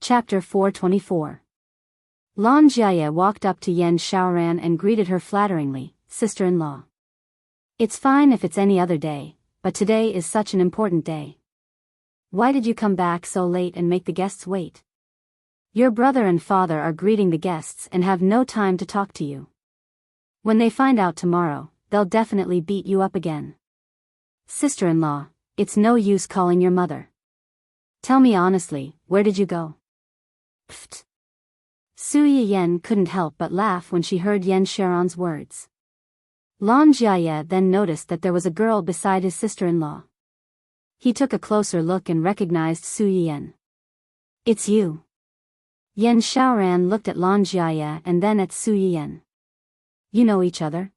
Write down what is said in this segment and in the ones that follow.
Chapter 424. Lan Jiaye walked up to Yan Xiaoran and greeted her flatteringly, sister-in-law. It's fine if it's any other day, but today is such an important day. Why did you come back so late and make the guests wait? Your brother and father are greeting the guests and have no time to talk to you. When they find out tomorrow, they'll definitely beat you up again. Sister-in-law, it's no use calling your mother. Tell me honestly, where did you go? Pfft. Su Yiyen couldn't help but laugh when she heard Yan Xiaoran's words. Lan Jiaye then noticed that there was a girl beside his sister-in-law. He took a closer look and recognized Su Yiyen. It's you. Yan Xiaoran looked at Lan Jiaye and then at Su Yiyen. You know each other?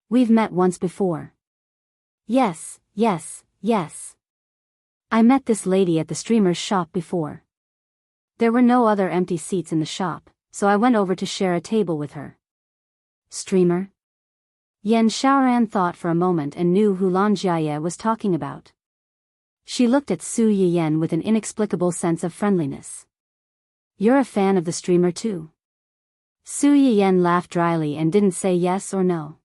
We've met once before. Yes. I met this lady at the streamer's shop before. There were no other empty seats in the shop, so I went over to share a table with her. Streamer? Yan Xiaoran thought for a moment and knew who Lan Jiaye was talking about. She looked at Su Yiyen with an inexplicable sense of friendliness. You're a fan of the streamer too? Su Yiyen laughed dryly and didn't say yes or no.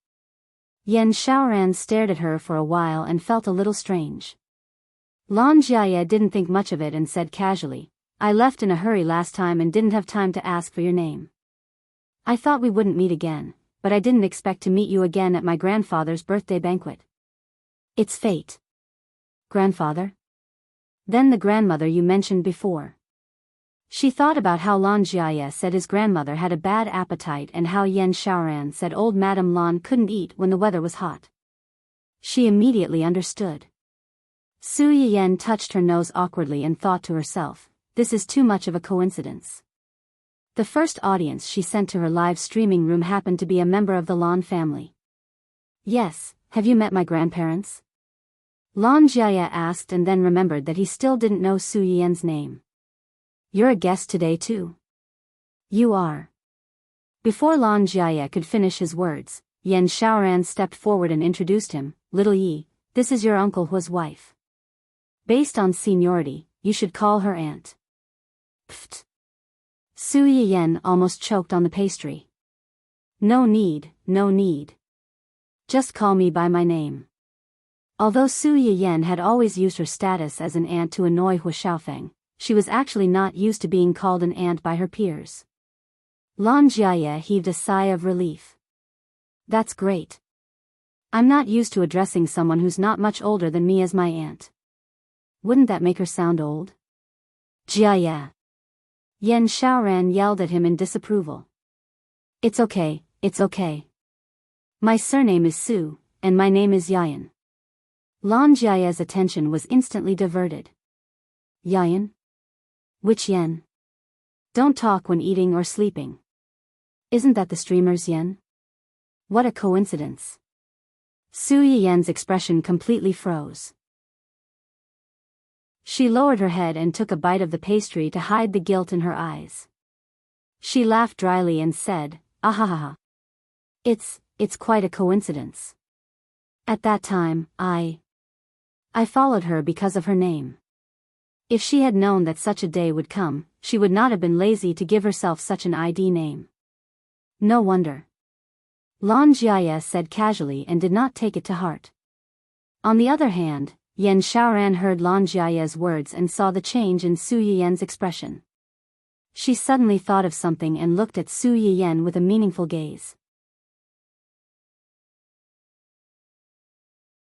Yan Xiaoran stared at her for a while and felt a little strange. Lan Jiaye didn't think much of it and said casually, I left in a hurry last time and didn't have time to ask for your name. I thought we wouldn't meet again, but I didn't expect to meet you again at my grandfather's birthday banquet. It's fate. Grandfather? Then the grandmother you mentioned before. She thought about how Lan Jiaye said his grandmother had a bad appetite and how Yan Xiaoran said old Madame Lan couldn't eat when the weather was hot. She immediately understood. Su Yiyen touched her nose awkwardly and thought to herself, this is too much of a coincidence. The first audience she sent to her live streaming room happened to be a member of the Lan family. Yes, have you met my grandparents? Lan Jiaye asked and then remembered that he still didn't know Su Yiyen's name. You're a guest today too. You are. Before Lan Jiaye could finish his words, Yan Xiaoran stepped forward and introduced him, Little Yi, this is your Uncle Hua's wife. Based on seniority, you should call her aunt. Pfft. Su Yiyen almost choked on the pastry. No need. Just call me by my name. Although Su Yiyen had always used her status as an aunt to annoy Hua Xiaofeng, she was actually not used to being called an aunt by her peers. Lan Jiaye heaved a sigh of relief. That's great. I'm not used to addressing someone who's not much older than me as my aunt. Wouldn't that make her sound old? Jiaye. Yan Xiaoran yelled at him in disapproval. It's okay. My surname is Su, and my name is Yayan. Lan Jiaye's attention was instantly diverted. Yayan? Which Yan? Don't talk when eating or sleeping. Isn't that the streamer's Yan? What a coincidence. Su Yiyen's expression completely froze. She lowered her head and took a bite of the pastry to hide the guilt in her eyes. She laughed dryly and said, Ahahaha. It's quite a coincidence. At that time, I followed her because of her name. If she had known that such a day would come, she would not have been lazy to give herself such an ID name. No wonder. Lan Jiaye said casually and did not take it to heart. On the other hand, Yan Xiaoran heard Lan Jiaye's words and saw the change in Su Yiyen's expression. She suddenly thought of something and looked at Su Yiyen with a meaningful gaze.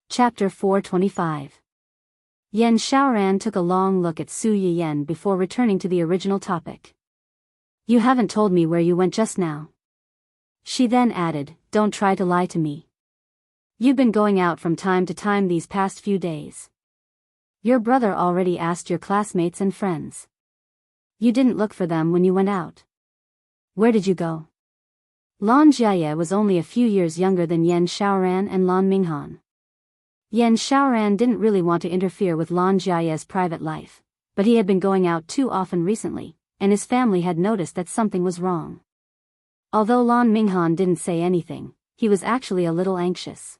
Chapter 425. Yan Xiaoran took a long look at Su Yiyen before returning to the original topic. You haven't told me where you went just now. She then added, don't try to lie to me. You've been going out from time to time these past few days. Your brother already asked your classmates and friends. You didn't look for them when you went out. Where did you go? Lan Jiaye was only a few years younger than Yan Xiaoran and Lan Minghan. Yan Xiaoran didn't really want to interfere with Lan Jiaye's private life, but he had been going out too often recently, and his family had noticed that something was wrong. Although Lan Minghan didn't say anything, he was actually a little anxious.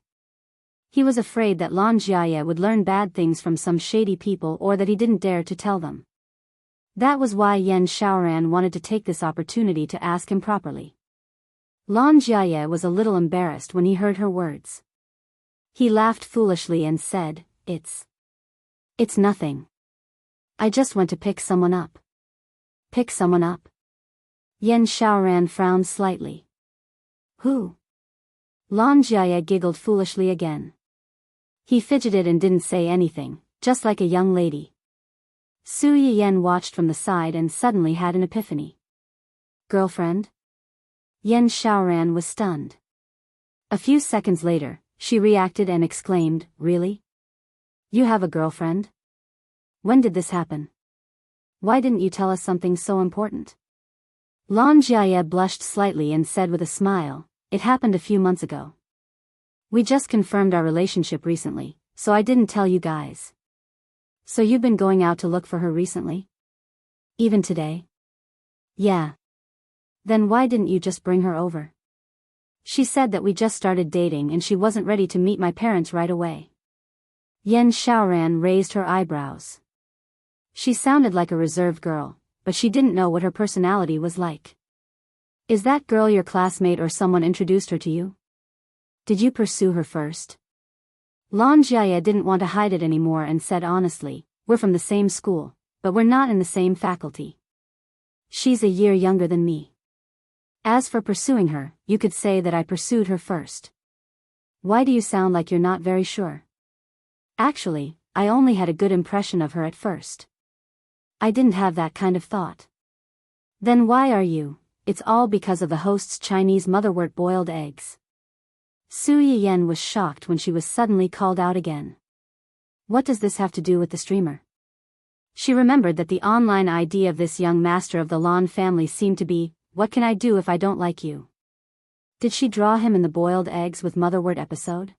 He was afraid that Lan Jiaye would learn bad things from some shady people or that he didn't dare to tell them. That was why Yan Xiaoran wanted to take this opportunity to ask him properly. Lan Jiaye was a little embarrassed when he heard her words. He laughed foolishly and said, It's nothing. I just went to pick someone up. Pick someone up? Yan Xiaoran frowned slightly. Who? Lan Jiaye giggled foolishly again. He fidgeted and didn't say anything, just like a young lady. Su Yiyan watched from the side and suddenly had an epiphany. Girlfriend? Yan Xiaoran was stunned. A few seconds later, she reacted and exclaimed, Really? You have a girlfriend? When did this happen? Why didn't you tell us something so important? Lan Jiaye blushed slightly and said with a smile, It happened a few months ago. We just confirmed our relationship recently, so I didn't tell you guys. So you've been going out to look for her recently? Even today? Yeah. Then why didn't you just bring her over? She said that we just started dating and she wasn't ready to meet my parents right away. Yan Xiaoran raised her eyebrows. She sounded like a reserved girl, but she didn't know what her personality was like. Is that girl your classmate or someone introduced her to you? Did you pursue her first? Lan Jiaye didn't want to hide it anymore and said honestly, We're from the same school, but we're not in the same faculty. She's a year younger than me. As for pursuing her, you could say that I pursued her first. Why do you sound like you're not very sure? Actually, I only had a good impression of her at first. I didn't have that kind of thought. Then why are you? It's all because of the host's Chinese motherwort boiled eggs. Su Yiyan was shocked when she was suddenly called out again. What does this have to do with the streamer? She remembered that the online ID of this young master of the Lan family seemed to be, What can I do if I don't like you? Did she draw him in the boiled eggs with motherwort episode?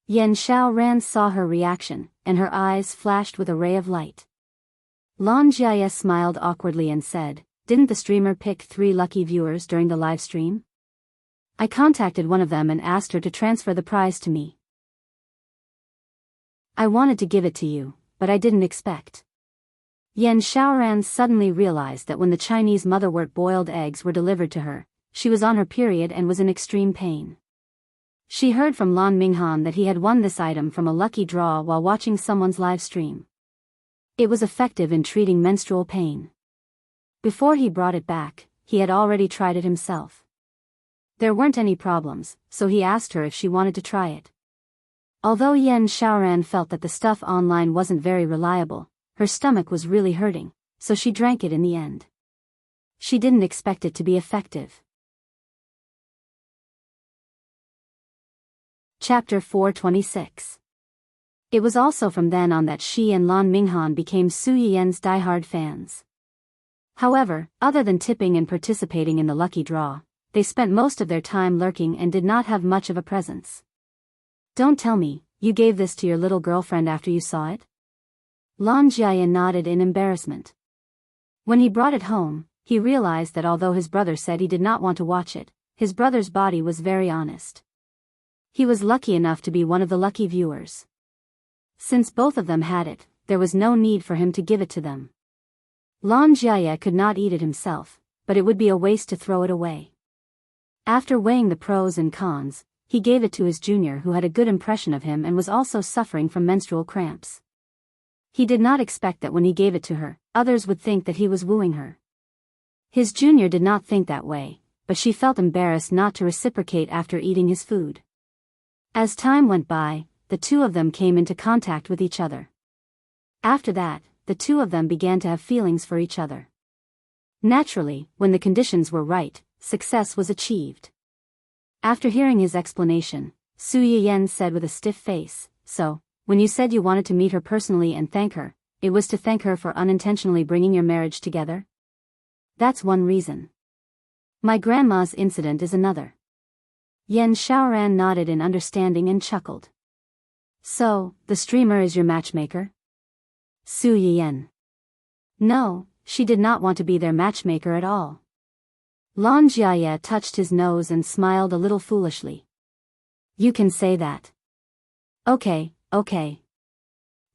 Yan Xiaoran saw her reaction, and her eyes flashed with a ray of light. Lan Jiaye smiled awkwardly and said, Didn't the streamer pick 3 lucky viewers during the live stream? I contacted one of them and asked her to transfer the prize to me. I wanted to give it to you, but I didn't expect. Yan Xiaoran suddenly realized that when the Chinese motherwort boiled eggs were delivered to her, she was on her period and was in extreme pain. She heard from Lan Minghan that he had won this item from a lucky draw while watching someone's live stream. It was effective in treating menstrual pain. Before he brought it back, he had already tried it himself. There weren't any problems, so he asked her if she wanted to try it. Although Yan Xiaoran felt that the stuff online wasn't very reliable, her stomach was really hurting, so she drank it in the end. She didn't expect it to be effective. Chapter 426. It was also from then on that she and Lan Minghan became Su Yiyan's diehard fans. However, other than tipping and participating in the lucky draw, they spent most of their time lurking and did not have much of a presence. Don't tell me, you gave this to your little girlfriend after you saw it? Lan Jiaye nodded in embarrassment. When he brought it home, he realized that although his brother said he did not want to watch it, his brother's body was very honest. He was lucky enough to be one of the lucky viewers. Since both of them had it, there was no need for him to give it to them. Lan Jiaye could not eat it himself, but it would be a waste to throw it away. After weighing the pros and cons, he gave it to his junior who had a good impression of him and was also suffering from menstrual cramps. He did not expect that when he gave it to her, others would think that he was wooing her. His junior did not think that way, but she felt embarrassed not to reciprocate after eating his food. As time went by, the two of them came into contact with each other. After that, the two of them began to have feelings for each other. Naturally, when the conditions were right, success was achieved. After hearing his explanation, Su Yiyan said with a stiff face, So, when you said you wanted to meet her personally and thank her, it was to thank her for unintentionally bringing your marriage together? That's one reason. My grandma's incident is another. Yan Xiaoran nodded in understanding and chuckled. So, the streamer is your matchmaker? Su Yiyan. No, she did not want to be their matchmaker at all. Lan Jiaye touched his nose and smiled a little foolishly. You can say that. Okay.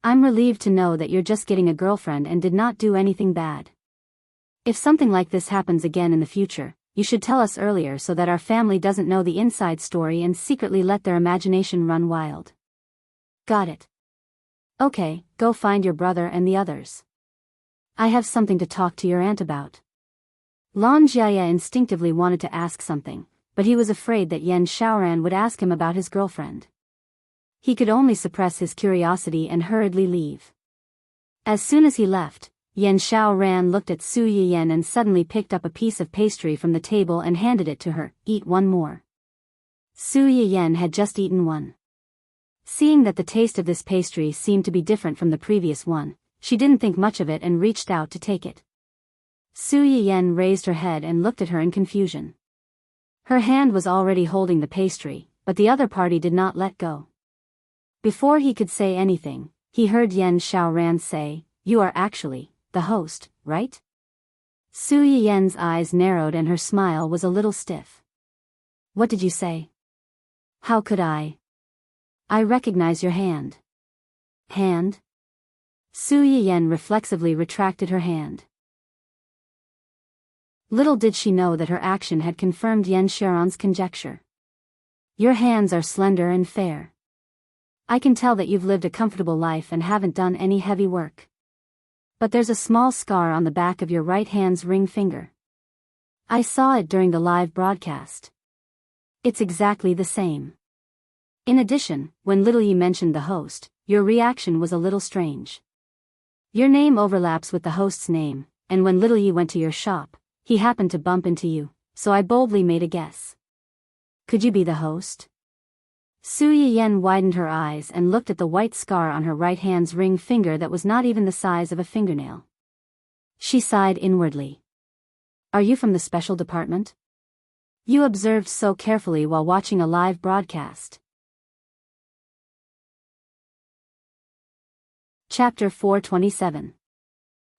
I'm relieved to know that you're just getting a girlfriend and did not do anything bad. If something like this happens again in the future, you should tell us earlier so that our family doesn't know the inside story and secretly let their imagination run wild. Got it. Okay, go find your brother and the others. I have something to talk to your aunt about. Lan Jiaya instinctively wanted to ask something, but he was afraid that Yan Xiaoran would ask him about his girlfriend. He could only suppress his curiosity and hurriedly leave. As soon as he left, Yan Xiaoran looked at Su Yiyan and suddenly picked up a piece of pastry from the table and handed it to her. Eat one more. Su Yiyan had just eaten one. Seeing that the taste of this pastry seemed to be different from the previous one, she didn't think much of it and reached out to take it. Su Yiyan raised her head and looked at her in confusion. Her hand was already holding the pastry, but the other party did not let go. Before he could say anything, he heard Yan Xiaoran say, "You are actually the host, right?" Su Yiyan's eyes narrowed and her smile was a little stiff. "What did you say?" "How could I? I recognize your hand." "Hand?" Su Yiyan reflexively retracted her hand. Little did she know that her action had confirmed Yan Xiaoran's conjecture. "Your hands are slender and fair. I can tell that you've lived a comfortable life and haven't done any heavy work. But there's a small scar on the back of your right hand's ring finger. I saw it during the live broadcast. It's exactly the same. In addition, when Little Yi mentioned the host, your reaction was a little strange. Your name overlaps with the host's name, and when Little Yi went to your shop, he happened to bump into you, so I boldly made a guess. Could you be the host?" Su Yiyan widened her eyes and looked at the white scar on her right hand's ring finger that was not even the size of a fingernail. She sighed inwardly. "Are you from the special department? You observed so carefully while watching a live broadcast." Chapter 427.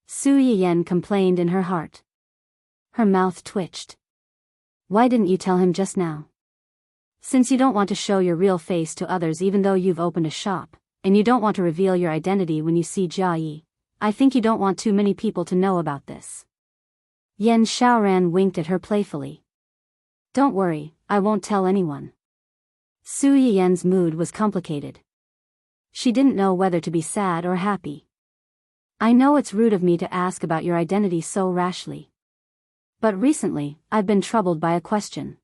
Su Yiyan complained in her heart. Her mouth twitched. "Why didn't you tell him just now? Since you don't want to show your real face to others even though you've opened a shop, and you don't want to reveal your identity when you see Jia Yi, I think you don't want too many people to know about this." Yan Xiaoran winked at her playfully. "Don't worry, I won't tell anyone." Su Yiyan's mood was complicated. She didn't know whether to be sad or happy. "I know it's rude of me to ask about your identity so rashly. But recently, I've been troubled by a question.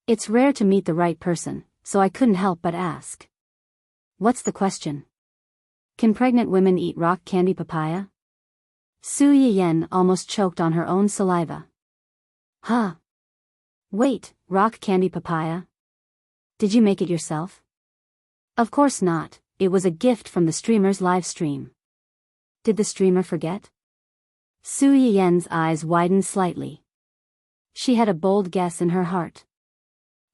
It's rare to meet the right person, so I couldn't help but ask." "What's the question?" "Can pregnant women eat rock candy papaya?" Su Yiyan almost choked on her own saliva. "Huh? Wait, rock candy papaya? Did you make it yourself?" "Of course not, it was a gift from the streamer's live stream." "Did the streamer forget?" Su Yiyan's eyes widened slightly. She had a bold guess in her heart.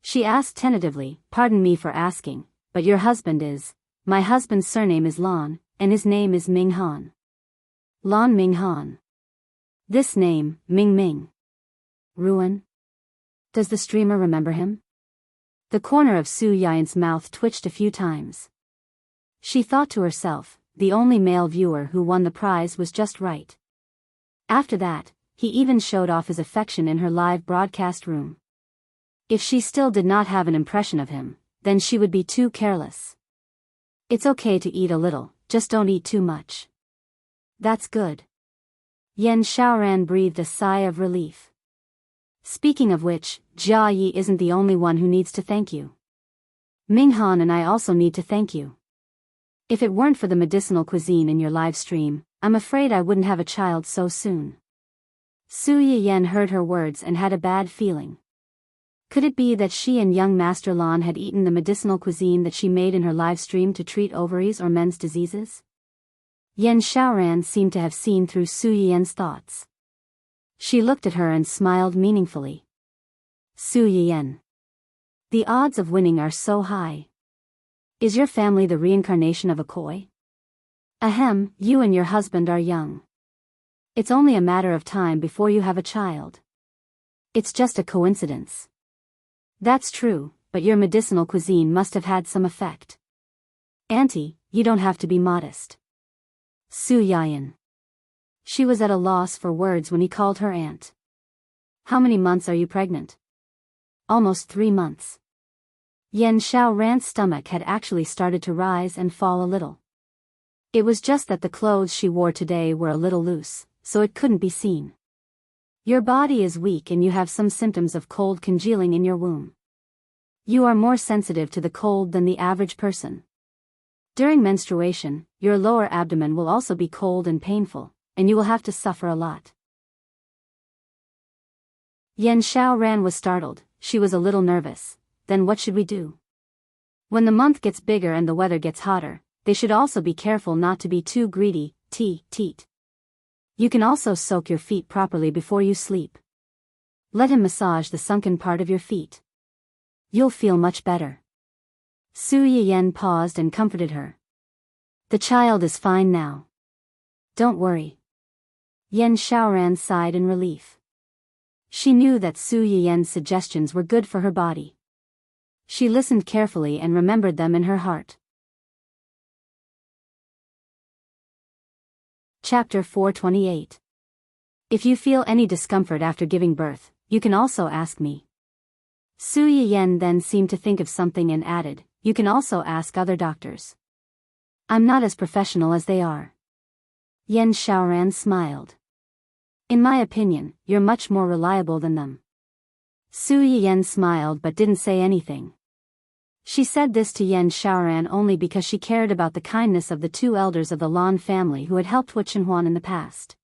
She asked tentatively, "Pardon me for asking, but your husband is..." "My husband's surname is Lan, and his name is Ming Han." "Lan Ming Han. This name, Ming Ming. Ruin? Does the streamer remember him?" The corner of Su Yian's mouth twitched a few times. She thought to herself, the only male viewer who won the prize was just right. After that, he even showed off his affection in her live broadcast room. If she still did not have an impression of him, then she would be too careless. "It's okay to eat a little, just don't eat too much." "That's good." Yan Xiaoran breathed a sigh of relief. "Speaking of which, Jia Yi isn't the only one who needs to thank you. Ming Han and I also need to thank you. If it weren't for the medicinal cuisine in your live stream, I'm afraid I wouldn't have a child so soon." Su Yiyan heard her words and had a bad feeling. Could it be that she and young Master Lan had eaten the medicinal cuisine that she made in her live stream to treat ovaries or men's diseases? Yan Xiaoran seemed to have seen through Su Yiyan's thoughts. She looked at her and smiled meaningfully. "Su Yiyan. The odds of winning are so high. Is your family the reincarnation of a koi? Ahem, you and your husband are young. It's only a matter of time before you have a child. It's just a coincidence." "That's true, but your medicinal cuisine must have had some effect." "Auntie, you don't have to be modest. Su Yayan. She was at a loss for words when he called her aunt. How many months are you pregnant? Almost 3 months. Yen Xiaoran's stomach had actually started to rise and fall a little. It was just that the clothes she wore today were a little loose, so it couldn't be seen. Your body is weak and you have some symptoms of cold congealing in your womb. You are more sensitive to the cold than the average person. During menstruation, your lower abdomen will also be cold and painful, and you will have to suffer a lot. Yen Xiaoran was startled. She was a little nervous. Then what should we do? When the month gets bigger and the weather gets hotter, they should also be careful not to be too greedy. Teat. You can also soak your feet properly before you sleep. Let him massage the sunken part of your feet. You'll feel much better. Su Yiyen paused and comforted her. The child is fine now. Don't worry. Yen Xiaoran sighed in relief. She knew that Su Yiyen's suggestions were good for her body. She listened carefully and remembered them in her heart. Chapter 428. If you feel any discomfort after giving birth, you can also ask me. Su Yiyen then seemed to think of something and added, you can also ask other doctors. I'm not as professional as they are. Yen Xiaoran smiled. In my opinion, you're much more reliable than them. Su Yiyen smiled but didn't say anything. She said this to Yen Xiaoran only because she cared about the kindness of the 2 elders of the Lan family who had helped Wu Chenhuan in the past.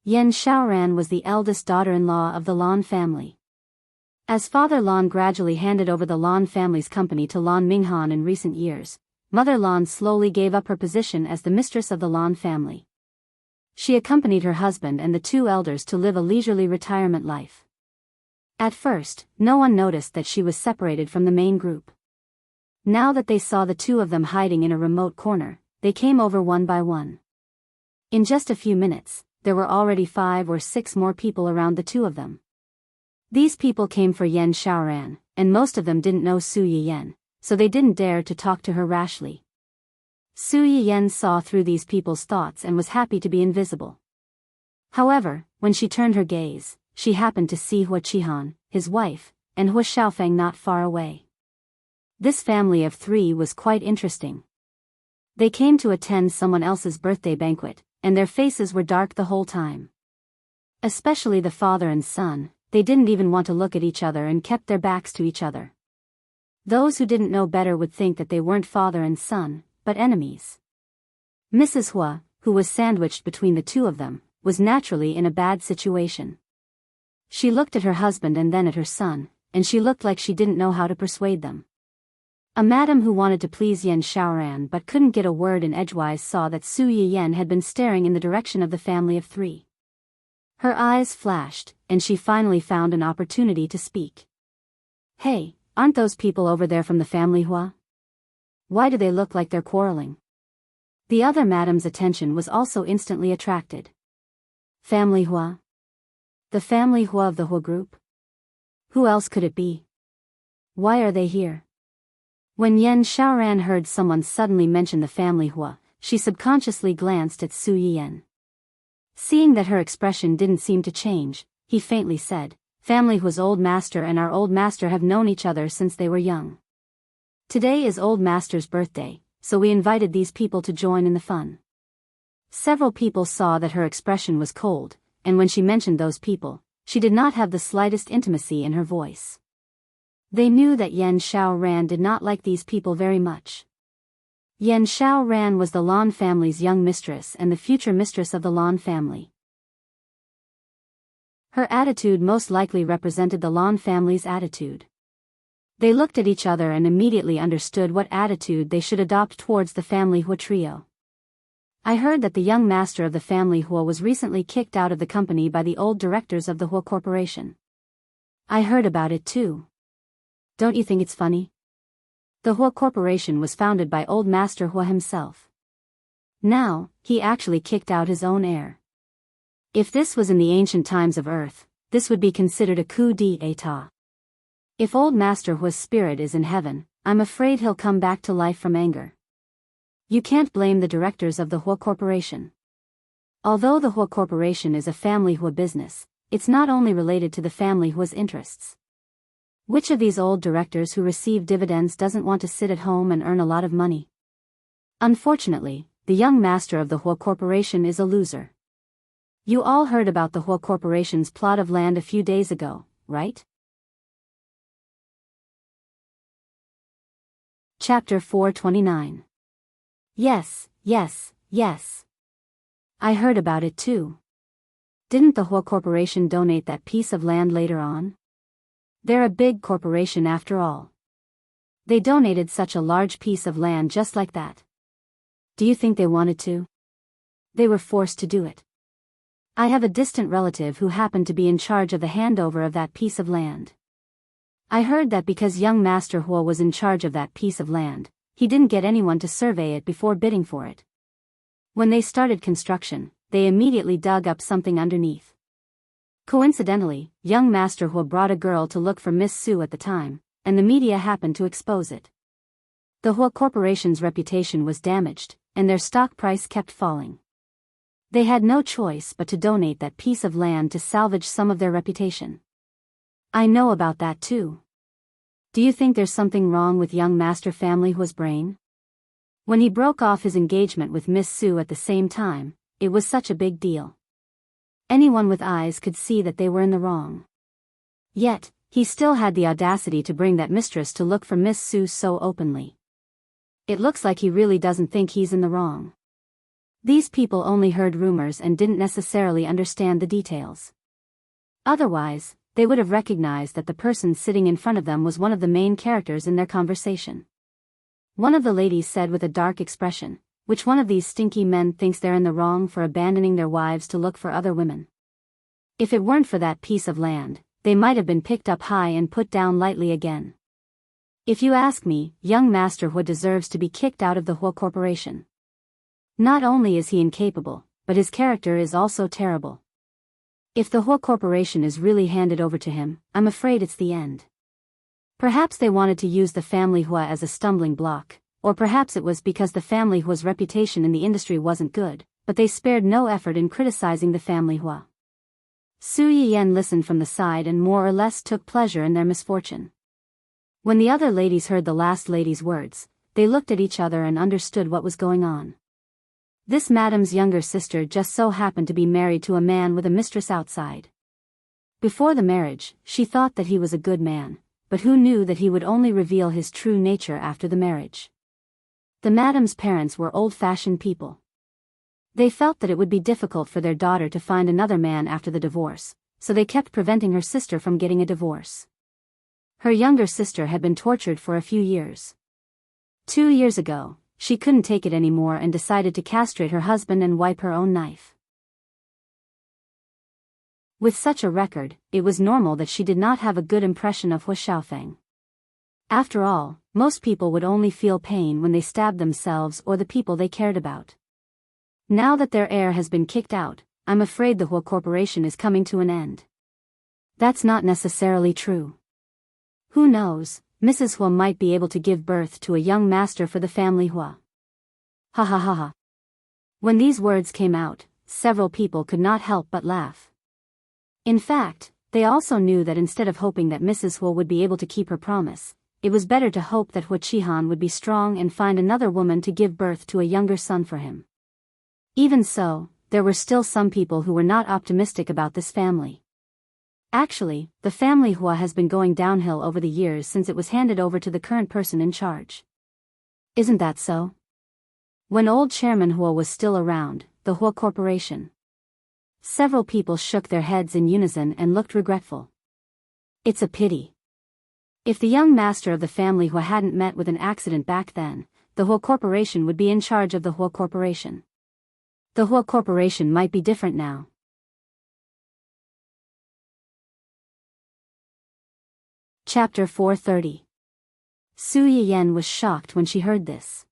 Yen Xiaoran was the eldest daughter-in-law of the Lan family. As Father Lan gradually handed over the Lan family's company to Lan Minghan in recent years, Mother Lan slowly gave up her position as the mistress of the Lan family. She accompanied her husband and the 2 elders to live a leisurely retirement life. At first, no one noticed that she was separated from the main group. Now that they saw the 2 of them hiding in a remote corner, they came over one by one. In just a few minutes, there were already 5 or 6 more people around the 2 of them. These people came for Yen Xiaoran, and most of them didn't know Su Yiyen, so they didn't dare to talk to her rashly. Su Yiyen saw through these people's thoughts and was happy to be invisible. However, when she turned her gaze, she happened to see Hua Qihan, his wife, and Hua Xiaofeng not far away. This family of 3 was quite interesting. They came to attend someone else's birthday banquet, and their faces were dark the whole time. Especially the father and son, they didn't even want to look at each other and kept their backs to each other. Those who didn't know better would think that they weren't father and son, but enemies. Mrs. Hua, who was sandwiched between the 2 of them, was naturally in a bad situation. She looked at her husband and then at her son, and she looked like she didn't know how to persuade them. A madam who wanted to please Yen Xiaoran but couldn't get a word in edgewise saw that Su Yiyen had been staring in the direction of the family of 3. Her eyes flashed, and she finally found an opportunity to speak. Hey, aren't those people over there from the family Hua? Why do they look like they're quarreling? The other madam's attention was also instantly attracted. Family Hua? The family Hua of the Hua group? Who else could it be? Why are they here? When Yen Xiaoran heard someone suddenly mention the family Hua, she subconsciously glanced at Su Yiyen. Seeing that her expression didn't seem to change, he faintly said, Family Hua's old master and our old master have known each other since they were young. Today is old master's birthday, so we invited these people to join in the fun. Several people saw that her expression was cold, and when she mentioned those people, she did not have the slightest intimacy in her voice. They knew that Yen Xiaoran did not like these people very much. Yen Xiaoran was the Lan family's young mistress and the future mistress of the Lan family. Her attitude most likely represented the Lan family's attitude. They looked at each other and immediately understood what attitude they should adopt towards the family Hua trio. I heard that the young master of the family Hua was recently kicked out of the company by the old directors of the Hua Corporation. I heard about it too. Don't you think it's funny? The Hua Corporation was founded by old master Hua himself. Now, he actually kicked out his own heir. If this was in the ancient times of Earth, this would be considered a coup d'état. If old master Hua's spirit is in heaven, I'm afraid he'll come back to life from anger. You can't blame the directors of the Hua Corporation. Although the Hua Corporation is a family Hua business, it's not only related to the family Hua's interests. Which of these old directors who receive dividends doesn't want to sit at home and earn a lot of money? Unfortunately, the young master of the Hua Corporation is a loser. You all heard about the Hua Corporation's plot of land a few days ago, right? Chapter 429. Yes, yes, yes. I heard about it too. Didn't the Hua Corporation donate that piece of land later on? They're a big corporation after all. They donated such a large piece of land just like that. Do you think they wanted to? They were forced to do it. I have a distant relative who happened to be in charge of the handover of that piece of land. I heard that because young Master Hua was in charge of that piece of land, he didn't get anyone to survey it before bidding for it. When they started construction, they immediately dug up something underneath. Coincidentally, young Master Hua brought a girl to look for Miss Su at the time, and the media happened to expose it. The Hua Corporation's reputation was damaged, and their stock price kept falling. They had no choice but to donate that piece of land to salvage some of their reputation. I know about that too. Do you think there's something wrong with young Master Family Hua's brain? When he broke off his engagement with Miss Su at the same time, it was such a big deal. Anyone with eyes could see that they were in the wrong. Yet, he still had the audacity to bring that mistress to look for Miss Su so openly. It looks like he really doesn't think he's in the wrong. These people only heard rumors and didn't necessarily understand the details. Otherwise, they would have recognized that the person sitting in front of them was one of the main characters in their conversation. One of the ladies said with a dark expression, "Which one of these stinky men thinks they're in the wrong for abandoning their wives to look for other women? If it weren't for that piece of land, they might have been picked up high and put down lightly again." If you ask me, young Master Hua deserves to be kicked out of the Hua Corporation. Not only is he incapable, but his character is also terrible. If the Hua Corporation is really handed over to him, I'm afraid it's the end. Perhaps they wanted to use the family Hua as a stumbling block, or perhaps it was because the family Hua's reputation in the industry wasn't good, but they spared no effort in criticizing the family Hua. Su Yiyan listened from the side and more or less took pleasure in their misfortune. When the other ladies heard the last lady's words, they looked at each other and understood what was going on. This madam's younger sister just so happened to be married to a man with a mistress outside. Before the marriage, she thought that he was a good man, but who knew that he would only reveal his true nature after the marriage? The madam's parents were old-fashioned people. They felt that it would be difficult for their daughter to find another man after the divorce, so they kept preventing her sister from getting a divorce. Her younger sister had been tortured for a few years. 2 years ago, she couldn't take it anymore and decided to castrate her husband and wipe her own knife. With such a record, it was normal that she did not have a good impression of Hua Xiaofeng. After all, most people would only feel pain when they stabbed themselves or the people they cared about. Now that their heir has been kicked out, I'm afraid the Hua Corporation is coming to an end. That's not necessarily true. Who knows, Mrs. Hua might be able to give birth to a young master for the family Hua. Ha ha ha ha. When these words came out, several people could not help but laugh. In fact, they also knew that instead of hoping that Mrs. Hua would be able to keep her promise, it was better to hope that Hua Qihan would be strong and find another woman to give birth to a younger son for him. Even so, there were still some people who were not optimistic about this family. Actually, the family Hua has been going downhill over the years since it was handed over to the current person in charge. Isn't that so? When old Chairman Hua was still around, the Hua Corporation. Several people shook their heads in unison and looked regretful. It's a pity. If the young master of the family Hua hadn't met with an accident back then, the Hua Corporation would be in charge of the Hua Corporation. The Hua Corporation might be different now. Chapter 430. Su Yiyan was shocked when she heard this.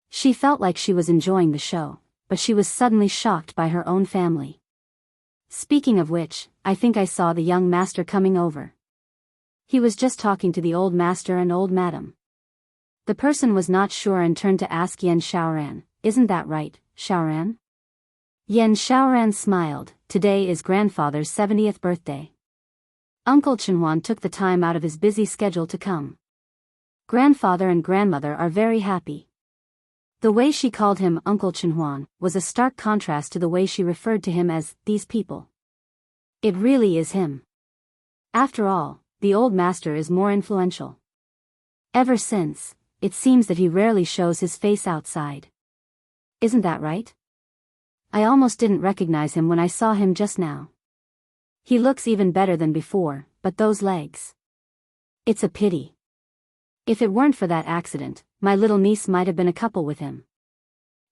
She felt like she was enjoying the show, but she was suddenly shocked by her own family. Speaking of which, I think I saw the young master coming over. He was just talking to the old master and old madam. The person was not sure and turned to ask Yan Xiaoran, "Isn't that right, Xiaoran?" Yan Xiaoran smiled. "Today is grandfather's 70th birthday. Uncle Chenhuan took the time out of his busy schedule to come. Grandfather and grandmother are very happy." The way she called him Uncle Chenhuan was a stark contrast to the way she referred to him as these people. It really is him. After all, the old master is more influential. Ever since, it seems that he rarely shows his face outside. Isn't that right? I almost didn't recognize him when I saw him just now. He looks even better than before, but those legs. It's a pity. If it weren't for that accident, my little niece might have been a couple with him.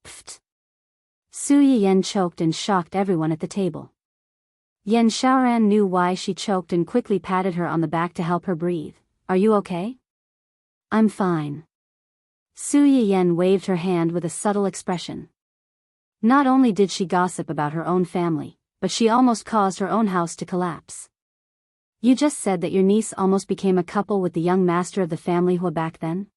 Pfft. Su Yiyen choked and shocked everyone at the table. Yan Xiaoran knew why she choked and quickly patted her on the back to help her breathe. "Are you okay?" "I'm fine." Su Yiyen waved her hand with a subtle expression. Not only did she gossip about her own family, but she almost caused her own house to collapse. "You just said that your niece almost became a couple with the young master of the family Hua back then?"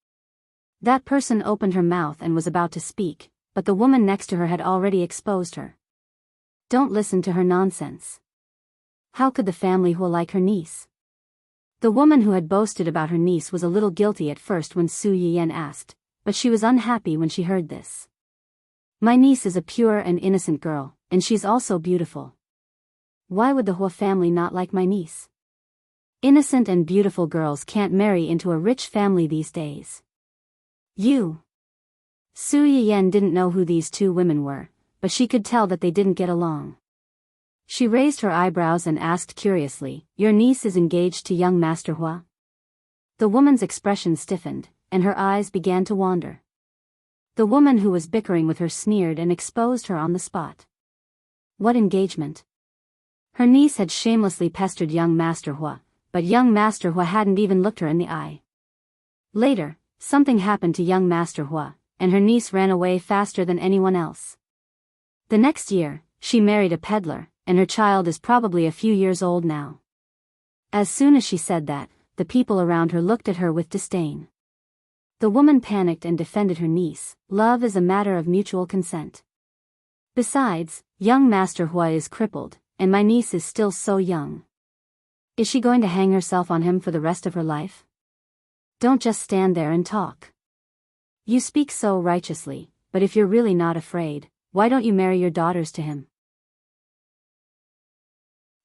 That person opened her mouth and was about to speak, but the woman next to her had already exposed her. "Don't listen to her nonsense. How could the family Hua like her niece?" The woman who had boasted about her niece was a little guilty at first when Su Yiyen asked, but she was unhappy when she heard this. "My niece is a pure and innocent girl, and she's also beautiful. Why would the Hua family not like my niece? Innocent and beautiful girls can't marry into a rich family these days." "You." Su Yiyen didn't know who these two women were, but she could tell that they didn't get along. She raised her eyebrows and asked curiously, "Your niece is engaged to young Master Hua?" The woman's expression stiffened, and her eyes began to wander. The woman who was bickering with her sneered and exposed her on the spot. What engagement? Her niece had shamelessly pestered young Master Hua, but young Master Hua hadn't even looked her in the eye. Later, something happened to young Master Hua, and her niece ran away faster than anyone else. The next year, she married a peddler, and her child is probably a few years old now. As soon as she said that, the people around her looked at her with disdain. The woman panicked and defended her niece. "Love is a matter of mutual consent. Besides, young Master Hua is crippled, and my niece is still so young. Is she going to hang herself on him for the rest of her life? Don't just stand there and talk. You speak so righteously, but if you're really not afraid, why don't you marry your daughters to him?"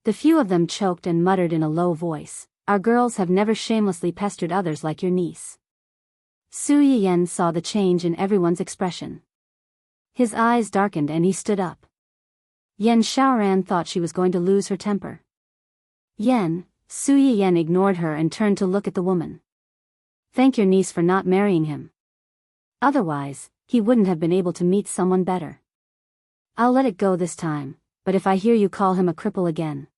The few of them choked and muttered in a low voice, "Our girls have never shamelessly pestered others like your niece." Su Yiyen saw the change in everyone's expression. His eyes darkened and he stood up. Yan Xiaoran thought she was going to lose her temper. Su Yiyen ignored her and turned to look at the woman. "Thank your niece for not marrying him. Otherwise, he wouldn't have been able to meet someone better. I'll let it go this time, but if I hear you call him a cripple again."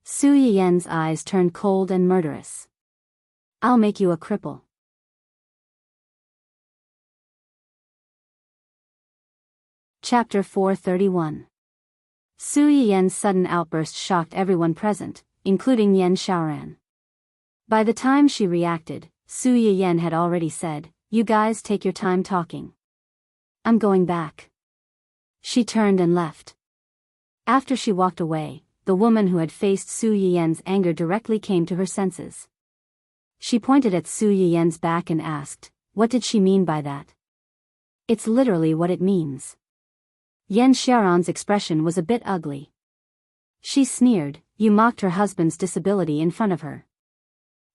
Su Yiyen's eyes turned cold and murderous. "I'll make you a cripple." Chapter 431. Su Yiyen's sudden outburst shocked everyone present, including Yan Xiaoran. By the time she reacted, Su Yiyen had already said, "You guys take your time talking. I'm going back." She turned and left. After she walked away, the woman who had faced Su Yiyen's anger directly came to her senses. She pointed at Su Yiyen's back and asked, "What did she mean by that?" "It's literally what it means." Yan Xiaoran's expression was a bit ugly. She sneered, "You mocked her husband's disability in front of her.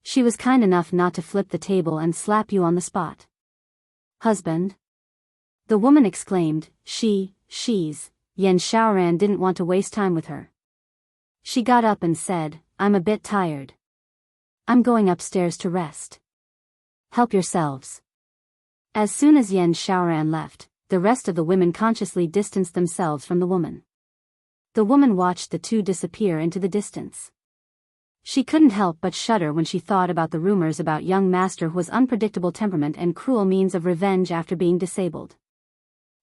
She was kind enough not to flip the table and slap you on the spot." "Husband?" the woman exclaimed. She's. Yan Xiaoran didn't want to waste time with her. She got up and said, "I'm a bit tired. I'm going upstairs to rest. Help yourselves." As soon as Yan Xiaoran left, the rest of the women consciously distanced themselves from the woman. The woman watched the two disappear into the distance. She couldn't help but shudder when she thought about the rumors about young Master Hua's unpredictable temperament and cruel means of revenge after being disabled.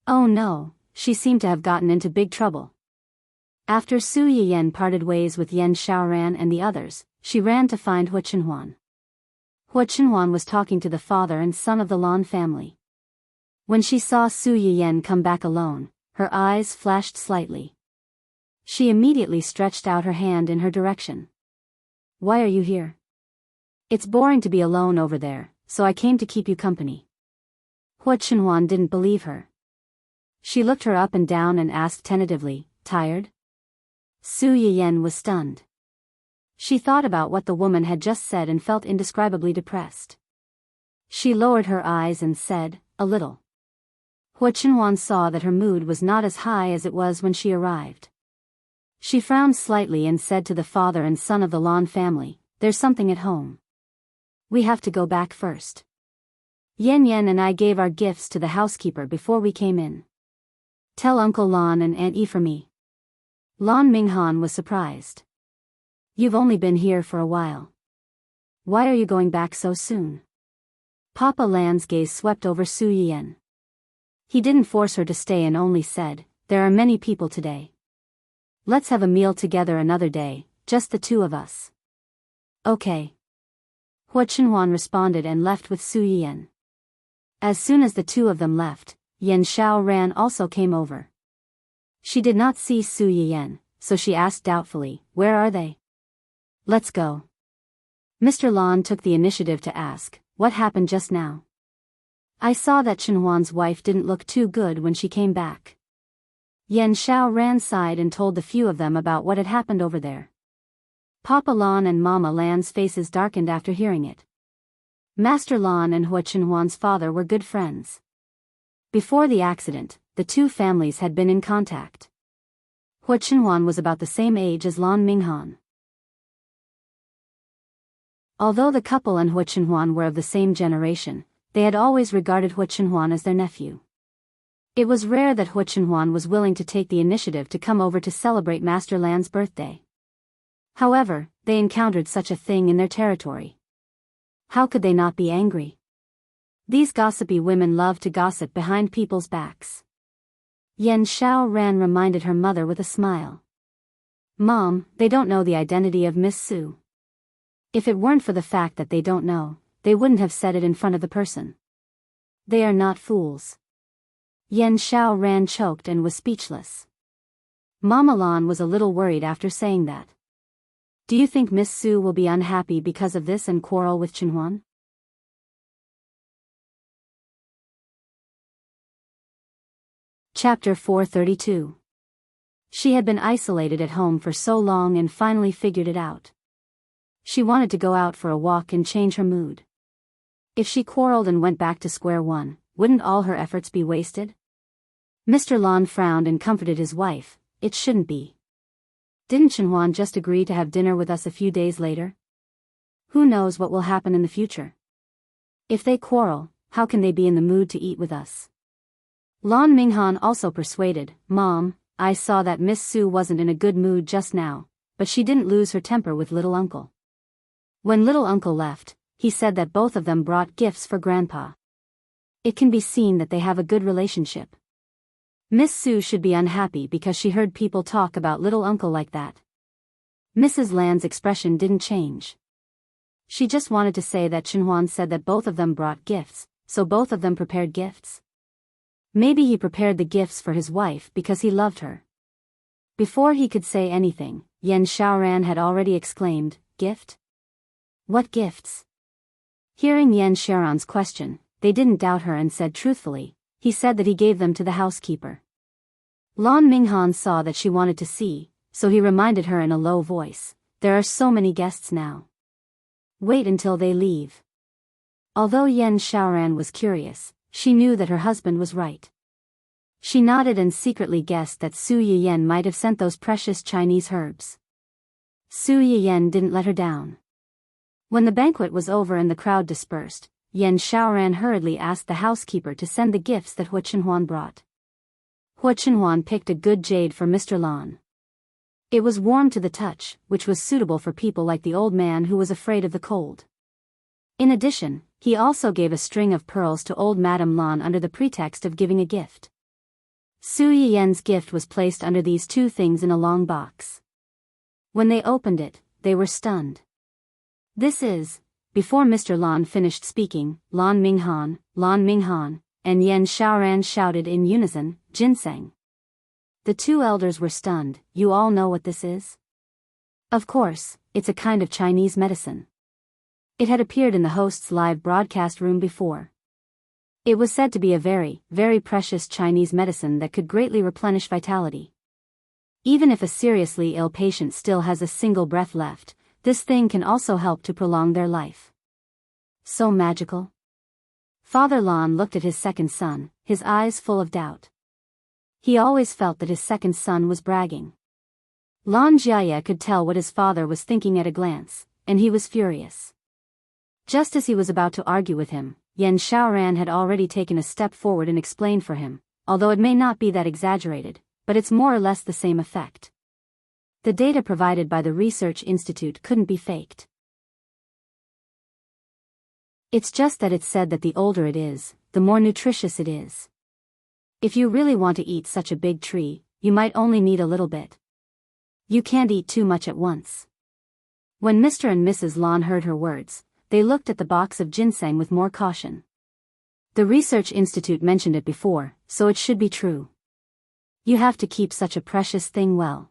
Oh no, she seemed to have gotten into big trouble. After Su Yiyen parted ways with Yan Xiaoran and the others, she ran to find Hua Chenhuan. Hua Chenhuan was talking to the father and son of the Lan family. When she saw Su Yiyen come back alone, her eyes flashed slightly. She immediately stretched out her hand in her direction. Why are you here? It's boring to be alone over there, so I came to keep you company. Hua Chenhuan didn't believe her. She looked her up and down and asked tentatively, tired? Su Yiyen was stunned. She thought about what the woman had just said and felt indescribably depressed. She lowered her eyes and said, a little. Hua Chenhuan saw that her mood was not as high as it was when she arrived. She frowned slightly and said to the father and son of the Lan family, there's something at home. We have to go back first. Yen Yen and I gave our gifts to the housekeeper before we came in. Tell Uncle Lan and Aunt Yi for me. Lan Minghan was surprised. You've only been here for a while. Why are you going back so soon? Papa Lan's gaze swept over Su Yiyen. He didn't force her to stay and only said, there are many people today. Let's have a meal together another day, just the two of us. Okay. Hua Chenhuan responded and left with Su Yiyen. As soon as the two of them left, Yan Xiaoran also came over. She did not see Su Yiyen, so she asked doubtfully, where are they? Let's go. Mr. Lan took the initiative to ask, what happened just now? I saw that Chenhuan's wife didn't look too good when she came back. Yan Xiaoran sighed and told the few of them about what had happened over there. Papa Lan and Mama Lan's faces darkened after hearing it. Master Lan and Hua Chenhuan's father were good friends. Before the accident, the two families had been in contact. Hua Chenhuan was about the same age as Lan Minghan. Although the couple and Hua Chenhuan were of the same generation, they had always regarded Hua Chenhuan as their nephew. It was rare that Hua Chenhuan was willing to take the initiative to come over to celebrate Master Lan's birthday. However, they encountered such a thing in their territory. How could they not be angry? These gossipy women love to gossip behind people's backs. Yan Xiaoran reminded her mother with a smile. Mom, they don't know the identity of Miss Su. If it weren't for the fact that they don't know, they wouldn't have said it in front of the person. They are not fools. Yan Xiaoran choked and was speechless. Mama Lan was a little worried after saying that. Do you think Miss Su will be unhappy because of this and quarrel with Chenhuan? Chapter 432. She had been isolated at home for so long and finally figured it out. She wanted to go out for a walk and change her mood. If she quarreled and went back to square one, wouldn't all her efforts be wasted? Mr. Lan frowned and comforted his wife, it shouldn't be. Didn't Chenhuan just agree to have dinner with us a few days later? Who knows what will happen in the future? If they quarrel, how can they be in the mood to eat with us? Lan Minghan also persuaded, Mom, I saw that Miss Su wasn't in a good mood just now, but she didn't lose her temper with little uncle. When little uncle left, he said that both of them brought gifts for Grandpa. It can be seen that they have a good relationship. Miss Su should be unhappy because she heard people talk about little uncle like that. Mrs. Lan's expression didn't change. She just wanted to say that Chenhuan said that both of them brought gifts, so both of them prepared gifts. Maybe he prepared the gifts for his wife because he loved her. Before he could say anything, Yan Xiaoran had already exclaimed, gift? What gifts? Hearing Yan Xiaoran's question, they didn't doubt her and said truthfully, he said that he gave them to the housekeeper. Lan Minghan saw that she wanted to see, so he reminded her in a low voice, there are so many guests now. Wait until they leave. Although Yan Xiaoran was curious, she knew that her husband was right. She nodded and secretly guessed that Su Yiyen might have sent those precious Chinese herbs. Su Yiyen didn't let her down. When the banquet was over and the crowd dispersed, Yan Xiaoran hurriedly asked the housekeeper to send the gifts that Hua Chenhuan brought. Hua Chenhuan picked a good jade for Mr. Lan. It was warm to the touch, which was suitable for people like the old man who was afraid of the cold. In addition, he also gave a string of pearls to old Madame Lan under the pretext of giving a gift. Su Yiyen's gift was placed under these two things in a long box. When they opened it, they were stunned. This is Before Mr. Lan finished speaking, Lan Minghan, and Yan Xiaoran shouted in unison, ginseng. The two elders were stunned. You all know what this is? Of course, it's a kind of Chinese medicine. It had appeared in the host's live broadcast room before. It was said to be a very, very precious Chinese medicine that could greatly replenish vitality. Even if a seriously ill patient still has a single breath left, this thing can also help to prolong their life. So magical? Father Lan looked at his second son, his eyes full of doubt. He always felt that his second son was bragging. Lan Jiaye could tell what his father was thinking at a glance, and he was furious. Just as he was about to argue with him, Yan Xiaoran had already taken a step forward and explained for him, although it may not be that exaggerated, but it's more or less the same effect. The data provided by the research institute couldn't be faked. It's just that it's said that the older it is, the more nutritious it is. If you really want to eat such a big tree, you might only need a little bit. You can't eat too much at once. When Mr. and Mrs. Lan heard her words, they looked at the box of ginseng with more caution. The research institute mentioned it before, so it should be true. You have to keep such a precious thing well.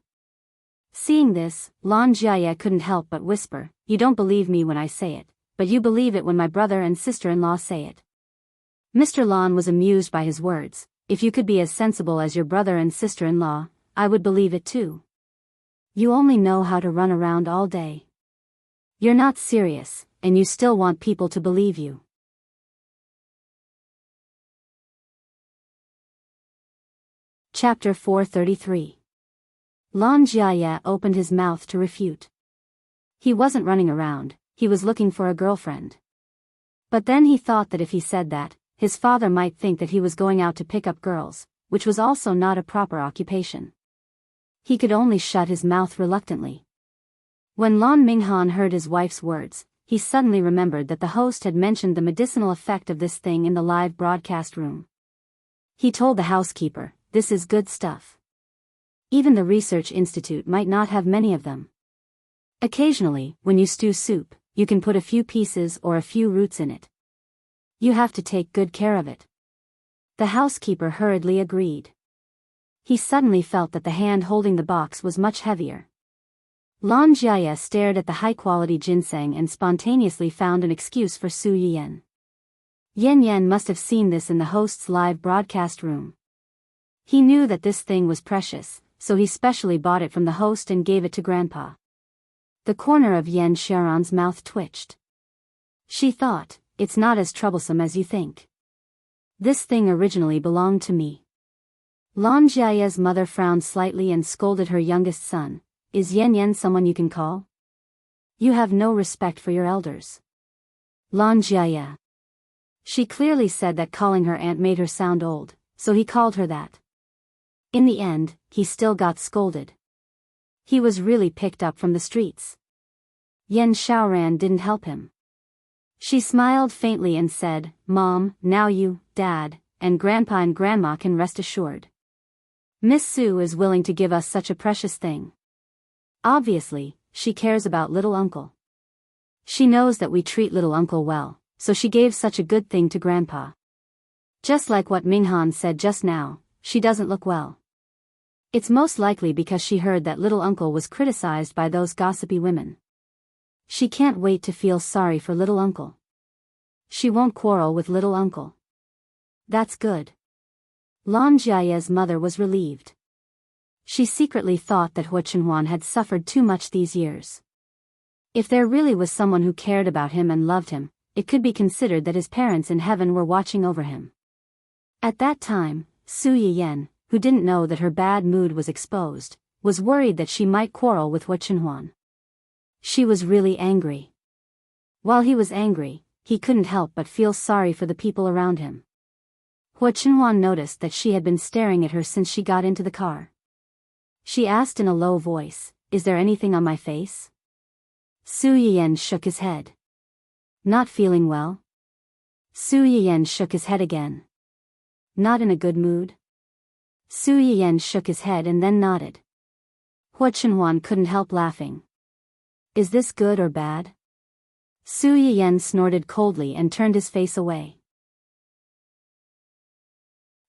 Seeing this, Lan Jiaye couldn't help but whisper, you don't believe me when I say it, but you believe it when my brother and sister-in-law say it. Mr. Lan was amused by his words. If you could be as sensible as your brother and sister-in-law, I would believe it too. You only know how to run around all day. You're not serious, and you still want people to believe you. Chapter 433. Lan Jiaye opened his mouth to refute. He wasn't running around, he was looking for a girlfriend. But then he thought that if he said that, his father might think that he was going out to pick up girls, which was also not a proper occupation. He could only shut his mouth reluctantly. When Lan Minghan heard his wife's words, he suddenly remembered that the host had mentioned the medicinal effect of this thing in the live broadcast room. He told the housekeeper, this is good stuff. Even the research institute might not have many of them. Occasionally, when you stew soup, you can put a few pieces or a few roots in it. You have to take good care of it. The housekeeper hurriedly agreed. He suddenly felt that the hand holding the box was much heavier. Lan Jiaye stared at the high-quality ginseng and spontaneously found an excuse for Su Yiyan. Yan must have seen this in the host's live broadcast room. He knew that this thing was precious, so he specially bought it from the host and gave it to Grandpa. The corner of Yan Xiaoran's mouth twitched. She thought, it's not as troublesome as you think. This thing originally belonged to me. Lan Jiaye's mother frowned slightly and scolded her youngest son. Is Yan someone you can call? You have no respect for your elders. Lan Jiaye. She clearly said that calling her aunt made her sound old, so he called her that. In the end, he still got scolded. He was really picked up from the streets. Yan Xiaoran didn't help him. She smiled faintly and said, Mom, now you, Dad, and Grandpa and Grandma can rest assured. Miss Su is willing to give us such a precious thing. Obviously, she cares about little uncle. She knows that we treat little uncle well, so she gave such a good thing to Grandpa. Just like what Minghan said just now, she doesn't look well. It's most likely because she heard that little uncle was criticized by those gossipy women. She can't wait to feel sorry for little uncle. She won't quarrel with little uncle. That's good. Lan Jiaye's mother was relieved. She secretly thought that Hua Chenhuan had suffered too much these years. If there really was someone who cared about him and loved him, it could be considered that his parents in heaven were watching over him. At that time, Su Yiyan, who didn't know that her bad mood was exposed, was worried that she might quarrel with Hua Chenhuan. She was really angry. While he was angry, he couldn't help but feel sorry for the people around him. Hua Chenhuan noticed that she had been staring at her since she got into the car. She asked in a low voice, is there anything on my face? Su Yiyan shook his head. Not feeling well? Su Yiyan shook his head again. Not in a good mood? Su Yiyan shook his head and then nodded. Hua Chenhuan couldn't help laughing. Is this good or bad? Su Yiyen snorted coldly and turned his face away.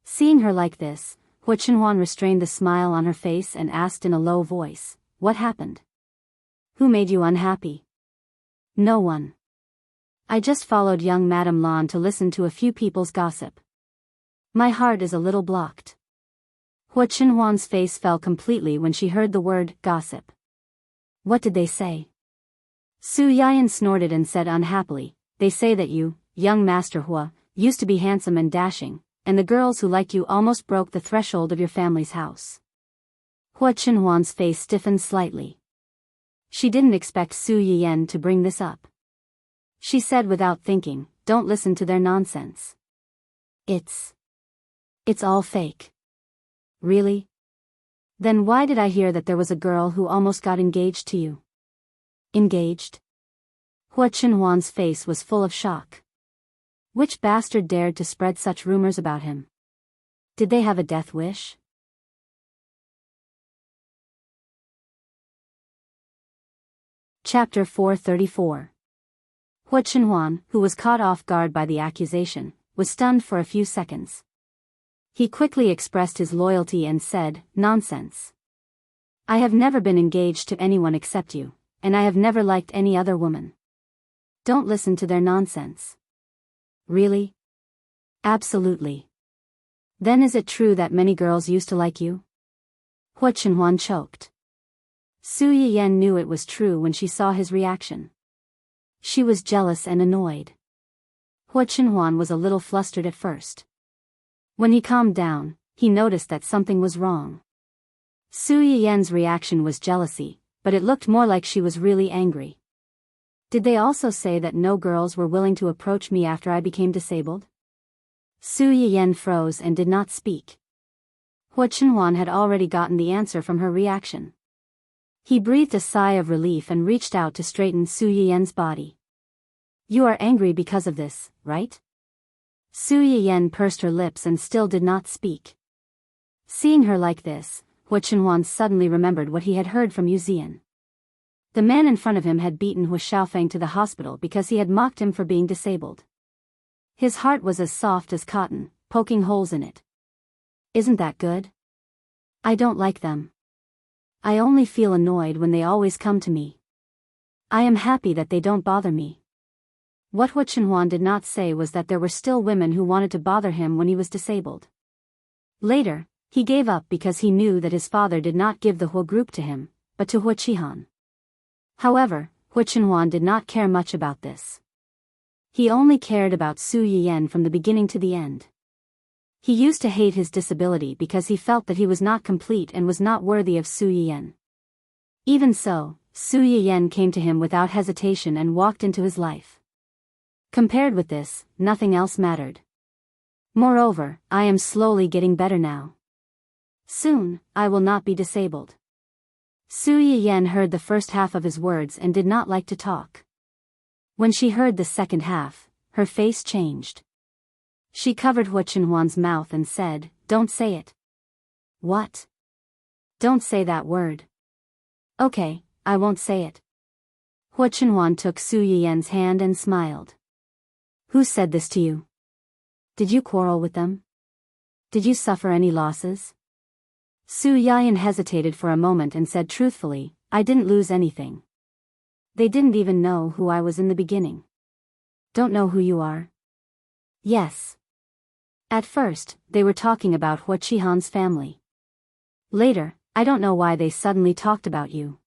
Seeing her like this, Hua Chenhuan restrained the smile on her face and asked in a low voice, "What happened? Who made you unhappy?" "No one. I just followed young Madame Lan to listen to a few people's gossip. My heart is a little blocked." Hua Chenhuan's face fell completely when she heard the word gossip. "What did they say?" Su Yiyen snorted and said unhappily, "They say that you, young Master Hua, used to be handsome and dashing, and the girls who liked you almost broke the threshold of your family's house." Hua Chenhuan's face stiffened slightly. She didn't expect Su Yiyen to bring this up. She said without thinking, "Don't listen to their nonsense. It's all fake." "Really? Then why did I hear that there was a girl who almost got engaged to you?" "Engaged?" Hua Chenhuan's face was full of shock. Which bastard dared to spread such rumors about him? Did they have a death wish? Chapter 434. Hua Chenhuan, who was caught off guard by the accusation, was stunned for a few seconds. He quickly expressed his loyalty and said, "Nonsense. I have never been engaged to anyone except you, and I have never liked any other woman. Don't listen to their nonsense." "Really?" "Absolutely." "Then is it true that many girls used to like you?" Hua Chenhuan choked. Su Yiyen knew it was true when she saw his reaction. She was jealous and annoyed. Hua Chenhuan was a little flustered at first. When he calmed down, he noticed that something was wrong. Su Yiyen's reaction was jealousy, but it looked more like she was really angry. "Did they also say that no girls were willing to approach me after I became disabled?" Su Yiyen froze and did not speak. Hua Chenhuan had already gotten the answer from her reaction. He breathed a sigh of relief and reached out to straighten Su Yiyen's body. "You are angry because of this, right?" Su Yiyen pursed her lips and still did not speak. Seeing her like this, Hua Chenhuan suddenly remembered what he had heard from Yu Zian. The man in front of him had beaten Hua Xiaofeng to the hospital because he had mocked him for being disabled. His heart was as soft as cotton, poking holes in it. "Isn't that good? I don't like them. I only feel annoyed when they always come to me. I am happy that they don't bother me." What Hua Chenhuan did not say was that there were still women who wanted to bother him when he was disabled. Later, he gave up because he knew that his father did not give the Hua group to him, but to Hua Qihan. However, Hua Chenhuan did not care much about this. He only cared about Su Yiyen from the beginning to the end. He used to hate his disability because he felt that he was not complete and was not worthy of Su Yiyen. Even so, Su Yiyen came to him without hesitation and walked into his life. Compared with this, nothing else mattered. Moreover, I am slowly getting better now. Soon, I will not be disabled. Su Yiyen heard the first half of his words and did not like to talk. When she heard the second half, her face changed. She covered Hua Chenhuan's mouth and said, "Don't say it." "What?" "Don't say that word." "Okay, I won't say it." Hua Chenhuan took Su Yiyen's hand and smiled. "Who said this to you? Did you quarrel with them? Did you suffer any losses?" Su Yiyen hesitated for a moment and said truthfully, "I didn't lose anything. They didn't even know who I was in the beginning." "Don't know who you are?" "Yes." At first, they were talking about Hua Qihan's family. Later, I don't know why they suddenly talked about you.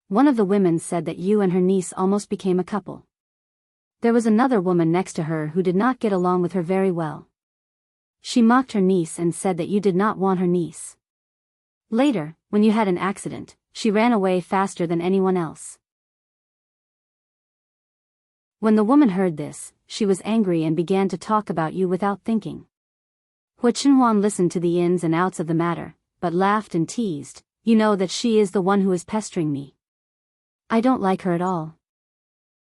One of the women said that you and her niece almost became a couple. There was another woman next to her who did not get along with her very well. She mocked her niece and said that you did not want her niece. Later, when you had an accident, she ran away faster than anyone else. When the woman heard this, she was angry and began to talk about you without thinking. Hua Chenhuan listened to the ins and outs of the matter, but laughed and teased, "You know that she is the one who is pestering me. I don't like her at all.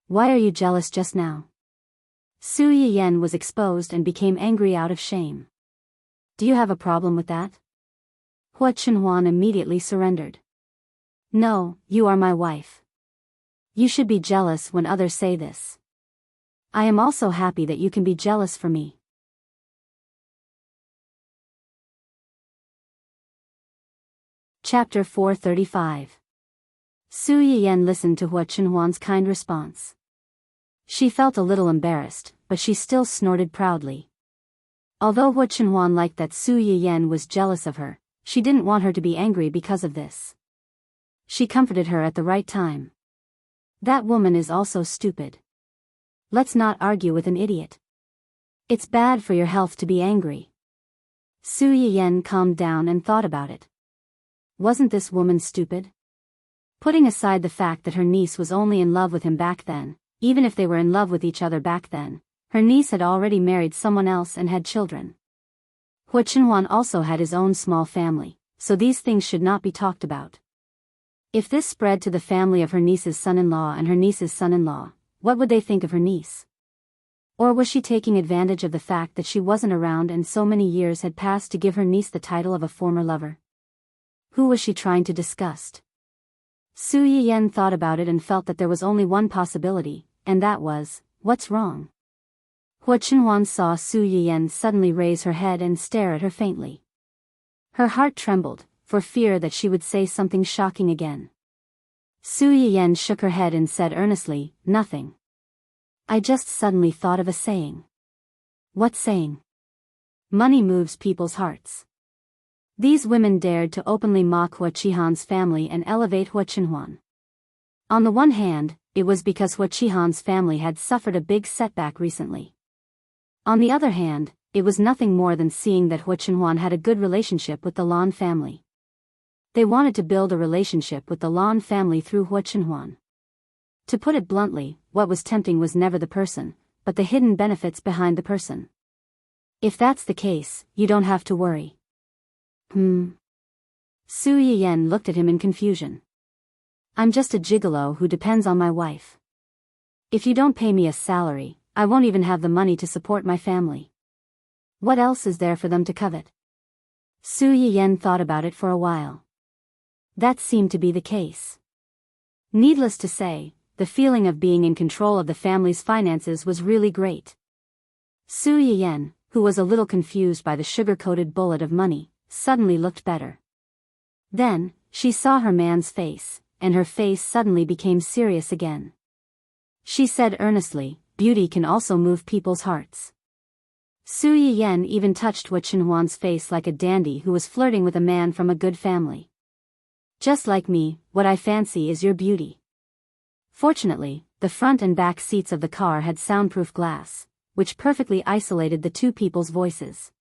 Why are you jealous just now?" Su Yiyen was exposed and became angry out of shame. "Do you have a problem with that?" Hua Chenhuan immediately surrendered. "No, you are my wife. You should be jealous when others say this. I am also happy that you can be jealous for me. Chapter 435. Su Yiyan listened to Hua Chenhuan's kind response. She felt a little embarrassed, but she still snorted proudly. Although Hua Chenhuan liked that Su Yiyan was jealous of her, she didn't want her to be angry because of this. She comforted her at the right time. That woman is also stupid. Let's not argue with an idiot. It's bad for your health to be angry. Su Yiyan calmed down and thought about it. Wasn't this woman stupid? Putting aside the fact that her niece was only in love with him back then, even if they were in love with each other back then, her niece had already married someone else and had children. Hua Chenhuan also had his own small family, so these things should not be talked about. If this spread to the family of her niece's son-in-law and her niece's son-in-law, what would they think of her niece? Or was she taking advantage of the fact that she wasn't around and so many years had passed to give her niece the title of a former lover? Who was she trying to disgust? Su Yiyan thought about it and felt that there was only one possibility, and that was, what's wrong? Hua Chenhuan saw Su Yiyan suddenly raise her head and stare at her faintly. Her heart trembled, for fear that she would say something shocking again. Su Yiyan shook her head and said earnestly, nothing. I just suddenly thought of a saying. What saying? Money moves people's hearts. These women dared to openly mock Hua Qihan's family and elevate Hua Chenhuan. On the one hand, it was because Hua Qihan's family had suffered a big setback recently. On the other hand, it was nothing more than seeing that Hua Chenhuan had a good relationship with the Lan family. They wanted to build a relationship with the Lan family through Hua Chenhuan. To put it bluntly, what was tempting was never the person, but the hidden benefits behind the person. If that's the case, you don't have to worry. Su Yiyan looked at him in confusion. I'm just a gigolo who depends on my wife. If you don't pay me a salary, I won't even have the money to support my family. What else is there for them to covet? Su Yiyan thought about it for a while. That seemed to be the case. Needless to say, the feeling of being in control of the family's finances was really great. Su Yiyan, who was a little confused by the sugar-coated bullet of money, suddenly looked better. Then, she saw her man's face, and her face suddenly became serious again. She said earnestly, beauty can also move people's hearts. Su Yiyan even touched Hua Chenhuan's face like a dandy who was flirting with a man from a good family. Just like me, what I fancy is your beauty. Fortunately, the front and back seats of the car had soundproof glass, which perfectly isolated the two people's voices.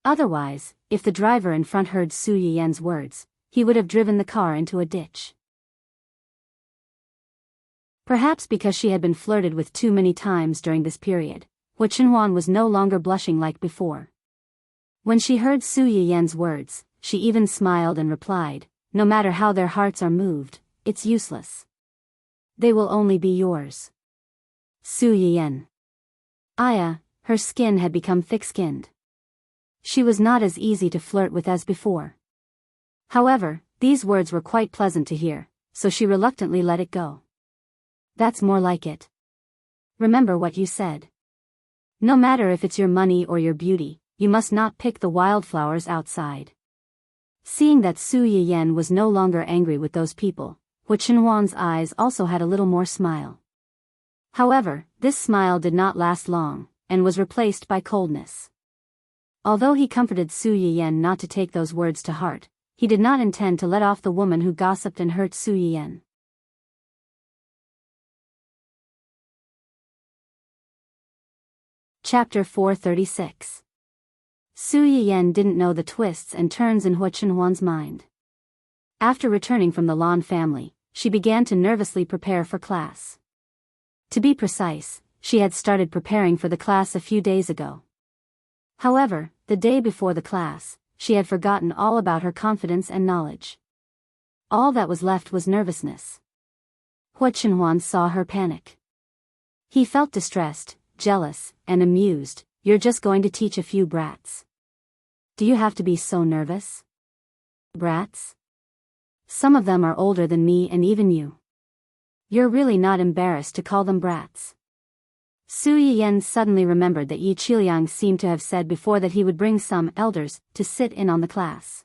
Otherwise, if the driver in front heard Su Yiyan's words, he would have driven the car into a ditch. Perhaps because she had been flirted with too many times during this period, Hua Chenhuan was no longer blushing like before. When she heard Su Yiyan's words, she even smiled and replied, no matter how their hearts are moved, it's useless. They will only be yours. Su Yiyan. Her skin had become thick-skinned. She was not as easy to flirt with as before. However, these words were quite pleasant to hear, so she reluctantly let it go. That's more like it. Remember what you said. No matter if it's your money or your beauty, you must not pick the wildflowers outside. Seeing that Su Yiyan was no longer angry with those people, Hua Chenhuan's eyes also had a little more smile. However, this smile did not last long, and was replaced by coldness. Although he comforted Su Yiyan not to take those words to heart, he did not intend to let off the woman who gossiped and hurt Su Yiyan. Chapter 436. Su Yiyan didn't know the twists and turns in Hua Chenhuan's mind. After returning from the Lan family, she began to nervously prepare for class. To be precise, she had started preparing for the class a few days ago. However, the day before the class, she had forgotten all about her confidence and knowledge. All that was left was nervousness. Hua Chenhuan saw her panic. He felt distressed, jealous, and amused. You're just going to teach a few brats. Do you have to be so nervous? Brats? Some of them are older than me and even you. You're really not embarrassed to call them brats. Su Yiyen suddenly remembered that Yi Qiliang seemed to have said before that he would bring some elders to sit in on the class.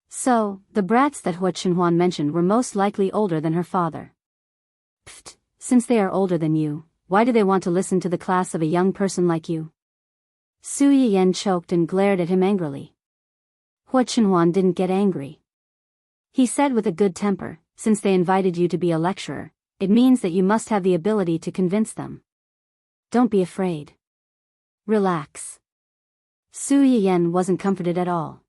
So, the brats that Hua Chenhuan mentioned were most likely older than her father. Pfft, since they are older than you, why do they want to listen to the class of a young person like you? Su Yiyen choked and glared at him angrily. Hua Chenhuan didn't get angry. He said with a good temper, since they invited you to be a lecturer, it means that you must have the ability to convince them. Don't be afraid. Relax. Su Yiyen wasn't comforted at all.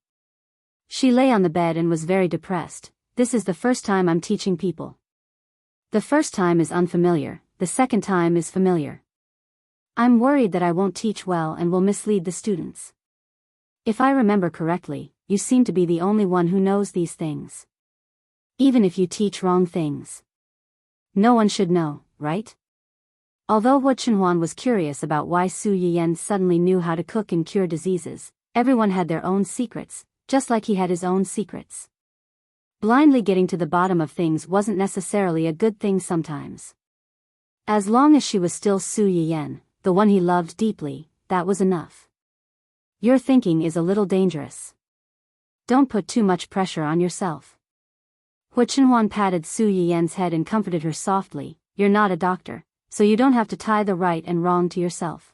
She lay on the bed and was very depressed. This is the first time I'm teaching people. The first time is unfamiliar, the second time is familiar. I'm worried that I won't teach well and will mislead the students. If I remember correctly, you seem to be the only one who knows these things. Even if you teach wrong things. No one should know, right? Although Hua Chenhuan was curious about why Su Yiyen suddenly knew how to cook and cure diseases, everyone had their own secrets, just like he had his own secrets. Blindly getting to the bottom of things wasn't necessarily a good thing sometimes. As long as she was still Su Yiyen, the one he loved deeply, that was enough. Your thinking is a little dangerous. Don't put too much pressure on yourself. Hua Chenhuan patted Su Yiyen's head and comforted her softly. You're not a doctor, so you don't have to tie the right and wrong to yourself.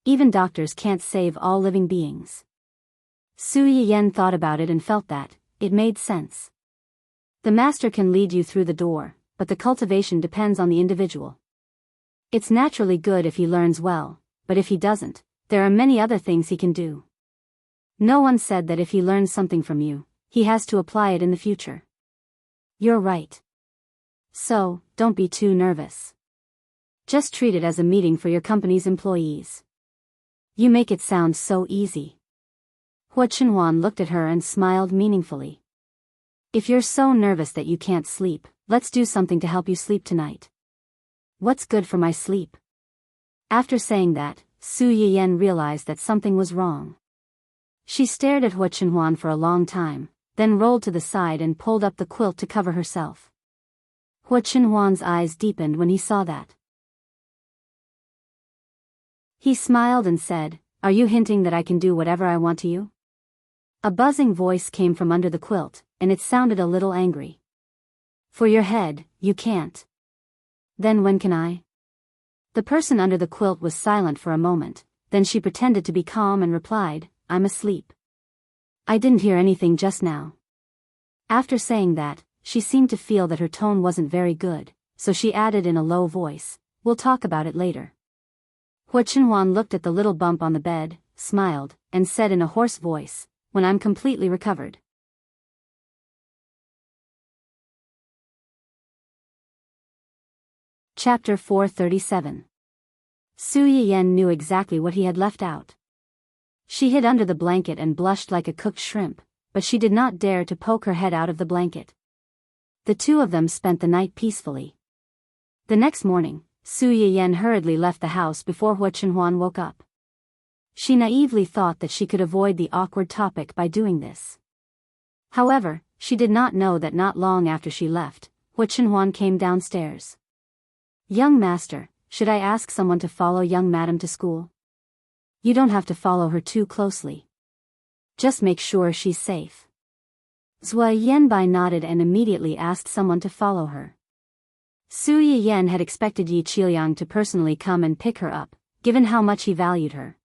Even doctors can't save all living beings. Su Yiyen thought about it and felt that it made sense. The master can lead you through the door, but the cultivation depends on the individual. It's naturally good if he learns well, but if he doesn't, there are many other things he can do. No one said that if he learns something from you, he has to apply it in the future. You're right. So, don't be too nervous. Just treat it as a meeting for your company's employees. You make it sound so easy. Hua Chenhuan looked at her and smiled meaningfully. If you're so nervous that you can't sleep, let's do something to help you sleep tonight. What's good for my sleep? After saying that, Su Yiyen realized that something was wrong. She stared at Hua Chenhuan for a long time, then rolled to the side and pulled up the quilt to cover herself. Hua Chenhuan's eyes deepened when he saw that. He smiled and said, "Are you hinting that I can do whatever I want to you?" A buzzing voice came from under the quilt, and it sounded a little angry. "For your head, you can't. Then when can I?" The person under the quilt was silent for a moment, then she pretended to be calm and replied, "I'm asleep. I didn't hear anything just now." After saying that, she seemed to feel that her tone wasn't very good, so she added in a low voice, "We'll talk about it later." Hua Chenhuan looked at the little bump on the bed, smiled, and said in a hoarse voice, "When I'm completely recovered." Chapter 437. Su Yiyen knew exactly what he had left out. She hid under the blanket and blushed like a cooked shrimp, but she did not dare to poke her head out of the blanket. The two of them spent the night peacefully. The next morning, Su Yiyen hurriedly left the house before Hua Chenhuan woke up. She naively thought that she could avoid the awkward topic by doing this. However, she did not know that not long after she left, Hua Chenhuan came downstairs. "Young master, should I ask someone to follow young madam to school?" "You don't have to follow her too closely. Just make sure she's safe." Zhua Yanbai nodded and immediately asked someone to follow her. Su Yiyen had expected Yi Qiliang to personally come and pick her up, given how much he valued her.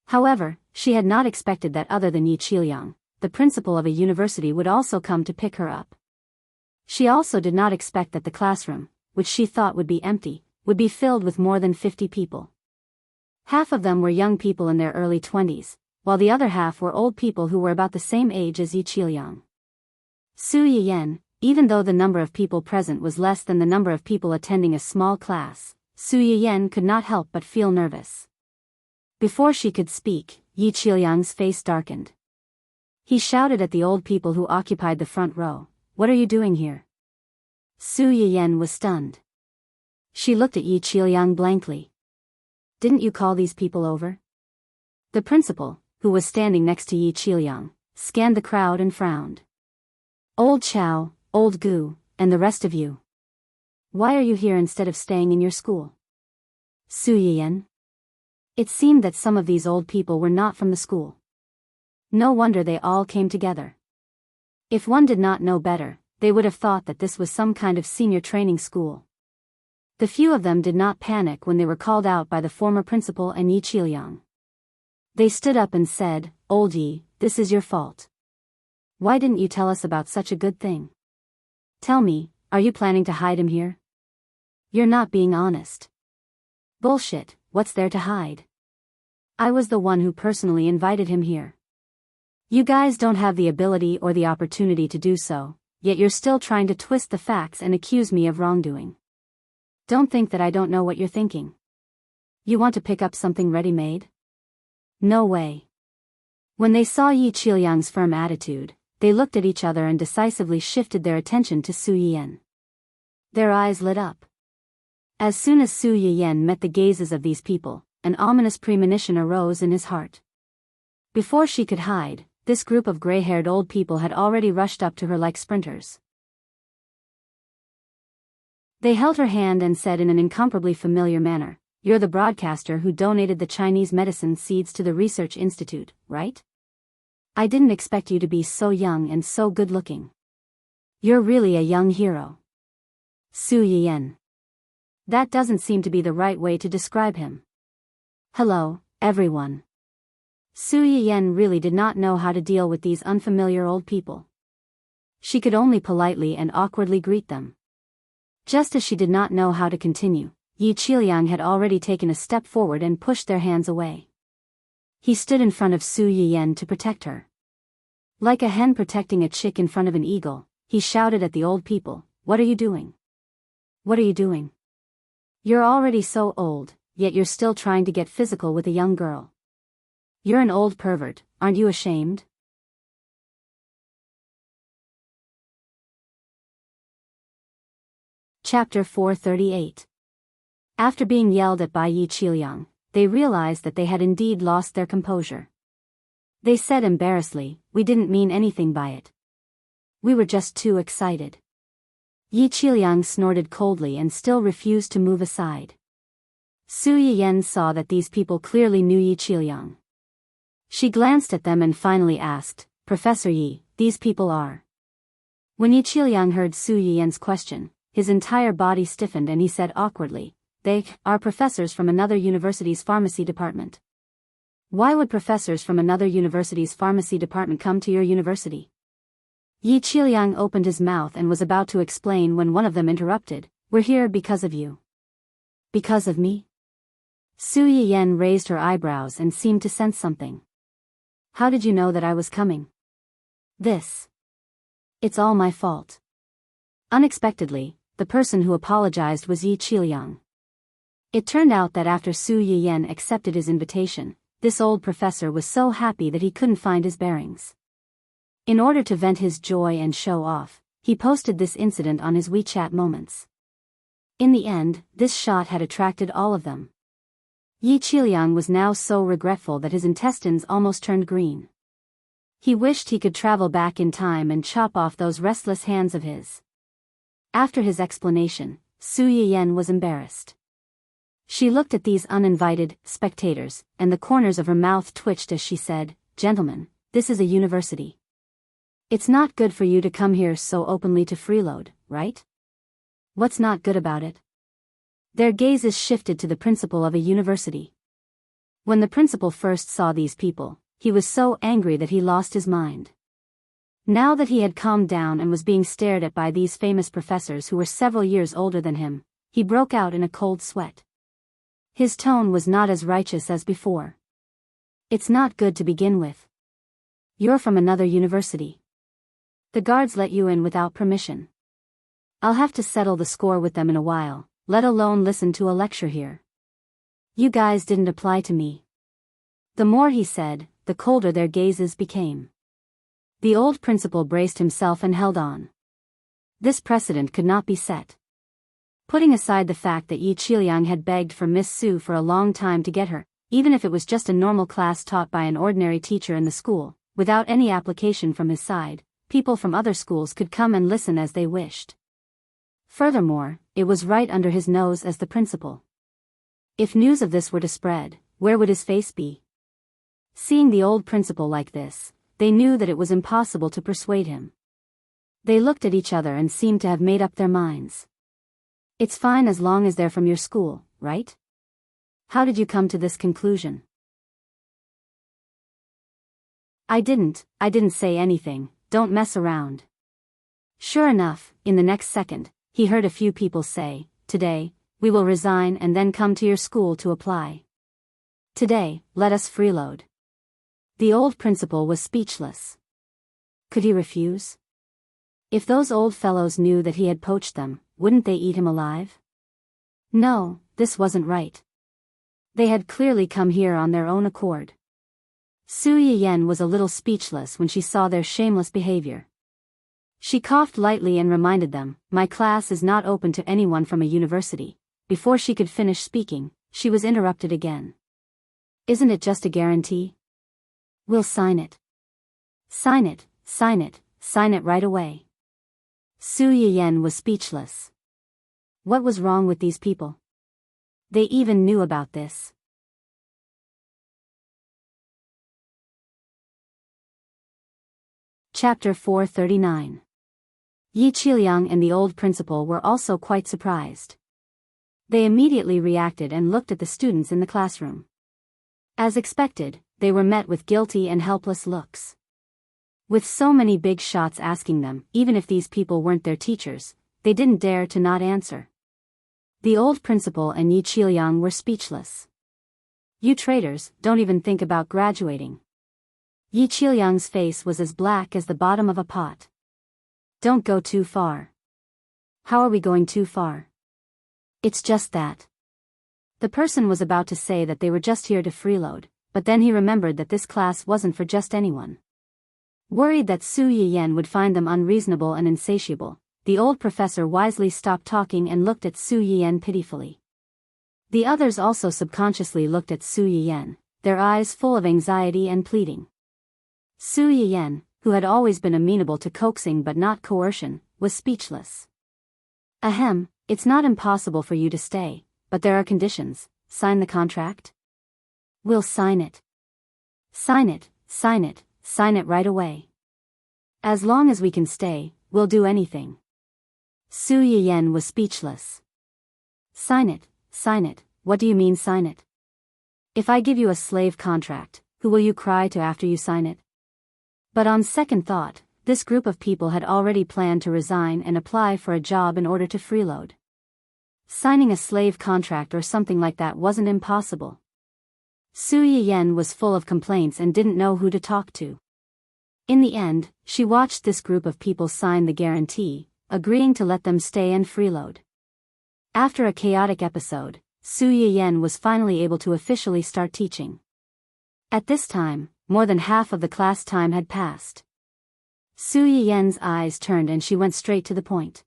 However, she had not expected that other than Yi Qiliang, the principal of a university, would also come to pick her up. She also did not expect that the classroom, which she thought would be empty, would be filled with more than 50 people. Half of them were young people in their early 20s, while the other half were old people who were about the same age as Yi Qiliang. Su Yiyen, even though the number of people present was less than the number of people attending a small class, Su Yiyen could not help but feel nervous. Before she could speak, Yi Qiliang's face darkened. He shouted at the old people who occupied the front row, "What are you doing here?" Su Yiyen was stunned. She looked at Yi Qiliang blankly. "Didn't you call these people over?" The principal, who was standing next to Yi Qiliang, scanned the crowd and frowned. "Old Chow, Old Gu, and the rest of you. Why are you here instead of staying in your school? Su Yiyan. It seemed that some of these old people were not from the school. No wonder they all came together. If one did not know better, they would have thought that this was some kind of senior training school. The few of them did not panic when they were called out by the former principal and Yi Qiliang. They stood up and said, "Old Yi, this is your fault. Why didn't you tell us about such a good thing? Tell me, are you planning to hide him here? You're not being honest." "Bullshit, what's there to hide? I was the one who personally invited him here. You guys don't have the ability or the opportunity to do so, yet you're still trying to twist the facts and accuse me of wrongdoing. Don't think that I don't know what you're thinking. You want to pick up something ready-made? No way." When they saw Yi Qiliang's firm attitude, they looked at each other and decisively shifted their attention to Su Yiyan. Their eyes lit up. As soon as Su Yiyan met the gazes of these people, an ominous premonition arose in his heart. Before she could hide, this group of gray-haired old people had already rushed up to her like sprinters. They held her hand and said in an incomparably familiar manner, "You're the broadcaster who donated the Chinese medicine seeds to the research institute, right? I didn't expect you to be so young and so good-looking. You're really a young hero." Su Yiyan. That doesn't seem to be the right way to describe him. Hello, everyone. Su Yiyan really did not know how to deal with these unfamiliar old people. She could only politely and awkwardly greet them. Just as she did not know how to continue, Yi Qiliang had already taken a step forward and pushed their hands away. He stood in front of Su Yiyan to protect her. Like a hen protecting a chick in front of an eagle, he shouted at the old people, "What are you doing? What are you doing? You're already so old, yet you're still trying to get physical with a young girl. You're an old pervert, aren't you ashamed?" Chapter 438. After being yelled at by Yi Qiliang, they realized that they had indeed lost their composure. They said embarrassedly, "We didn't mean anything by it. We were just too excited." Yi Qiliang snorted coldly and still refused to move aside. Su Yiyan saw that these people clearly knew Yi Qiliang. She glanced at them and finally asked, "Professor Yi, these people are?" When Yi Qiliang heard Su Yiyan's question, his entire body stiffened and he said awkwardly, "They are professors from another university's pharmacy department." "Why would professors from another university's pharmacy department come to your university?" Yi Qiliang opened his mouth and was about to explain when one of them interrupted, "We're here because of you." "Because of me?" Su Yiyan raised her eyebrows and seemed to sense something. "How did you know that I was coming?" It's all my fault." Unexpectedly, the person who apologized was Yi Qiliang. It turned out that after Su Yiyan accepted his invitation, this old professor was so happy that he couldn't find his bearings. In order to vent his joy and show off, he posted this incident on his WeChat moments. In the end, this shot had attracted all of them. Yi Qiliang was now so regretful that his intestines almost turned green. He wished he could travel back in time and chop off those restless hands of his. After his explanation, Su Yiyan was embarrassed. She looked at these uninvited spectators, and the corners of her mouth twitched as she said, "Gentlemen, this is a university. It's not good for you to come here so openly to freeload, right? What's not good about it?" Their gazes shifted to the principal of a university. When the principal first saw these people, he was so angry that he lost his mind. Now that he had calmed down and was being stared at by these famous professors who were several years older than him, he broke out in a cold sweat. His tone was not as righteous as before. "It's not good to begin with. You're from another university. The guards let you in without permission. I'll have to settle the score with them in a while, let alone listen to a lecture here. You guys didn't apply to me." The more he said, the colder their gazes became. The old principal braced himself and held on. This precedent could not be set. Putting aside the fact that Yi Qiliang had begged for Miss Su for a long time to get her, even if it was just a normal class taught by an ordinary teacher in the school, without any application from his side, people from other schools could come and listen as they wished. Furthermore, it was right under his nose as the principal. If news of this were to spread, where would his face be? Seeing the old principal like this, they knew that it was impossible to persuade him. They looked at each other and seemed to have made up their minds. It's fine as long as they're from your school, right? How did you come to this conclusion? I didn't say anything, don't mess around. Sure enough, in the next second, he heard a few people say, today, we will resign and then come to your school to apply. Today, let us freeload. The old principal was speechless. Could he refuse? If those old fellows knew that he had poached them, wouldn't they eat him alive? No, this wasn't right. They had clearly come here on their own accord. Su Yiyen was a little speechless when she saw their shameless behavior. She coughed lightly and reminded them, my class is not open to anyone from a university. Before she could finish speaking, she was interrupted again. Isn't it just a guarantee? We'll sign it. Sign it, sign it, sign it right away. Su Yiyen was speechless. What was wrong with these people? They even knew about this. Chapter 439. Yi Qiliang and the old principal were also quite surprised. They immediately reacted and looked at the students in the classroom. As expected, they were met with guilty and helpless looks. With so many big shots asking them, even if these people weren't their teachers, they didn't dare to not answer. The old principal and Yi Qiliang were speechless. You traitors, don't even think about graduating. Yi Qiliang's face was as black as the bottom of a pot. Don't go too far. How are we going too far? It's just that. The person was about to say that they were just here to freeload, but then he remembered that this class wasn't for just anyone. Worried that Su Yiyen would find them unreasonable and insatiable, the old professor wisely stopped talking and looked at Su Yiyen pitifully. The others also subconsciously looked at Su Yiyen, their eyes full of anxiety and pleading. Su Yiyen, who had always been amenable to coaxing but not coercion, was speechless. Ahem, it's not impossible for you to stay, but there are conditions. Sign the contract? We'll sign it. Sign it, sign it, sign it right away. As long as we can stay, we'll do anything. Su Yiyen was speechless. Sign it, what do you mean sign it? If I give you a slave contract, who will you cry to after you sign it? But on second thought, this group of people had already planned to resign and apply for a job in order to freeload. Signing a slave contract or something like that wasn't impossible. Su Yiyen was full of complaints and didn't know who to talk to. In the end, she watched this group of people sign the guarantee, agreeing to let them stay and freeload. After a chaotic episode, Su Yiyen was finally able to officially start teaching. At this time, more than half of the class time had passed. Su Yiyen's eyes turned and she went straight to the point.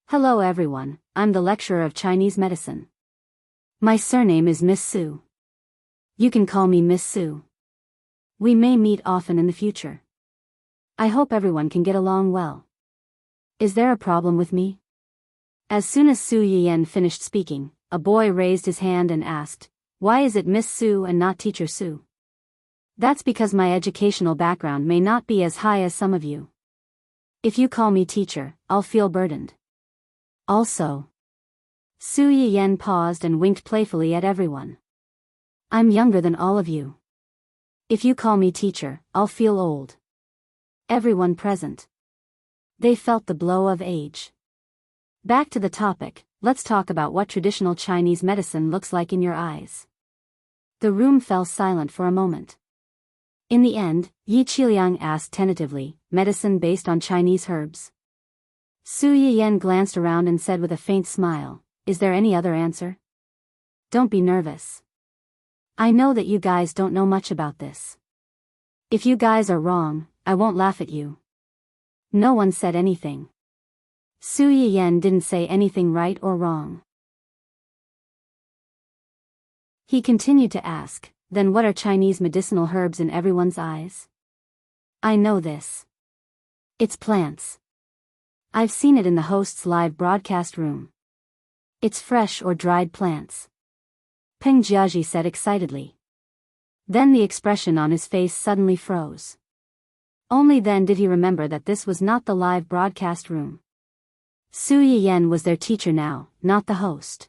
Hello everyone, I'm the lecturer of Chinese medicine. My surname is Miss Su. You can call me Miss Su. We may meet often in the future. I hope everyone can get along well. Is there a problem with me? As soon as Su Yiyen finished speaking, a boy raised his hand and asked, why is it Miss Su and not Teacher Su? That's because my educational background may not be as high as some of you. If you call me teacher, I'll feel burdened. Also. Su Yiyen paused and winked playfully at everyone. I'm younger than all of you. If you call me teacher, I'll feel old. Everyone present. They felt the blow of age. Back to the topic, let's talk about what traditional Chinese medicine looks like in your eyes. The room fell silent for a moment. In the end, Yi Qiliang asked tentatively, medicine based on Chinese herbs? Su Yiyen glanced around and said with a faint smile, is there any other answer? Don't be nervous. I know that you guys don't know much about this. If you guys are wrong, I won't laugh at you. No one said anything. Su Yiyen didn't say anything right or wrong. He continued to ask, then what are Chinese medicinal herbs in everyone's eyes? I know this. It's plants. I've seen it in the host's live broadcast room. It's fresh or dried plants. Peng Jiaji said excitedly. Then the expression on his face suddenly froze. Only then did he remember that this was not the live broadcast room. Su Yiyan was their teacher now, not the host.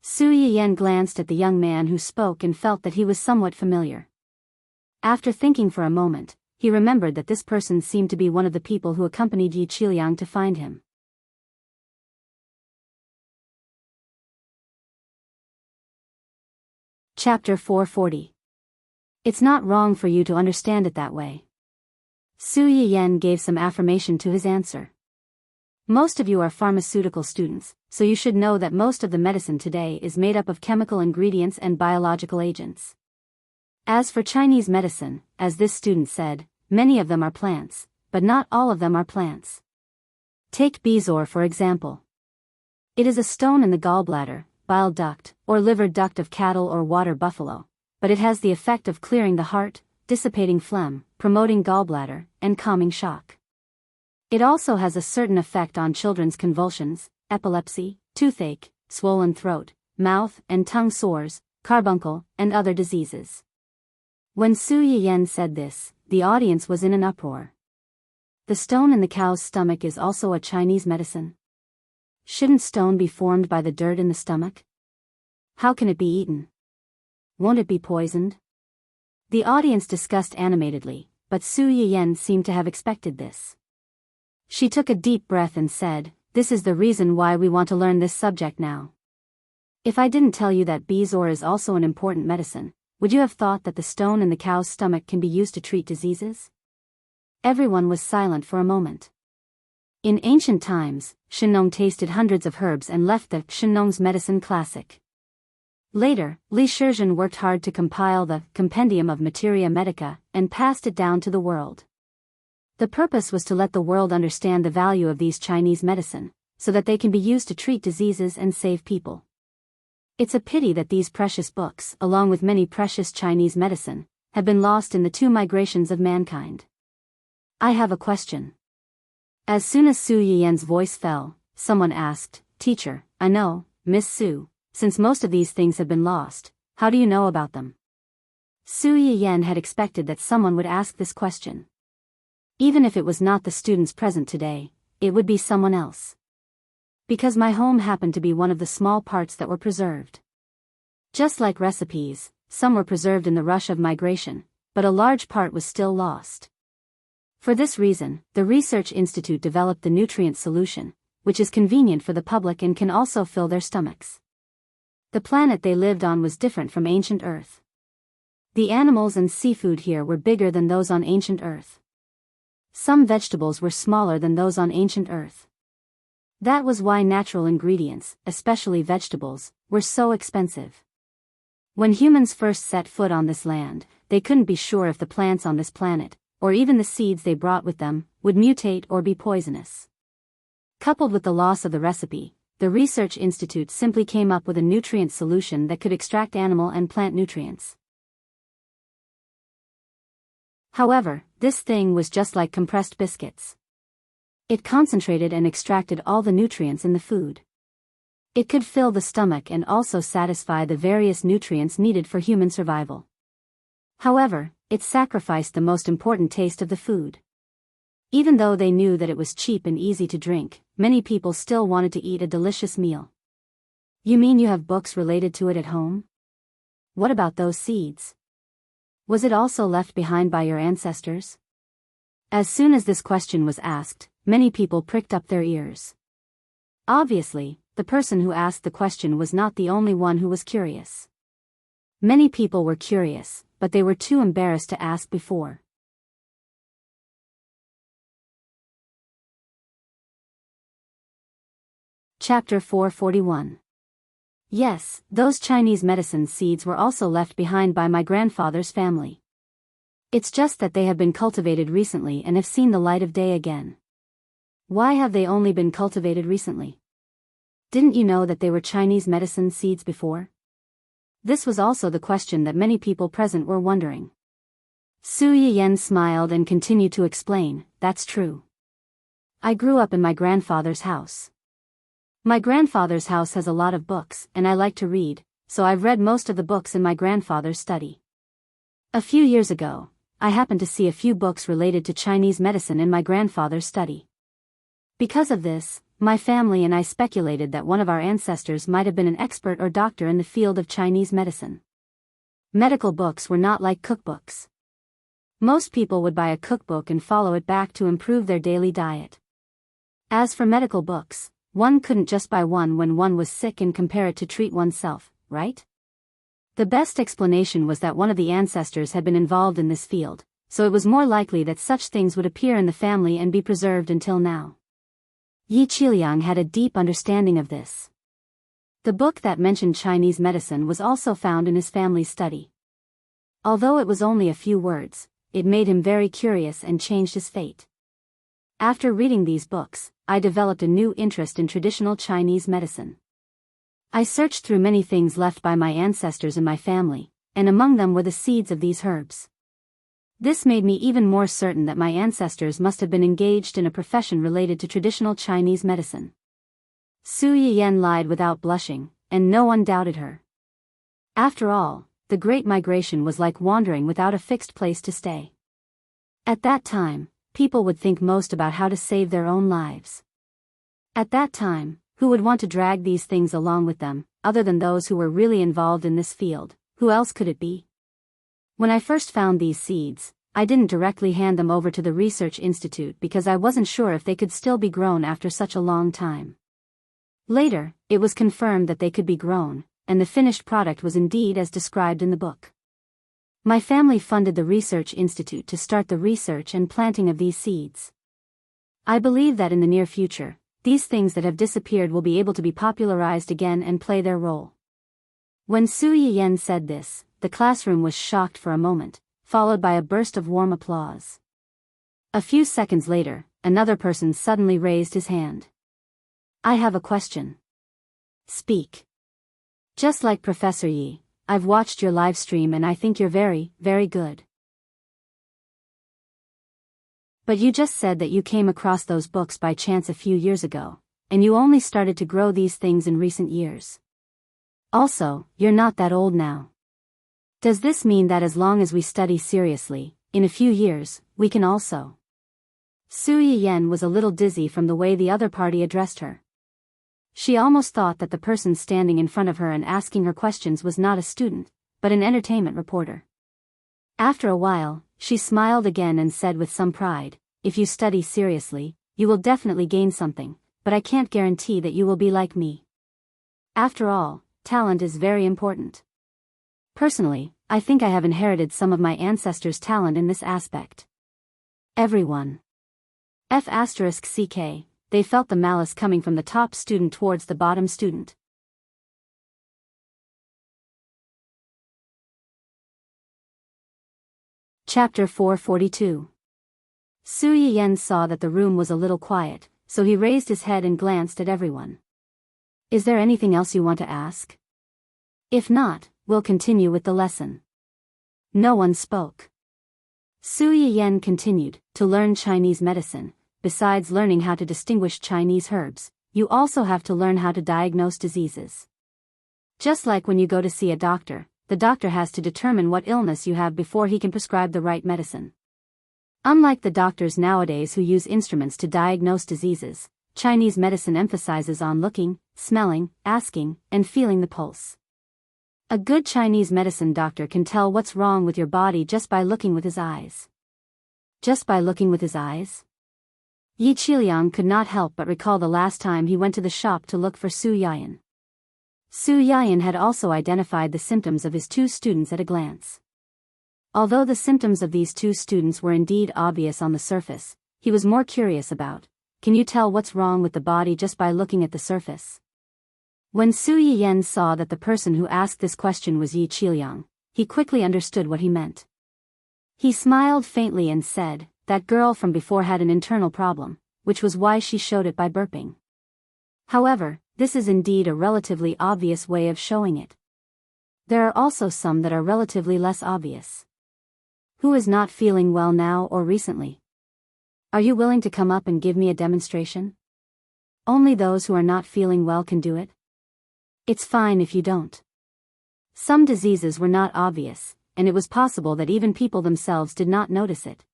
Su Yiyan glanced at the young man who spoke and felt that he was somewhat familiar. After thinking for a moment, he remembered that this person seemed to be one of the people who accompanied Yi Qiliang to find him. Chapter 440. It's not wrong for you to understand it that way. Su Yiyan gave some affirmation to his answer. Most of you are pharmaceutical students, so you should know that most of the medicine today is made up of chemical ingredients and biological agents. As for Chinese medicine, as this student said, many of them are plants, but not all of them are plants. Take bezoar for example. It is a stone in the gallbladder, bile duct, or liver duct of cattle or water buffalo, but it has the effect of clearing the heart, dissipating phlegm, promoting gallbladder, and calming shock. It also has a certain effect on children's convulsions, epilepsy, toothache, swollen throat, mouth and tongue sores, carbuncle, and other diseases. When Su Yiyan said this, the audience was in an uproar. The stone in the cow's stomach is also a Chinese medicine. Shouldn't stone be formed by the dirt in the stomach? How can it be eaten? Won't it be poisoned? The audience discussed animatedly, but Su Yiyan seemed to have expected this. She took a deep breath and said, "This is the reason why we want to learn this subject now. If I didn't tell you that bezoar is also an important medicine, would you have thought that the stone in the cow's stomach can be used to treat diseases?" Everyone was silent for a moment. In ancient times, Shenong tasted hundreds of herbs and left the Shenong's Medicine Classic. Later, Li Shizhen worked hard to compile the Compendium of Materia Medica and passed it down to the world. The purpose was to let the world understand the value of these Chinese medicine, so that they can be used to treat diseases and save people. It's a pity that these precious books, along with many precious Chinese medicine, have been lost in the two migrations of mankind. I have a question. As soon as Su Yiyan's voice fell, someone asked, "Teacher, I know, Miss Su, since most of these things have been lost, how do you know about them?" Su Yiyan had expected that someone would ask this question. Even if it was not the students present today, it would be someone else. Because my home happened to be one of the small parts that were preserved. Just like recipes, some were preserved in the rush of migration, but a large part was still lost. For this reason, the Research Institute developed the nutrient solution, which is convenient for the public and can also fill their stomachs. The planet they lived on was different from ancient Earth. The animals and seafood here were bigger than those on ancient Earth. Some vegetables were smaller than those on ancient Earth. That was why natural ingredients, especially vegetables, were so expensive. When humans first set foot on this land, they couldn't be sure if the plants on this planet, or even the seeds they brought with them, would mutate or be poisonous. Coupled with the loss of the recipe, the Research Institute simply came up with a nutrient solution that could extract animal and plant nutrients. However, this thing was just like compressed biscuits. It concentrated and extracted all the nutrients in the food. It could fill the stomach and also satisfy the various nutrients needed for human survival. However, it sacrificed the most important taste of the food. Even though they knew that it was cheap and easy to drink, many people still wanted to eat a delicious meal. You mean you have books related to it at home? What about those seeds? Was it also left behind by your ancestors? As soon as this question was asked, many people pricked up their ears. Obviously, the person who asked the question was not the only one who was curious. Many people were curious, but they were too embarrassed to ask before. Chapter 441. Yes, those Chinese medicine seeds were also left behind by my grandfather's family. It's just that they have been cultivated recently and have seen the light of day again. Why have they only been cultivated recently? Didn't you know that they were Chinese medicine seeds before? This was also the question that many people present were wondering. Su Yiyan smiled and continued to explain, "That's true. I grew up in my grandfather's house. My grandfather's house has a lot of books, and I like to read, so I've read most of the books in my grandfather's study. A few years ago, I happened to see a few books related to Chinese medicine in my grandfather's study. Because of this, my family and I speculated that one of our ancestors might have been an expert or doctor in the field of Chinese medicine. Medical books were not like cookbooks. Most people would buy a cookbook and follow it back to improve their daily diet. As for medical books, one couldn't just buy one when one was sick and compare it to treat oneself, right? The best explanation was that one of the ancestors had been involved in this field, so it was more likely that such things would appear in the family and be preserved until now. Yi Qiliang had a deep understanding of this. The book that mentioned Chinese medicine was also found in his family's study. Although it was only a few words, it made him very curious and changed his fate. After reading these books, I developed a new interest in traditional Chinese medicine. I searched through many things left by my ancestors in my family, and among them were the seeds of these herbs. This made me even more certain that my ancestors must have been engaged in a profession related to traditional Chinese medicine. Su Yiyan lied without blushing, and no one doubted her. After all, the Great Migration was like wandering without a fixed place to stay. At that time, people would think most about how to save their own lives. At that time, who would want to drag these things along with them, other than those who were really involved in this field? Who else could it be? When I first found these seeds, I didn't directly hand them over to the research institute because I wasn't sure if they could still be grown after such a long time. Later, it was confirmed that they could be grown, and the finished product was indeed as described in the book. My family funded the research institute to start the research and planting of these seeds. I believe that in the near future, these things that have disappeared will be able to be popularized again and play their role. When Su Yiyan said this, the classroom was shocked for a moment, followed by a burst of warm applause. A few seconds later, another person suddenly raised his hand. I have a question. Speak. Just like Professor Yi, I've watched your live stream and I think you're very, very good. But you just said that you came across those books by chance a few years ago, and you only started to grow these things in recent years. Also, you're not that old now. Does this mean that as long as we study seriously, in a few years, we can also? Su Yiyan was a little dizzy from the way the other party addressed her. She almost thought that the person standing in front of her and asking her questions was not a student, but an entertainment reporter. After a while, she smiled again and said with some pride, if you study seriously, you will definitely gain something, but I can't guarantee that you will be like me. After all, talent is very important. Personally, I think I have inherited some of my ancestors' talent in this aspect. Everyone. F***ck, they felt the malice coming from the top student towards the bottom student. Chapter 442. Su Yiyan saw that the room was a little quiet, so he raised his head and glanced at everyone. Is there anything else you want to ask? If not, we'll continue with the lesson. No one spoke. Su Yiyan continued, to learn Chinese medicine. Besides learning how to distinguish Chinese herbs, you also have to learn how to diagnose diseases. Just like when you go to see a doctor, the doctor has to determine what illness you have before he can prescribe the right medicine. Unlike the doctors nowadays who use instruments to diagnose diseases, Chinese medicine emphasizes on looking, smelling, asking, and feeling the pulse. A good Chinese medicine doctor can tell what's wrong with your body just by looking with his eyes. Just by looking with his eyes? Yi Qiliang could not help but recall the last time he went to the shop to look for Su Yiyan. Su Yiyan had also identified the symptoms of his two students at a glance. Although the symptoms of these two students were indeed obvious on the surface, he was more curious about, can you tell what's wrong with the body just by looking at the surface? When Su Yiyan saw that the person who asked this question was Yi Qiliang, he quickly understood what he meant. He smiled faintly and said, that girl from before had an internal problem, which was why she showed it by burping. However, this is indeed a relatively obvious way of showing it. There are also some that are relatively less obvious. Who is not feeling well now or recently? Are you willing to come up and give me a demonstration? Only those who are not feeling well can do it. It's fine if you don't. Some diseases were not obvious, and it was possible that even people themselves did not notice it.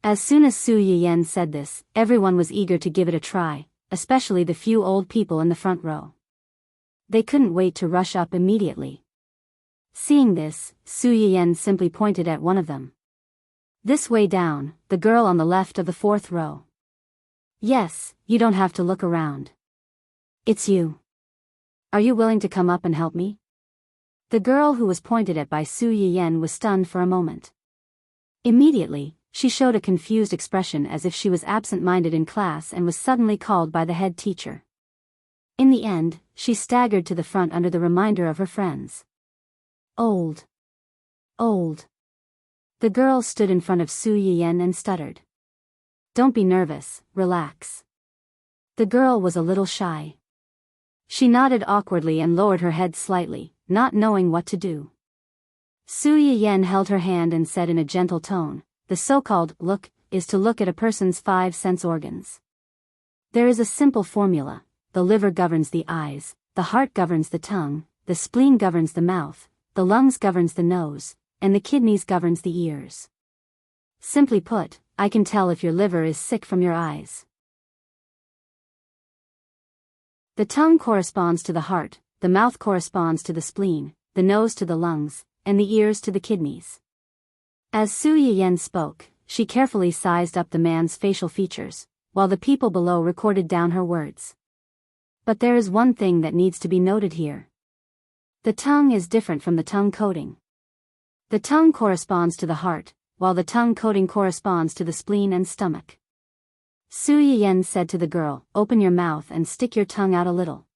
As soon as Su Yiyen said this, everyone was eager to give it a try, especially the few old people in the front row. They couldn't wait to rush up immediately. Seeing this, Su Yiyen simply pointed at one of them. This way down, the girl on the left of the fourth row. Yes, you don't have to look around. It's you. Are you willing to come up and help me? The girl who was pointed at by Su Yiyen was stunned for a moment. Immediately, she showed a confused expression as if she was absent-minded in class and was suddenly called by the head teacher. In the end, she staggered to the front under the reminder of her friends. Old. The girl stood in front of Su Yiyen and stuttered. Don't be nervous, relax. The girl was a little shy. She nodded awkwardly and lowered her head slightly, not knowing what to do. Su Yiyen held her hand and said in a gentle tone, the so-called look is to look at a person's 5 sense organs. There is a simple formula: the liver governs the eyes, the heart governs the tongue, the spleen governs the mouth, the lungs governs the nose, and the kidneys governs the ears. Simply put, I can tell if your liver is sick from your eyes. The tongue corresponds to the heart, the mouth corresponds to the spleen, the nose to the lungs, and the ears to the kidneys. As Su Yiyen spoke, she carefully sized up the man's facial features, while the people below recorded down her words. But there is one thing that needs to be noted here. The tongue is different from the tongue coating. The tongue corresponds to the heart, while the tongue coating corresponds to the spleen and stomach. Su Yiyen said to the girl, open your mouth and stick your tongue out a little.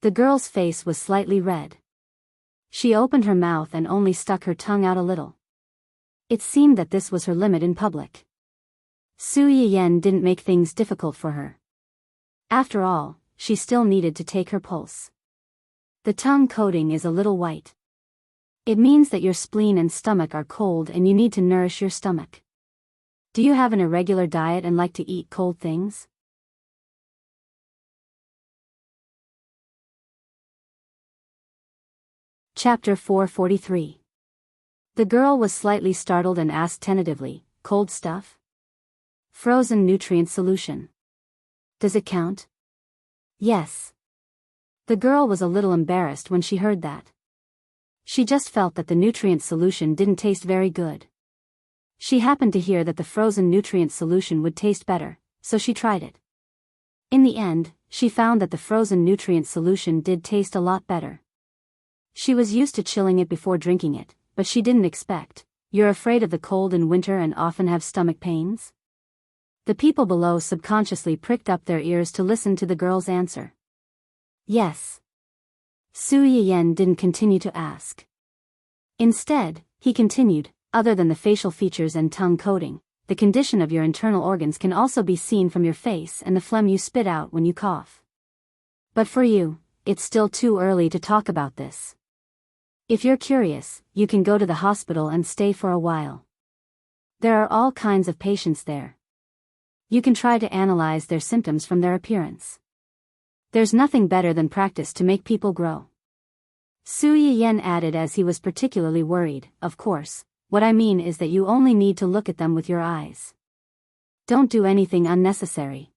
The girl's face was slightly red. She opened her mouth and only stuck her tongue out a little. It seemed that this was her limit in public. Su Yiyen didn't make things difficult for her. After all, she still needed to take her pulse. The tongue coating is a little white. It means that your spleen and stomach are cold and you need to nourish your stomach. Do you have an irregular diet and like to eat cold things? Chapter 443. The girl was slightly startled and asked tentatively, cold stuff? Frozen nutrient solution. Does it count? Yes. The girl was a little embarrassed when she heard that. She just felt that the nutrient solution didn't taste very good. She happened to hear that the frozen nutrient solution would taste better, so she tried it. In the end, she found that the frozen nutrient solution did taste a lot better. She was used to chilling it before drinking it, but she didn't expect, you're afraid of the cold in winter and often have stomach pains? The people below subconsciously pricked up their ears to listen to the girl's answer. Yes. Su Yiyen didn't continue to ask. Instead, he continued, other than the facial features and tongue coating, the condition of your internal organs can also be seen from your face and the phlegm you spit out when you cough. But for you, it's still too early to talk about this. If you're curious, you can go to the hospital and stay for a while. There are all kinds of patients there. You can try to analyze their symptoms from their appearance. There's nothing better than practice to make people grow. Su Yiyen added as he was particularly worried, of course, what I mean is that you only need to look at them with your eyes. Don't do anything unnecessary.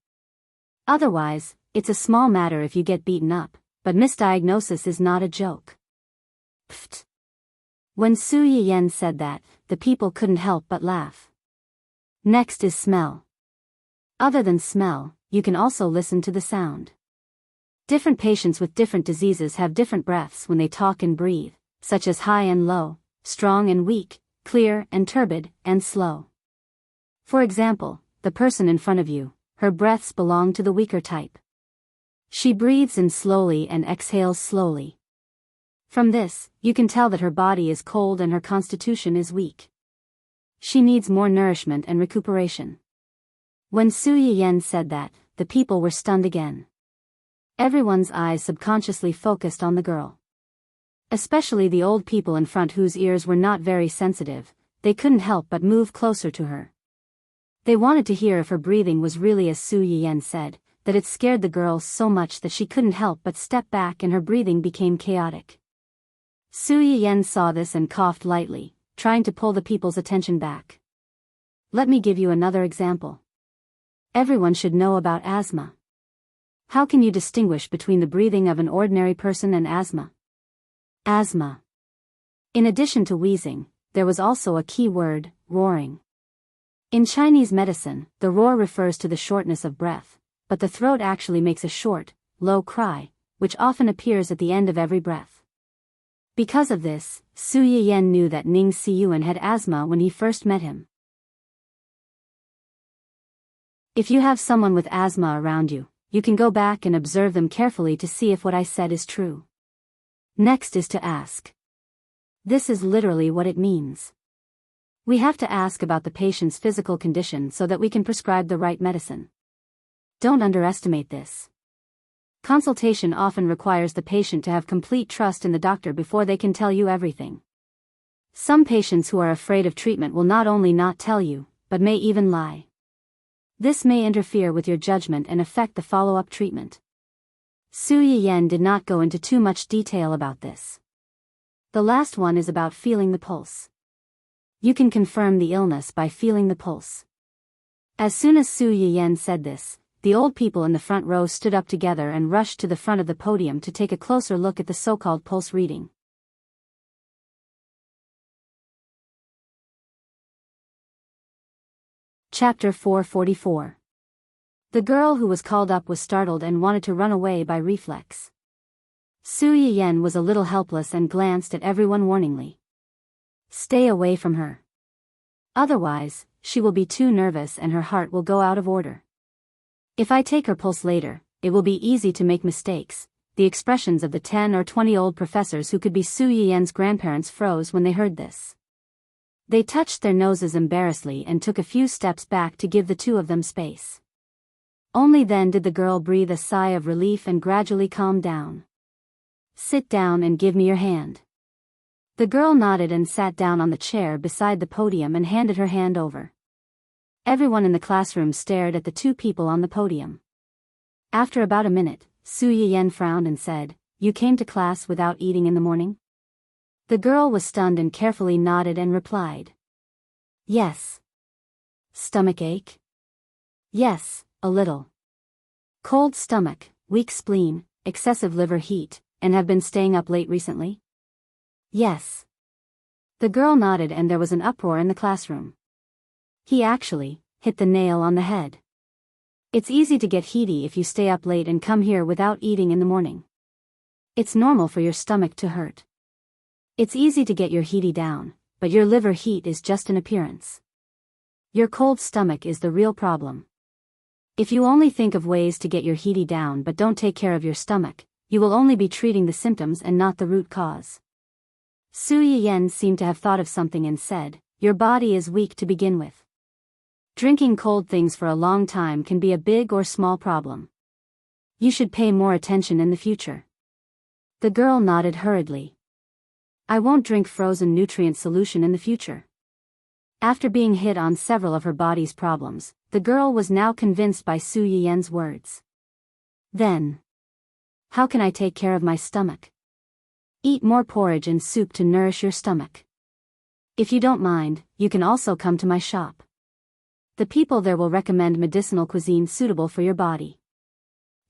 Otherwise, it's a small matter if you get beaten up, but misdiagnosis is not a joke. Pfft. When Su Yiyen said that, the people couldn't help but laugh. Next is smell. Other than smell, you can also listen to the sound. Different patients with different diseases have different breaths when they talk and breathe, such as high and low, strong and weak, clear and turbid, and slow. For example, the person in front of you, her breaths belong to the weaker type. She breathes in slowly and exhales slowly. From this, you can tell that her body is cold and her constitution is weak. She needs more nourishment and recuperation. When Su Yiyen said that, the people were stunned again. Everyone's eyes subconsciously focused on the girl. Especially the old people in front whose ears were not very sensitive, they couldn't help but move closer to her. They wanted to hear if her breathing was really as Su Yiyen said, that it scared the girl so much that she couldn't help but step back and her breathing became chaotic. Su Yiyen saw this and coughed lightly, trying to pull the people's attention back. Let me give you another example. Everyone should know about asthma. How can you distinguish between the breathing of an ordinary person and asthma? Asthma. In addition to wheezing, there was also a key word, roaring. In Chinese medicine, the roar refers to the shortness of breath, but the throat actually makes a short, low cry, which often appears at the end of every breath. Because of this, Su Yiyen knew that Ning Siyuan had asthma when he first met him. If you have someone with asthma around you, you can go back and observe them carefully to see if what I said is true. Next is to ask. This is literally what it means. We have to ask about the patient's physical condition so that we can prescribe the right medicine. Don't underestimate this. Consultation often requires the patient to have complete trust in the doctor before they can tell you everything. Some patients who are afraid of treatment will not only not tell you, but may even lie. This may interfere with your judgment and affect the follow-up treatment. Su Yiyen did not go into too much detail about this. The last one is about feeling the pulse. You can confirm the illness by feeling the pulse. As soon as Su Yiyen said this, the old people in the front row stood up together and rushed to the front of the podium to take a closer look at the so-called pulse reading. Chapter 444. The girl who was called up was startled and wanted to run away by reflex. Su Yiyen was a little helpless and glanced at everyone warningly. Stay away from her. Otherwise, she will be too nervous and her heart will go out of order. If I take her pulse later, it will be easy to make mistakes. The expressions of the 10 or 20 old professors who could be Su Yiyen's grandparents froze when they heard this. They touched their noses embarrassedly and took a few steps back to give the two of them space. Only then did the girl breathe a sigh of relief and gradually calm down. Sit down and give me your hand. The girl nodded and sat down on the chair beside the podium and handed her hand over. Everyone in the classroom stared at the two people on the podium. After about a minute, Su Yiyen frowned and said, "You came to class without eating in the morning?" The girl was stunned and carefully nodded and replied, "Yes." Stomach ache? Yes, a little. Cold stomach, weak spleen, excessive liver heat, and have been staying up late recently? Yes. The girl nodded and there was an uproar in the classroom. He actually hit the nail on the head. It's easy to get heaty if you stay up late and come here without eating in the morning. It's normal for your stomach to hurt. It's easy to get your heaty down, but your liver heat is just an appearance. Your cold stomach is the real problem. If you only think of ways to get your heaty down but don't take care of your stomach, you will only be treating the symptoms and not the root cause. Su Yiyen seemed to have thought of something and said, "Your body is weak to begin with. Drinking cold things for a long time can be a big or small problem. You should pay more attention in the future." The girl nodded hurriedly. "I won't drink frozen nutrient solution in the future." After being hit on several of her body's problems, the girl was now convinced by Su Yiyen's words. Then, how can I take care of my stomach? Eat more porridge and soup to nourish your stomach. If you don't mind, you can also come to my shop. The people there will recommend medicinal cuisine suitable for your body.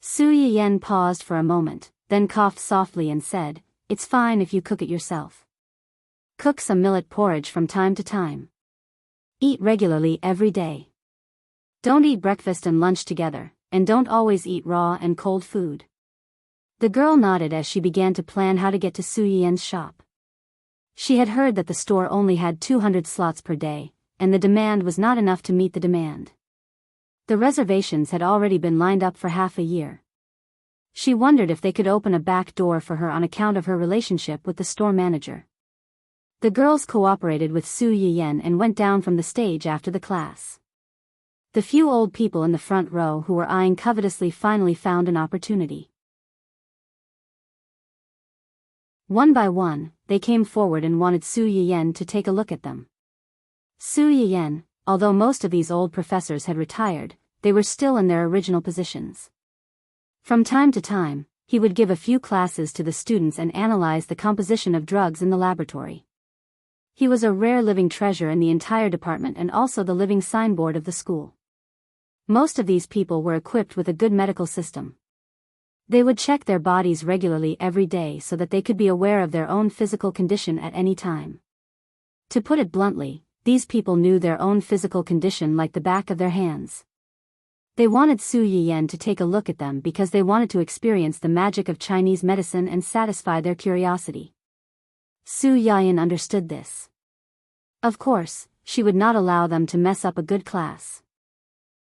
Su Yiyen paused for a moment, then coughed softly and said, "It's fine if you cook it yourself. Cook some millet porridge from time to time. Eat regularly every day. Don't eat breakfast and lunch together, and don't always eat raw and cold food." The girl nodded as she began to plan how to get to Su Yiyen's shop. She had heard that the store only had 200 slots per day, and the demand was not enough to meet the demand. The reservations had already been lined up for half a year. She wondered if they could open a back door for her on account of her relationship with the store manager. The girls cooperated with Su Yiyen and went down from the stage after the class. The few old people in the front row who were eyeing covetously finally found an opportunity. One by one, they came forward and wanted Su Yiyen to take a look at them. Su Yiyen, although most of these old professors had retired, they were still in their original positions. From time to time, he would give a few classes to the students and analyze the composition of drugs in the laboratory. He was a rare living treasure in the entire department and also the living signboard of the school. Most of these people were equipped with a good medical system. They would check their bodies regularly every day so that they could be aware of their own physical condition at any time. To put it bluntly, these people knew their own physical condition like the back of their hands. They wanted Su Yiyan to take a look at them because they wanted to experience the magic of Chinese medicine and satisfy their curiosity. Su Yiyan understood this. Of course, she would not allow them to mess up a good class.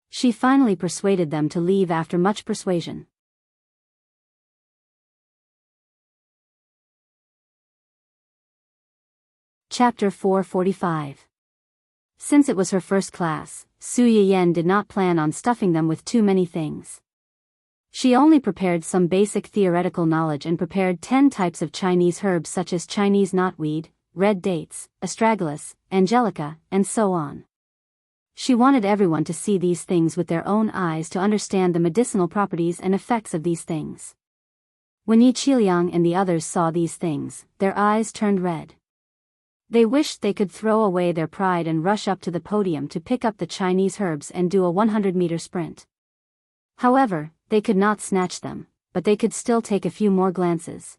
She finally persuaded them to leave after much persuasion. Chapter 445. Since it was her first class, Su Yiyan did not plan on stuffing them with too many things. She only prepared some basic theoretical knowledge and prepared 10 types of Chinese herbs such as Chinese knotweed, red dates, astragalus, angelica, and so on. She wanted everyone to see these things with their own eyes to understand the medicinal properties and effects of these things. When Yi Qiliang and the others saw these things, their eyes turned red. They wished they could throw away their pride and rush up to the podium to pick up the Chinese herbs and do a 100-meter sprint. However, they could not snatch them, but they could still take a few more glances.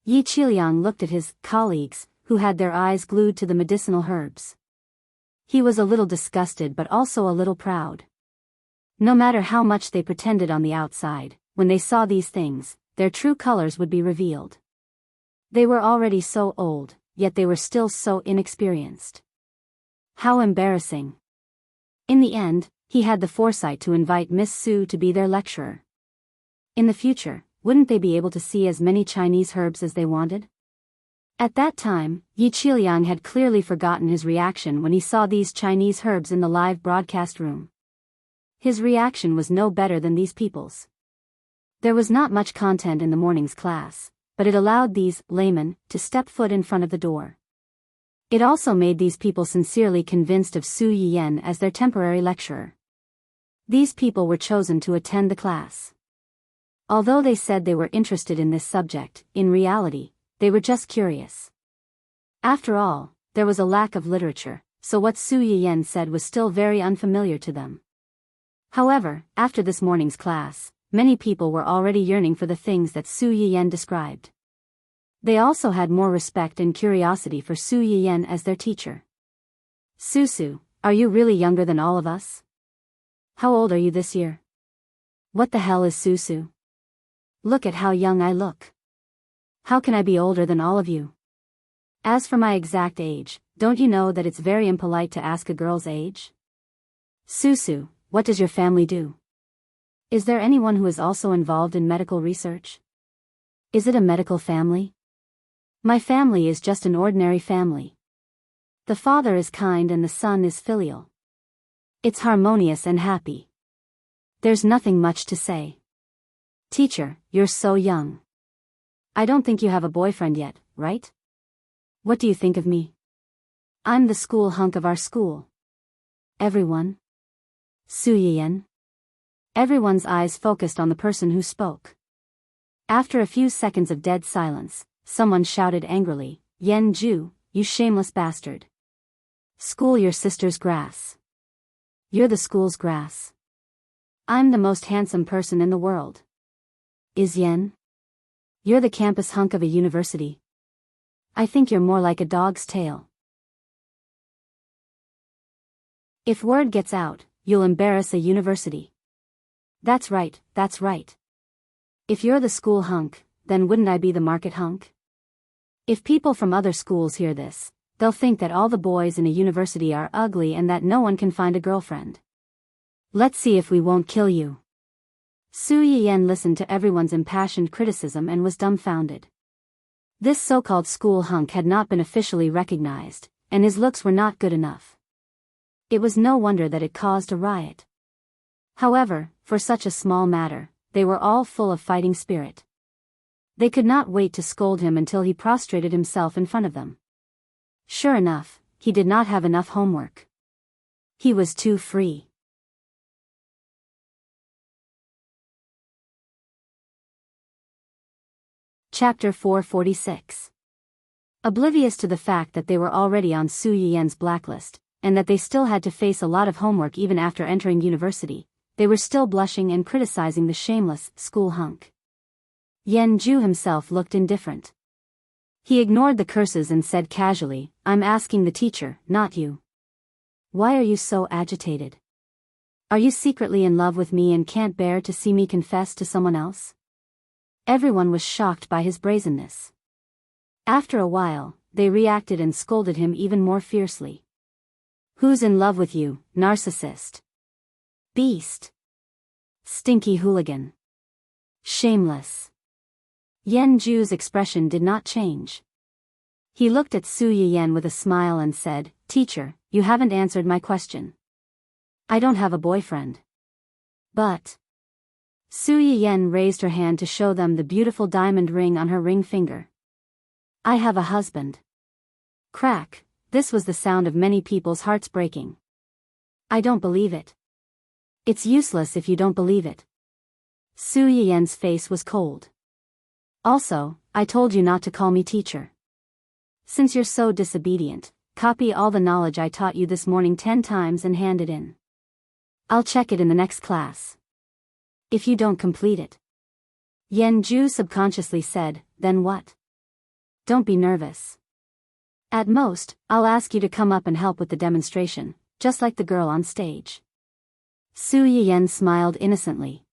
Yi Qiliang looked at his colleagues, who had their eyes glued to the medicinal herbs. He was a little disgusted but also a little proud. No matter how much they pretended on the outside, when they saw these things, their true colors would be revealed. They were already so old, yet they were still so inexperienced. How embarrassing. In the end, he had the foresight to invite Miss Su to be their lecturer. In the future, wouldn't they be able to see as many Chinese herbs as they wanted? At that time, Yi Qiliang had clearly forgotten his reaction when he saw these Chinese herbs in the live broadcast room. His reaction was no better than these people's. There was not much content in the morning's class, but it allowed these laymen to step foot in front of the door. It also made these people sincerely convinced of Su Yiyan as their temporary lecturer. These people were chosen to attend the class. Although they said they were interested in this subject, in reality, they were just curious. After all, there was a lack of literature, so what Su Yiyan said was still very unfamiliar to them. However, after this morning's class, many people were already yearning for the things that Su Yiyan described. They also had more respect and curiosity for Su Yiyan as their teacher. Susu, are you really younger than all of us? How old are you this year? What the hell is Susu? Look at how young I look. How can I be older than all of you? As for my exact age, don't you know that it's very impolite to ask a girl's age? Susu, what does your family do? Is there anyone who is also involved in medical research? Is it a medical family? My family is just an ordinary family. The father is kind and the son is filial. It's harmonious and happy. There's nothing much to say. Teacher, you're so young. I don't think you have a boyfriend yet, right? What do you think of me? I'm the school hunk of our school. Everyone? Su Yiyan? Everyone's eyes focused on the person who spoke. After a few seconds of dead silence, someone shouted angrily, Yen Ju, you shameless bastard. School your sister's grass. You're the school's grass. I'm the most handsome person in the world. Is Yen? You're the campus hunk of a university. I think you're more like a dog's tail. If word gets out, you'll embarrass a university. That's right, that's right. If you're the school hunk, then wouldn't I be the market hunk? If people from other schools hear this, they'll think that all the boys in a university are ugly and that no one can find a girlfriend. Let's see if we won't kill you. Su Yiyan listened to everyone's impassioned criticism and was dumbfounded. This so-called school hunk had not been officially recognized, and his looks were not good enough. It was no wonder that it caused a riot. However, for such a small matter, they were all full of fighting spirit. They could not wait to scold him until he prostrated himself in front of them. Sure enough, he did not have enough homework. He was too free. Chapter 446. Oblivious to the fact that they were already on Su Yiyen's blacklist, and that they still had to face a lot of homework even after entering university, they were still blushing and criticizing the shameless school hunk. Yan Ju himself looked indifferent. He ignored the curses and said casually, "I'm asking the teacher, not you. Why are you so agitated? Are you secretly in love with me and can't bear to see me confess to someone else?" Everyone was shocked by his brazenness. After a while, they reacted and scolded him even more fiercely. "Who's in love with you, narcissist? Beast. Stinky hooligan. Shameless." Yan Ju's expression did not change. He looked at Su Yiyen with a smile and said, "Teacher, you haven't answered my question. I don't have a boyfriend." "But..." Su Yiyen raised her hand to show them the beautiful diamond ring on her ring finger. "I have a husband." Crack, this was the sound of many people's hearts breaking. "I don't believe it." "It's useless if you don't believe it." Su Yiyen's face was cold. "Also, I told you not to call me teacher. Since you're so disobedient, copy all the knowledge I taught you this morning 10 times and hand it in. I'll check it in the next class. If you don't complete it..." Yan Ju subconsciously said, "Then what? Don't be nervous. At most, I'll ask you to come up and help with the demonstration, just like the girl on stage." Su Yiyen smiled innocently.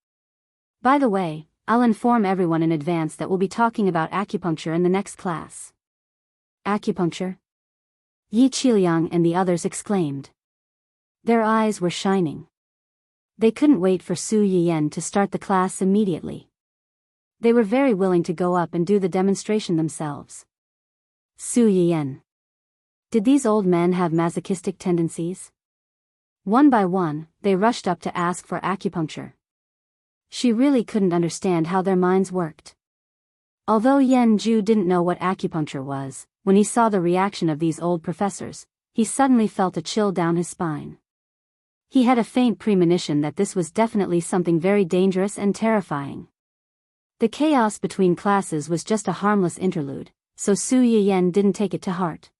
"By the way, I'll inform everyone in advance that we'll be talking about acupuncture in the next class." "Acupuncture?" Yi Qiliang and the others exclaimed. Their eyes were shining. They couldn't wait for Su Yiyen to start the class immediately. They were very willing to go up and do the demonstration themselves. Su Yiyen. Did these old men have masochistic tendencies? One by one, they rushed up to ask for acupuncture. She really couldn't understand how their minds worked. Although Yan Ju didn't know what acupuncture was, when he saw the reaction of these old professors, he suddenly felt a chill down his spine. He had a faint premonition that this was definitely something very dangerous and terrifying. The chaos between classes was just a harmless interlude, so Su Yiyen didn't take it to heart.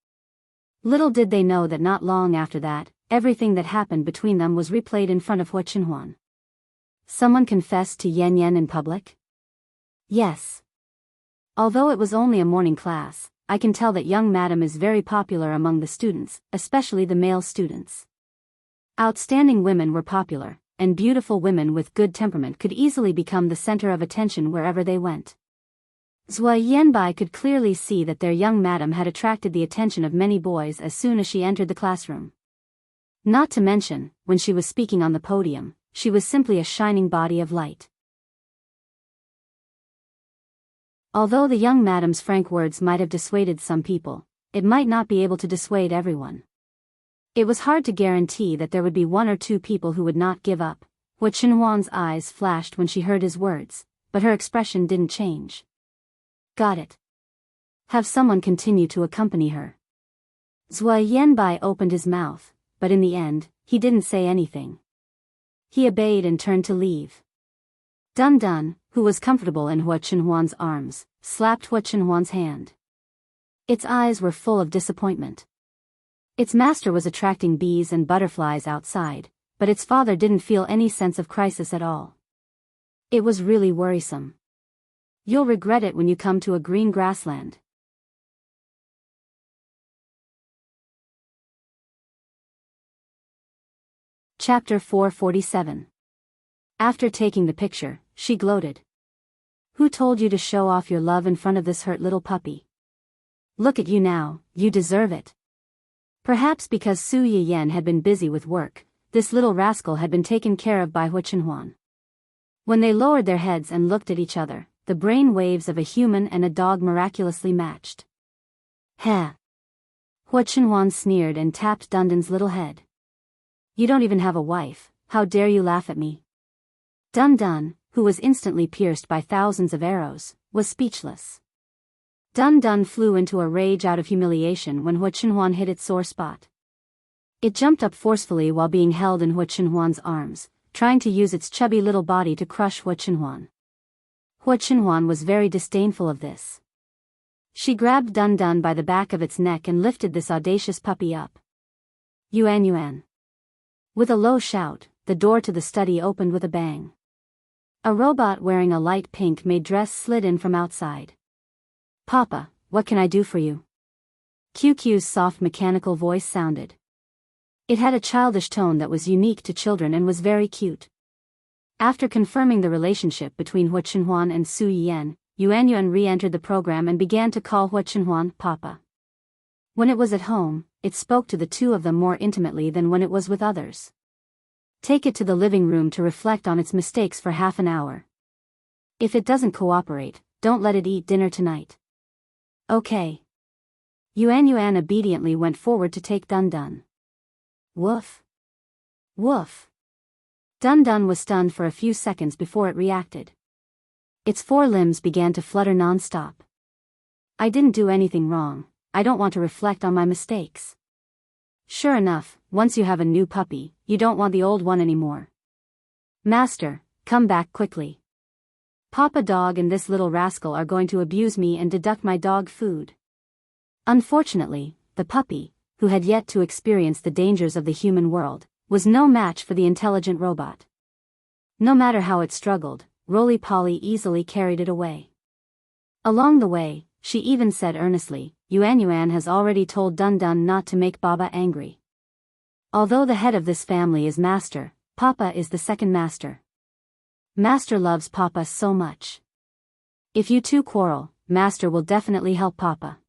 Little did they know that not long after that, everything that happened between them was replayed in front of Hua Qinhuan. Someone confessed to Yan Yan in public? Yes. Although it was only a morning class, I can tell that young madam is very popular among the students, especially the male students. Outstanding women were popular, and beautiful women with good temperament could easily become the center of attention wherever they went. Zhua Yanbai could clearly see that their young madam had attracted the attention of many boys as soon as she entered the classroom. Not to mention, when she was speaking on the podium, she was simply a shining body of light. Although the young madam's frank words might have dissuaded some people, it might not be able to dissuade everyone. It was hard to guarantee that there would be 1 or 2 people who would not give up. Hua Qinhuan's eyes flashed when she heard his words, but her expression didn't change. "Got it. Have someone continue to accompany her." Zhua Yanbai opened his mouth, but in the end, he didn't say anything. He obeyed and turned to leave. Dun Dun, who was comfortable in Hua Qinhuan's arms, slapped Hua Qinhuan's hand. Its eyes were full of disappointment. Its master was attracting bees and butterflies outside, but its father didn't feel any sense of crisis at all. It was really worrisome. You'll regret it when you come to a green grassland. Chapter 447. After taking the picture, she gloated. "Who told you to show off your love in front of this hurt little puppy? Look at you now, you deserve it." Perhaps because Su Yiyen had been busy with work, this little rascal had been taken care of by Hua Qinhuan. When they lowered their heads and looked at each other, the brain waves of a human and a dog miraculously matched. "Heh." Hua Qinhuan sneered and tapped Dundun's little head. "You don't even have a wife, how dare you laugh at me?" Dun Dun, who was instantly pierced by thousands of arrows, was speechless. Dun Dun flew into a rage out of humiliation when Hua Qinhuan hit its sore spot. It jumped up forcefully while being held in Hua Chenhuan's arms, trying to use its chubby little body to crush Hua Chenhuan. Hua Chenhuan was very disdainful of this. She grabbed Dun Dun by the back of its neck and lifted this audacious puppy up. Yuan Yuan. With a low shout, the door to the study opened with a bang. A robot wearing a light pink maid dress slid in from outside. Papa, what can I do for you? QQ's soft mechanical voice sounded. It had a childish tone that was unique to children and was very cute. After confirming the relationship between Hua Chenhuan and Su Yiyan, Yuan Yuan re-entered the program and began to call Hua Chenhuan Papa. When it was at home, it spoke to the two of them more intimately than when it was with others. Take it to the living room to reflect on its mistakes for half an hour. If it doesn't cooperate, don't let it eat dinner tonight. Okay. Yuan Yuan obediently went forward to take Dun Dun. Woof. Woof. Dun Dun was stunned for a few seconds before it reacted. Its four limbs began to flutter non-stop. I didn't do anything wrong, I don't want to reflect on my mistakes. Sure enough, once you have a new puppy, you don't want the old one anymore. Master, come back quickly. Papa Dog and this little rascal are going to abuse me and deduct my dog food. Unfortunately, the puppy, who had yet to experience the dangers of the human world, was no match for the intelligent robot. No matter how it struggled, Roly-Poly easily carried it away. Along the way, she even said earnestly, Yuan Yuan has already told Dun Dun not to make Baba angry. Although the head of this family is Master, Papa is the second Master. Master loves Papa so much. If you two quarrel, Master will definitely help Papa.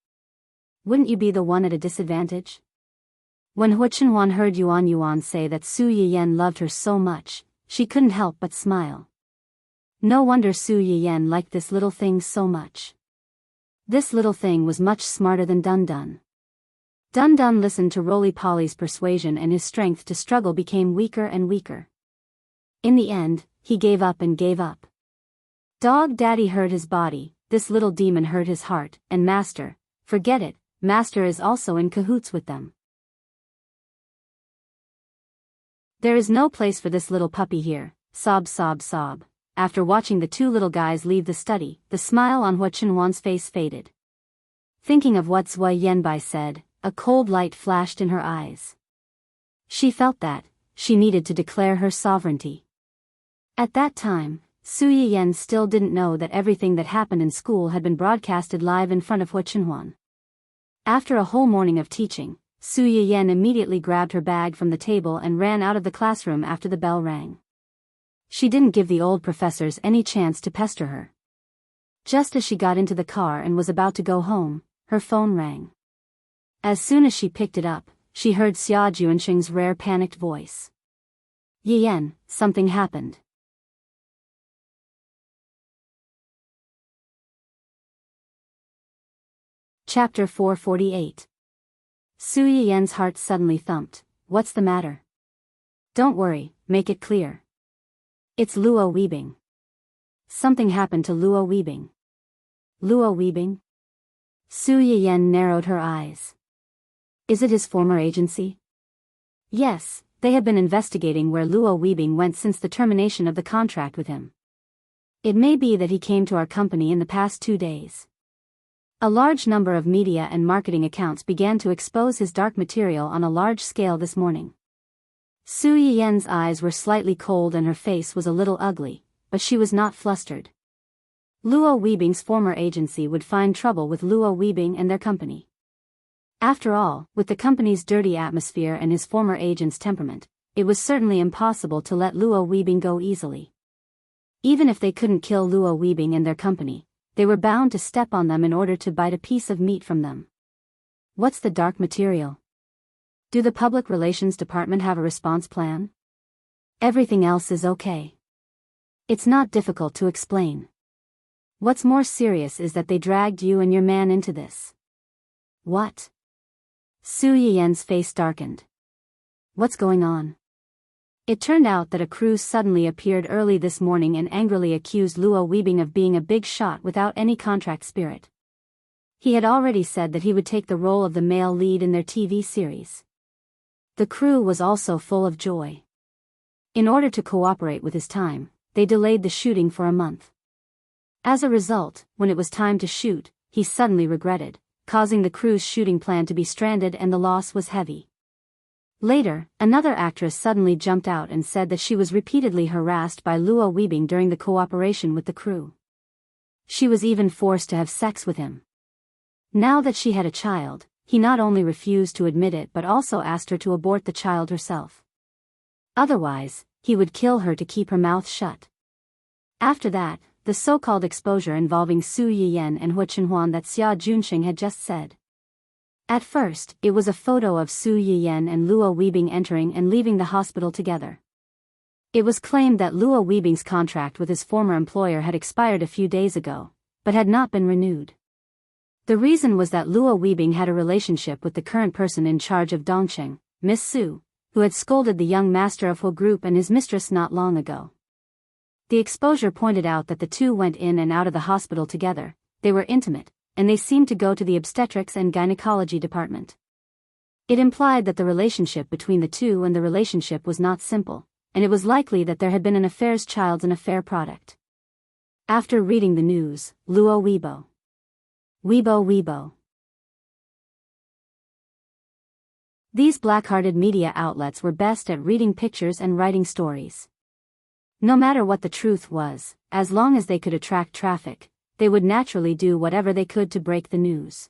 Wouldn't you be the one at a disadvantage? When Hua Chenhuan heard Yuan Yuan say that Su Yiyan loved her so much, she couldn't help but smile. No wonder Su Yiyan liked this little thing so much. This little thing was much smarter than Dun Dun. Dun Dun listened to Roly-Poly's persuasion and his strength to struggle became weaker and weaker. In the end, he gave up and gave up. Dog Daddy hurt his body, this little demon hurt his heart, and Master, forget it, Master is also in cahoots with them. There is no place for this little puppy here, sob sob sob. After watching the two little guys leave the study, the smile on Hua Chenhuan's face faded. Thinking of what Zhua Yanbai said, a cold light flashed in her eyes. She felt that she needed to declare her sovereignty. At that time, Su Yiyan still didn't know that everything that happened in school had been broadcasted live in front of Hua Chenhuan. After a whole morning of teaching, Su Yiyan immediately grabbed her bag from the table and ran out of the classroom after the bell rang. She didn't give the old professors any chance to pester her. Just as she got into the car and was about to go home, her phone rang. As soon as she picked it up, she heard Xia Juansheng's rare panicked voice. Yiyan, something happened. Chapter 448. Su Yiyan's heart suddenly thumped. What's the matter? Don't worry, make it clear. It's Luo Weibing. Something happened to Luo Weibing. Luo Weibing? Su Yiyan narrowed her eyes. Is it his former agency? Yes, they have been investigating where Luo Weibing went since the termination of the contract with him. It may be that he came to our company in the past 2 days. A large number of media and marketing accounts began to expose his dark material on a large scale this morning. Su Yiyan's eyes were slightly cold and her face was a little ugly, but she was not flustered. Luo Weibing's former agency would find trouble with Luo Weibing and their company. After all, with the company's dirty atmosphere and his former agent's temperament, it was certainly impossible to let Luo Weibing go easily. Even if they couldn't kill Luo Weibing and their company, they were bound to step on them in order to bite a piece of meat from them. What's the dark material? Do the public relations department have a response plan? Everything else is okay. It's not difficult to explain. What's more serious is that they dragged you and your man into this. What? Su Yiyan's face darkened. What's going on? It turned out that a crew suddenly appeared early this morning and angrily accused Luo Weibing of being a big shot without any contract spirit. He had already said that he would take the role of the male lead in their TV series. The crew was also full of joy. In order to cooperate with his time, they delayed the shooting for a month. As a result, when it was time to shoot, he suddenly regretted, causing the crew's shooting plan to be stranded, and the loss was heavy. Later, another actress suddenly jumped out and said that she was repeatedly harassed by Luo Weibing during the cooperation with the crew. She was even forced to have sex with him. Now that she had a child, he not only refused to admit it but also asked her to abort the child herself. Otherwise, he would kill her to keep her mouth shut. After that, the so-called exposure involving Su Yiyan and Hua Chenhuan that Xia Junxing had just said. At first, it was a photo of Su Yiyan and Luo Weibing entering and leaving the hospital together. It was claimed that Luo Weibing's contract with his former employer had expired a few days ago, but had not been renewed. The reason was that Luo Weibing had a relationship with the current person in charge of Dongcheng, Miss Su, who had scolded the young master of Hua Group and his mistress not long ago. The exposure pointed out that the two went in and out of the hospital together, they were intimate, and they seemed to go to the obstetrics and gynecology department. It implied that the relationship between the two and the relationship was not simple, and it was likely that there had been an affair's child's an affair product. After reading the news, Luo Weibo. Weibo. These black-hearted media outlets were best at reading pictures and writing stories. No matter what the truth was, as long as they could attract traffic, they would naturally do whatever they could to break the news.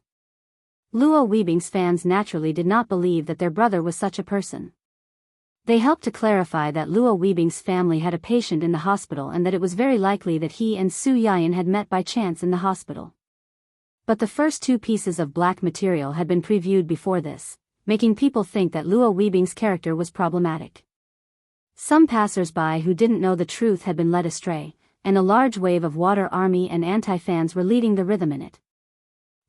Luo Weibing's fans naturally did not believe that their brother was such a person. They helped to clarify that Luo Weibing's family had a patient in the hospital and that it was very likely that he and Su Yayan had met by chance in the hospital. But the first two pieces of black material had been previewed before this, making people think that Luo Weibing's character was problematic. Some passers-by who didn't know the truth had been led astray, and a large wave of water army and anti-fans were leading the rhythm in it.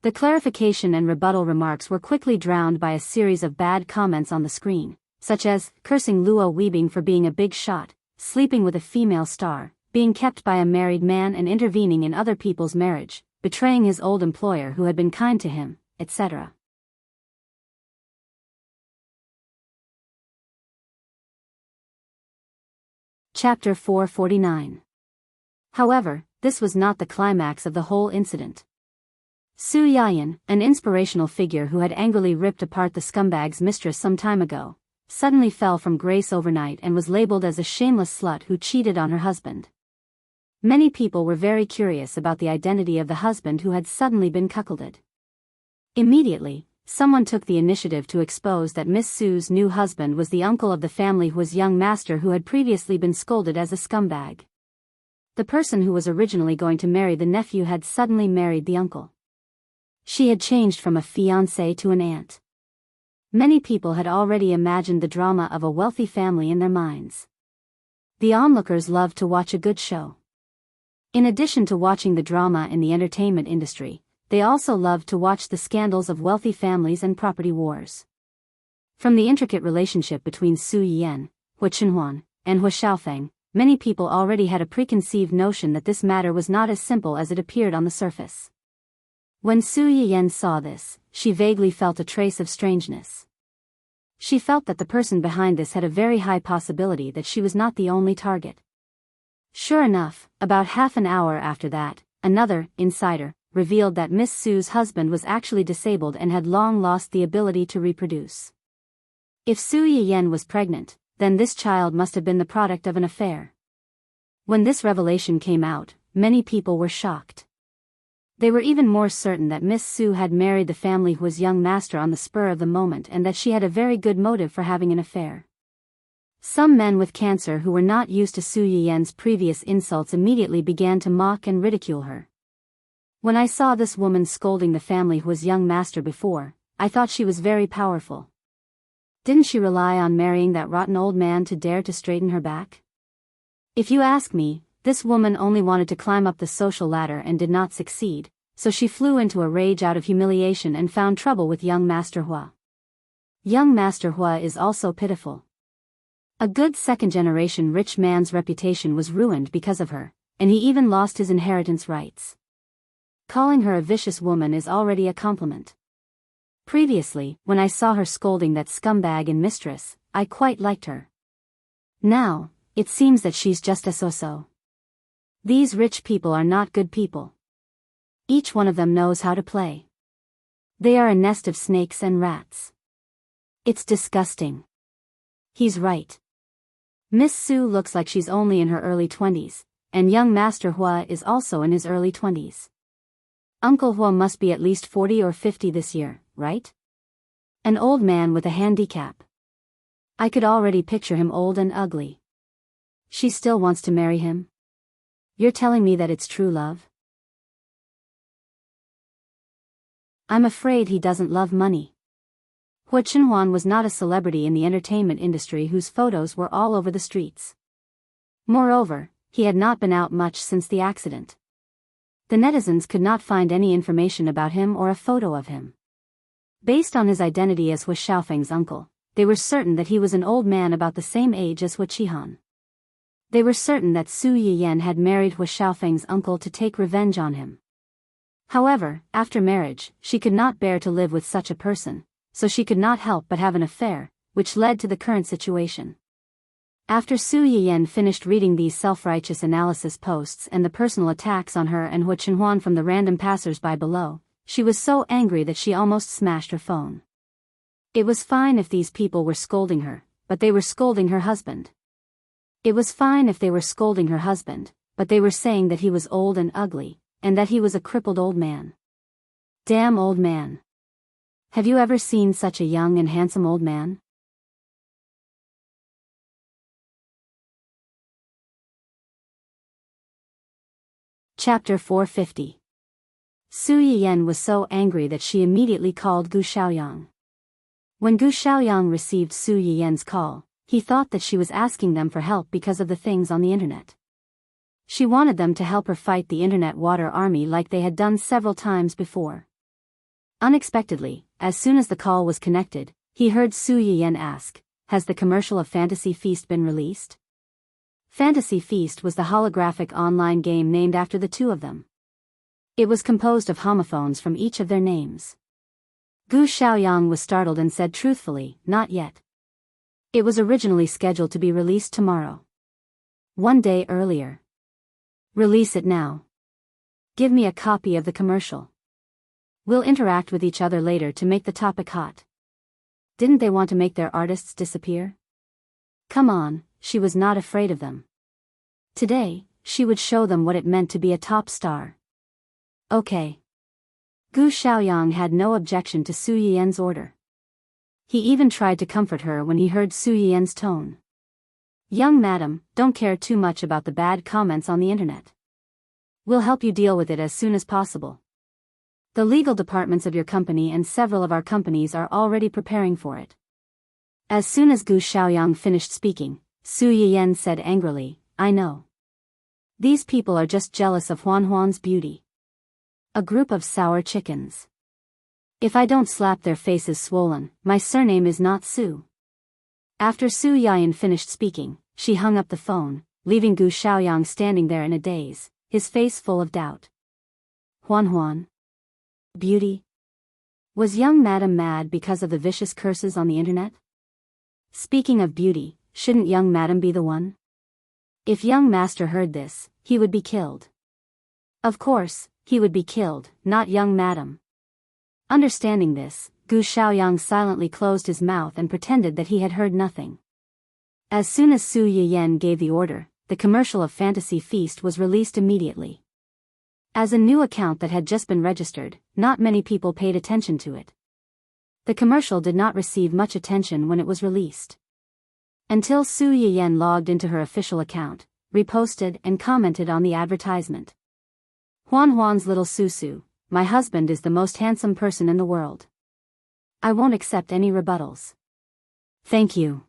The clarification and rebuttal remarks were quickly drowned by a series of bad comments on the screen, such as cursing Luo Weibing for being a big shot, sleeping with a female star, being kept by a married man and intervening in other people's marriage, betraying his old employer who had been kind to him, etc. Chapter 449. However, this was not the climax of the whole incident. Su Yayan, an inspirational figure who had angrily ripped apart the scumbag's mistress some time ago, suddenly fell from grace overnight and was labeled as a shameless slut who cheated on her husband. Many people were very curious about the identity of the husband who had suddenly been cuckolded. Immediately, someone took the initiative to expose that Miss Su's new husband was the uncle of the family whose young master who had previously been scolded as a scumbag. The person who was originally going to marry the nephew had suddenly married the uncle. She had changed from a fiancée to an aunt. Many people had already imagined the drama of a wealthy family in their minds. The onlookers loved to watch a good show. In addition to watching the drama in the entertainment industry, they also loved to watch the scandals of wealthy families and property wars. From the intricate relationship between Su Yiyan, Hua Chenhuan, and Hua Xiaofeng, many people already had a preconceived notion that this matter was not as simple as it appeared on the surface. When Su Yiyan saw this, she vaguely felt a trace of strangeness. She felt that the person behind this had a very high possibility that she was not the only target. Sure enough, about half an hour after that, another insider revealed that Miss Su's husband was actually disabled and had long lost the ability to reproduce. If Su Yiyan was pregnant, then this child must have been the product of an affair. When this revelation came out, many people were shocked. They were even more certain that Miss Su had married the family whose young master on the spur of the moment and that she had a very good motive for having an affair. Some men with cancer who were not used to Su Yiyan's previous insults immediately began to mock and ridicule her. When I saw this woman scolding the family whose young master before, I thought she was very powerful. Didn't she rely on marrying that rotten old man to dare to straighten her back? If you ask me, this woman only wanted to climb up the social ladder and did not succeed, so she flew into a rage out of humiliation and found trouble with young Master Hua. Young Master Hua is also pitiful. A good second-generation rich man's reputation was ruined because of her, and he even lost his inheritance rights. Calling her a vicious woman is already a compliment. Previously, when I saw her scolding that scumbag and mistress, I quite liked her. Now, it seems that she's just a so-so. These rich people are not good people. Each one of them knows how to play. They are a nest of snakes and rats. It's disgusting. He's right. Miss Sue looks like she's only in her early 20s, and young Master Hua is also in his early 20s. Uncle Hua must be at least 40 or 50 this year, right? An old man with a handicap. I could already picture him old and ugly. She still wants to marry him? You're telling me that it's true love? I'm afraid he doesn't love money. Hua Chenhuan was not a celebrity in the entertainment industry whose photos were all over the streets. Moreover, he had not been out much since the accident. The netizens could not find any information about him or a photo of him. Based on his identity as Hua Xiaofeng's uncle, they were certain that he was an old man about the same age as Hua Qihan. They were certain that Su Yiyan had married Hua Xiaofeng's uncle to take revenge on him. However, after marriage, she could not bear to live with such a person, so she could not help but have an affair, which led to the current situation. After Su Yiyan finished reading these self-righteous analysis posts and the personal attacks on her and Hua Chenhuan from the random passers-by below, she was so angry that she almost smashed her phone. It was fine if these people were scolding her, but they were scolding her husband. It was fine if they were scolding her husband, but they were saying that he was old and ugly, and that he was a crippled old man. Damn old man. Have you ever seen such a young and handsome old man? Chapter 450. Su Yiyan was so angry that she immediately called Gu Xiaoyang. When Gu Xiaoyang received Su Yiyan's call, he thought that she was asking them for help because of the things on the internet. She wanted them to help her fight the internet water army like they had done several times before. Unexpectedly, as soon as the call was connected, he heard Su Yiyan ask, "Has the commercial of Fantasy Feast been released?" Fantasy Feast was the holographic online game named after the two of them. It was composed of homophones from each of their names. Gu Xiaoyang was startled and said truthfully, "Not yet. It was originally scheduled to be released tomorrow. One day earlier. Release it now. Give me a copy of the commercial. We'll interact with each other later to make the topic hot." Didn't they want to make their artists disappear? Come on, she was not afraid of them. Today, she would show them what it meant to be a top star. Okay. Gu Xiaoyang had no objection to Su Yiyan's order. He even tried to comfort her when he heard Su Yiyan's tone. "Young madam, don't care too much about the bad comments on the internet. We'll help you deal with it as soon as possible. The legal departments of your company and several of our companies are already preparing for it." As soon as Gu Xiaoyang finished speaking, Su Yiyan said angrily, "I know. These people are just jealous of Huan Huan's beauty. A group of sour chickens. If I don't slap their faces swollen, my surname is not Su." After Su Yiyan finished speaking, she hung up the phone, leaving Gu Xiaoyang standing there in a daze, his face full of doubt. Huan Huan. Beauty? Was young madam mad because of the vicious curses on the internet? Speaking of beauty, shouldn't young madam be the one? If young master heard this, he would be killed. Of course, he would be killed, not young madam. Understanding this, Gu Xiaoyang silently closed his mouth and pretended that he had heard nothing. As soon as Su Yiyan gave the order, the commercial of Fantasy Feast was released immediately. As a new account that had just been registered, not many people paid attention to it. The commercial did not receive much attention when it was released. Until Su Yiyan logged into her official account, reposted and commented on the advertisement. "Huan Huan's little Susu, my husband is the most handsome person in the world. I won't accept any rebuttals. Thank you.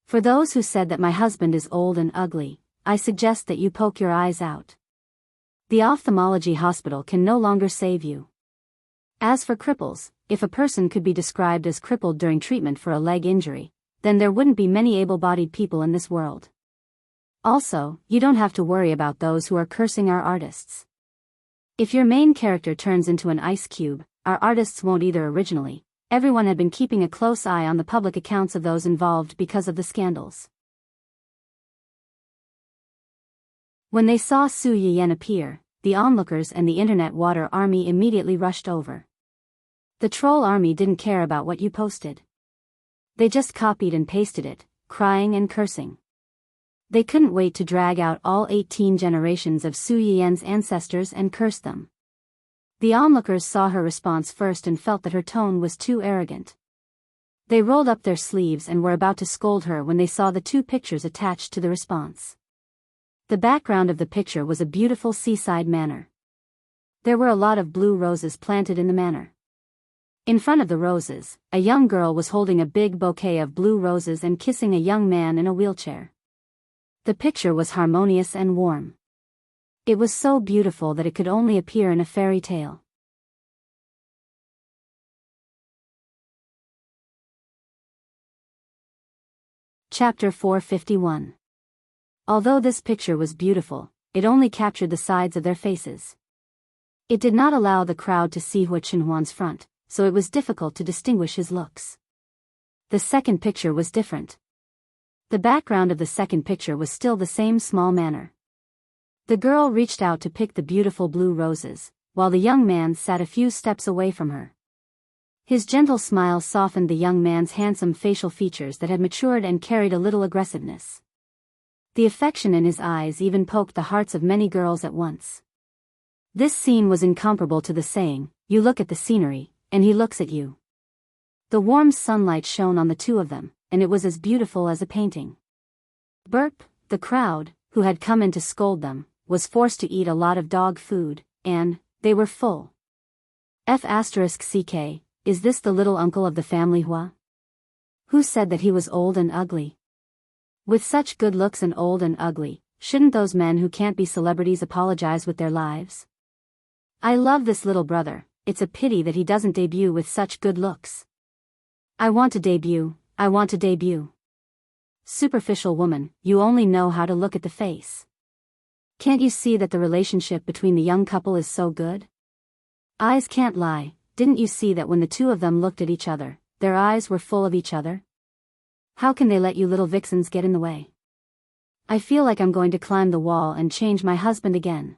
For those who said that my husband is old and ugly, I suggest that you poke your eyes out. The ophthalmology hospital can no longer save you. As for cripples, if a person could be described as crippled during treatment for a leg injury, then there wouldn't be many able-bodied people in this world. Also, you don't have to worry about those who are cursing our artists. If your main character turns into an ice cube, our artists won't either originally. Everyone had been keeping a close eye on the public accounts of those involved because of the scandals. When they saw Su Yiyan appear, the onlookers and the internet water army immediately rushed over. The troll army didn't care about what you posted. They just copied and pasted it, crying and cursing. They couldn't wait to drag out all 18 generations of Su Yiyan's ancestors and curse them. The onlookers saw her response first and felt that her tone was too arrogant. They rolled up their sleeves and were about to scold her when they saw the two pictures attached to the response. The background of the picture was a beautiful seaside manor. There were a lot of blue roses planted in the manor. In front of the roses, a young girl was holding a big bouquet of blue roses and kissing a young man in a wheelchair. The picture was harmonious and warm. It was so beautiful that it could only appear in a fairy tale. Chapter 451. Although this picture was beautiful, it only captured the sides of their faces. It did not allow the crowd to see Hua Chenhuan's front, so it was difficult to distinguish his looks. The second picture was different. The background of the second picture was still the same small manor. The girl reached out to pick the beautiful blue roses, while the young man sat a few steps away from her. His gentle smile softened the young man's handsome facial features that had matured and carried a little aggressiveness. The affection in his eyes even poked the hearts of many girls at once. This scene was incomparable to the saying, "You look at the scenery, and he looks at you." The warm sunlight shone on the two of them, and it was as beautiful as a painting. Burp, the crowd, who had come in to scold them, was forced to eat a lot of dog food, and they were full. F***ck, is this the little uncle of the family Hua? Who said that he was old and ugly? With such good looks and old and ugly, shouldn't those men who can't be celebrities apologize with their lives? I love this little brother, it's a pity that he doesn't debut with such good looks. I want to debut, I want to debut. Superficial woman, you only know how to look at the face. Can't you see that the relationship between the young couple is so good? Eyes can't lie, didn't you see that when the two of them looked at each other, their eyes were full of each other? How can they let you little vixens get in the way? I feel like I'm going to climb the wall and change my husband again.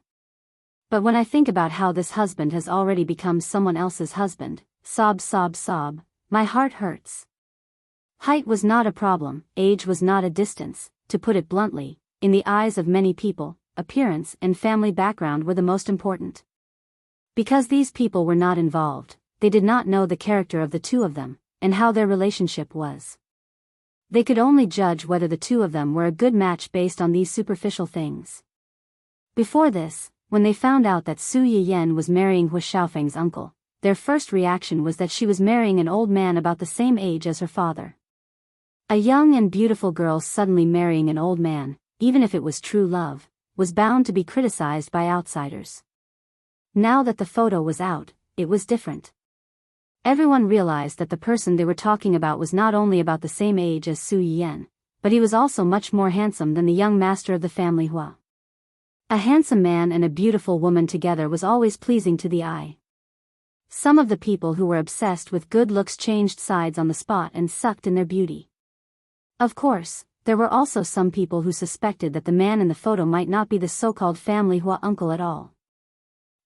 But when I think about how this husband has already become someone else's husband, sob sob sob, my heart hurts. Height was not a problem, age was not a distance, to put it bluntly, in the eyes of many people, appearance and family background were the most important. Because these people were not involved, they did not know the character of the two of them, and how their relationship was. They could only judge whether the two of them were a good match based on these superficial things. Before this, when they found out that Su Yiyan was marrying Hua Xiaofeng's uncle, their first reaction was that she was marrying an old man about the same age as her father. A young and beautiful girl suddenly marrying an old man, even if it was true love, was bound to be criticized by outsiders. Now that the photo was out, it was different. Everyone realized that the person they were talking about was not only about the same age as Su Yiyan, but he was also much more handsome than the young master of the family Hua. A handsome man and a beautiful woman together was always pleasing to the eye. Some of the people who were obsessed with good looks changed sides on the spot and sucked in their beauty. Of course, there were also some people who suspected that the man in the photo might not be the so-called family Hua uncle at all.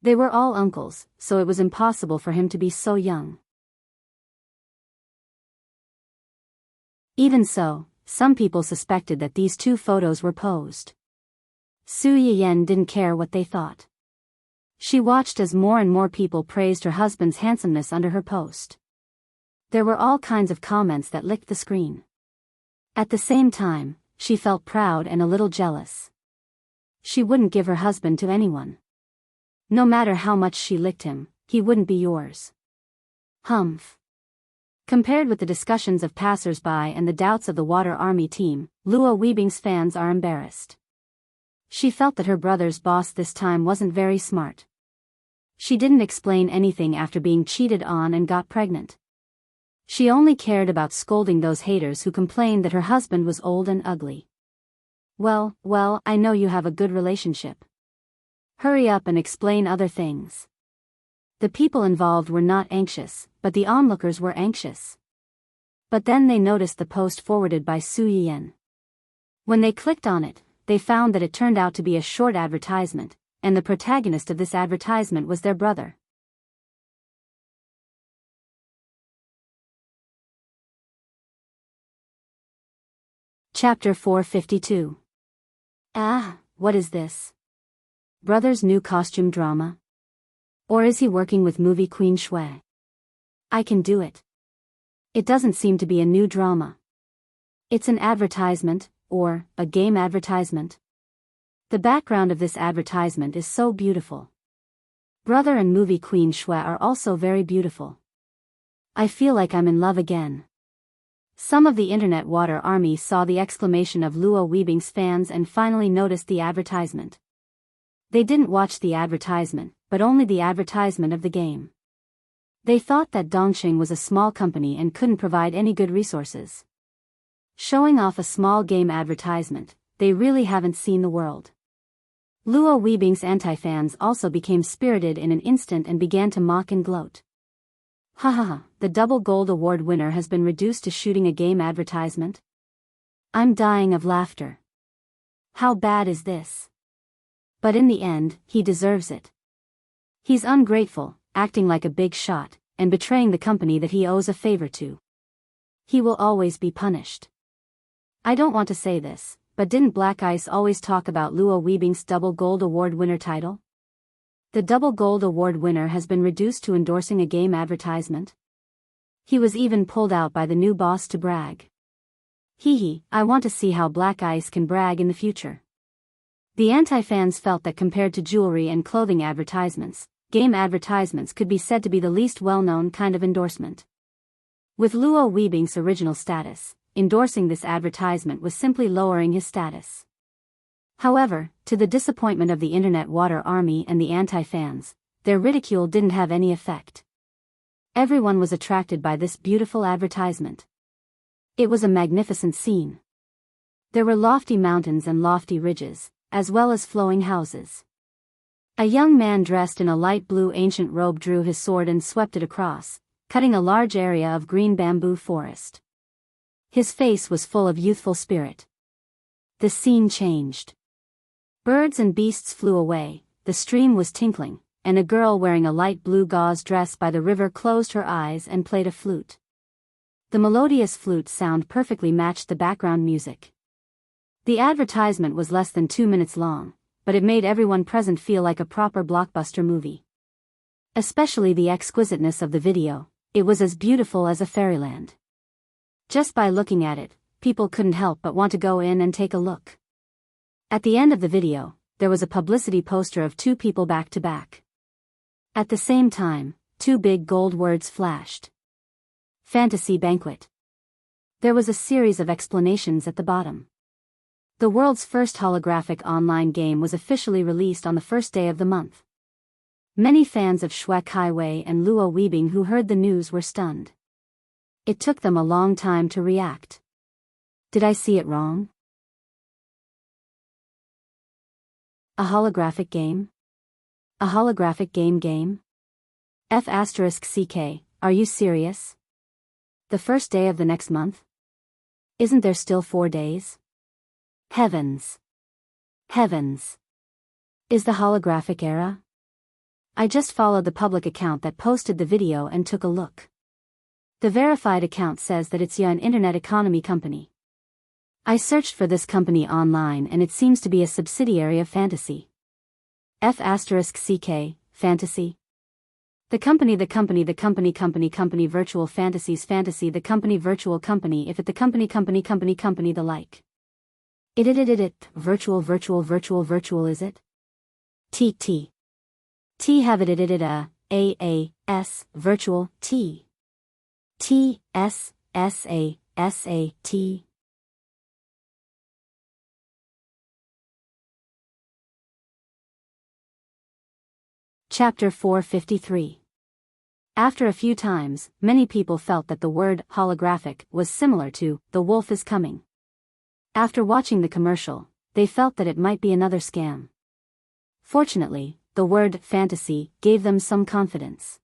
They were all uncles, so it was impossible for him to be so young. Even so, some people suspected that these two photos were posed. Su Yiyan didn't care what they thought. She watched as more and more people praised her husband's handsomeness under her post. There were all kinds of comments that licked the screen. At the same time, she felt proud and a little jealous. She wouldn't give her husband to anyone. No matter how much she licked him, he wouldn't be yours. Humph. Compared with the discussions of passers-by and the doubts of the Water Army team, Luo Weibing's fans are embarrassed. She felt that her brother's boss this time wasn't very smart. She didn't explain anything after being cheated on and got pregnant. She only cared about scolding those haters who complained that her husband was old and ugly. Well, I know you have a good relationship. Hurry up and explain other things. The people involved were not anxious, but the onlookers were anxious. But then they noticed the post forwarded by Su Yiyan. When they clicked on it, they found that it turned out to be a short advertisement, and the protagonist of this advertisement was their brother. Chapter 452. Ah, what is this? Brother's new costume drama? Or is he working with movie queen Shui? I can do it. It doesn't seem to be a new drama. It's an advertisement, or a game advertisement. The background of this advertisement is so beautiful. Brother and movie queen Shui are also very beautiful. I feel like I'm in love again. Some of the internet water army saw the exclamation of Luo Weibing's fans and finally noticed the advertisement. They didn't watch the advertisement, but only the advertisement of the game. They thought that Dongxing was a small company and couldn't provide any good resources. Showing off a small game advertisement, they really haven't seen the world. Luo Weibing's anti-fans also became spirited in an instant and began to mock and gloat. Haha, the double gold award winner has been reduced to shooting a game advertisement? I'm dying of laughter. How bad is this? But in the end, he deserves it. He's ungrateful, acting like a big shot, and betraying the company that he owes a favor to. He will always be punished. I don't want to say this, but didn't Black Ice always talk about Luo Weibing's double gold award winner title? The double gold award winner has been reduced to endorsing a game advertisement. He was even pulled out by the new boss to brag. Hee, I want to see how Black Ice can brag in the future. The anti-fans felt that compared to jewelry and clothing advertisements, game advertisements could be said to be the least well-known kind of endorsement. With Luo Weibing's original status, endorsing this advertisement was simply lowering his status. However, to the disappointment of the internet water army and the anti-fans, their ridicule didn't have any effect. Everyone was attracted by this beautiful advertisement. It was a magnificent scene. There were lofty mountains and lofty ridges, as well as flowing houses. A young man dressed in a light blue ancient robe drew his sword and swept it across, cutting a large area of green bamboo forest. His face was full of youthful spirit. The scene changed. Birds and beasts flew away, the stream was tinkling, and a girl wearing a light blue gauze dress by the river closed her eyes and played a flute. The melodious flute sound perfectly matched the background music. The advertisement was less than 2 minutes long, but it made everyone present feel like a proper blockbuster movie. Especially the exquisiteness of the video, it was as beautiful as a fairyland. Just by looking at it, people couldn't help but want to go in and take a look. At the end of the video, there was a publicity poster of 2 people back to back. At the same time, 2 big gold words flashed. Fantasy Banquet. There was a series of explanations at the bottom. The world's first holographic online game was officially released on the first day of the month. Many fans of Shui Kaiwei and Luo Weibing who heard the news were stunned. It took them a long time to react. Did I see it wrong? A holographic game? A holographic game? F***CK, are you serious? The first day of the next month? Isn't there still 4 days? Heavens! Heavens! Is the holographic era? I just followed the public account that posted the video and took a look. The verified account says that it's an internet economy company. I searched for this company online and it seems to be a subsidiary of Fantasy. F***CK, Fantasy? The company virtual fantasies fantasy the company virtual company if it the company the like. It virtual is it? T have it AAS virtual T S T. Chapter 453. After a few times, many people felt that the word holographic was similar to The Wolf is Coming. After watching the commercial, they felt that it might be another scam. Fortunately, the word fantasy gave them some confidence.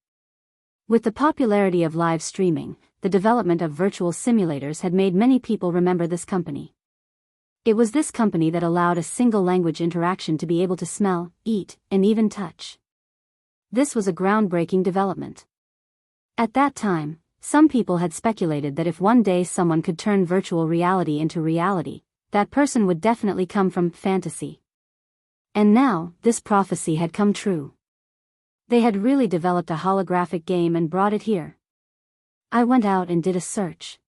With the popularity of live streaming, the development of virtual simulators had made many people remember this company. It was this company that allowed a single language interaction to be able to smell, eat, and even touch. This was a groundbreaking development. At that time, some people had speculated that if one day someone could turn virtual reality into reality, that person would definitely come from fantasy. And now, this prophecy had come true. They had really developed a holographic game and brought it here. I went out and did a search.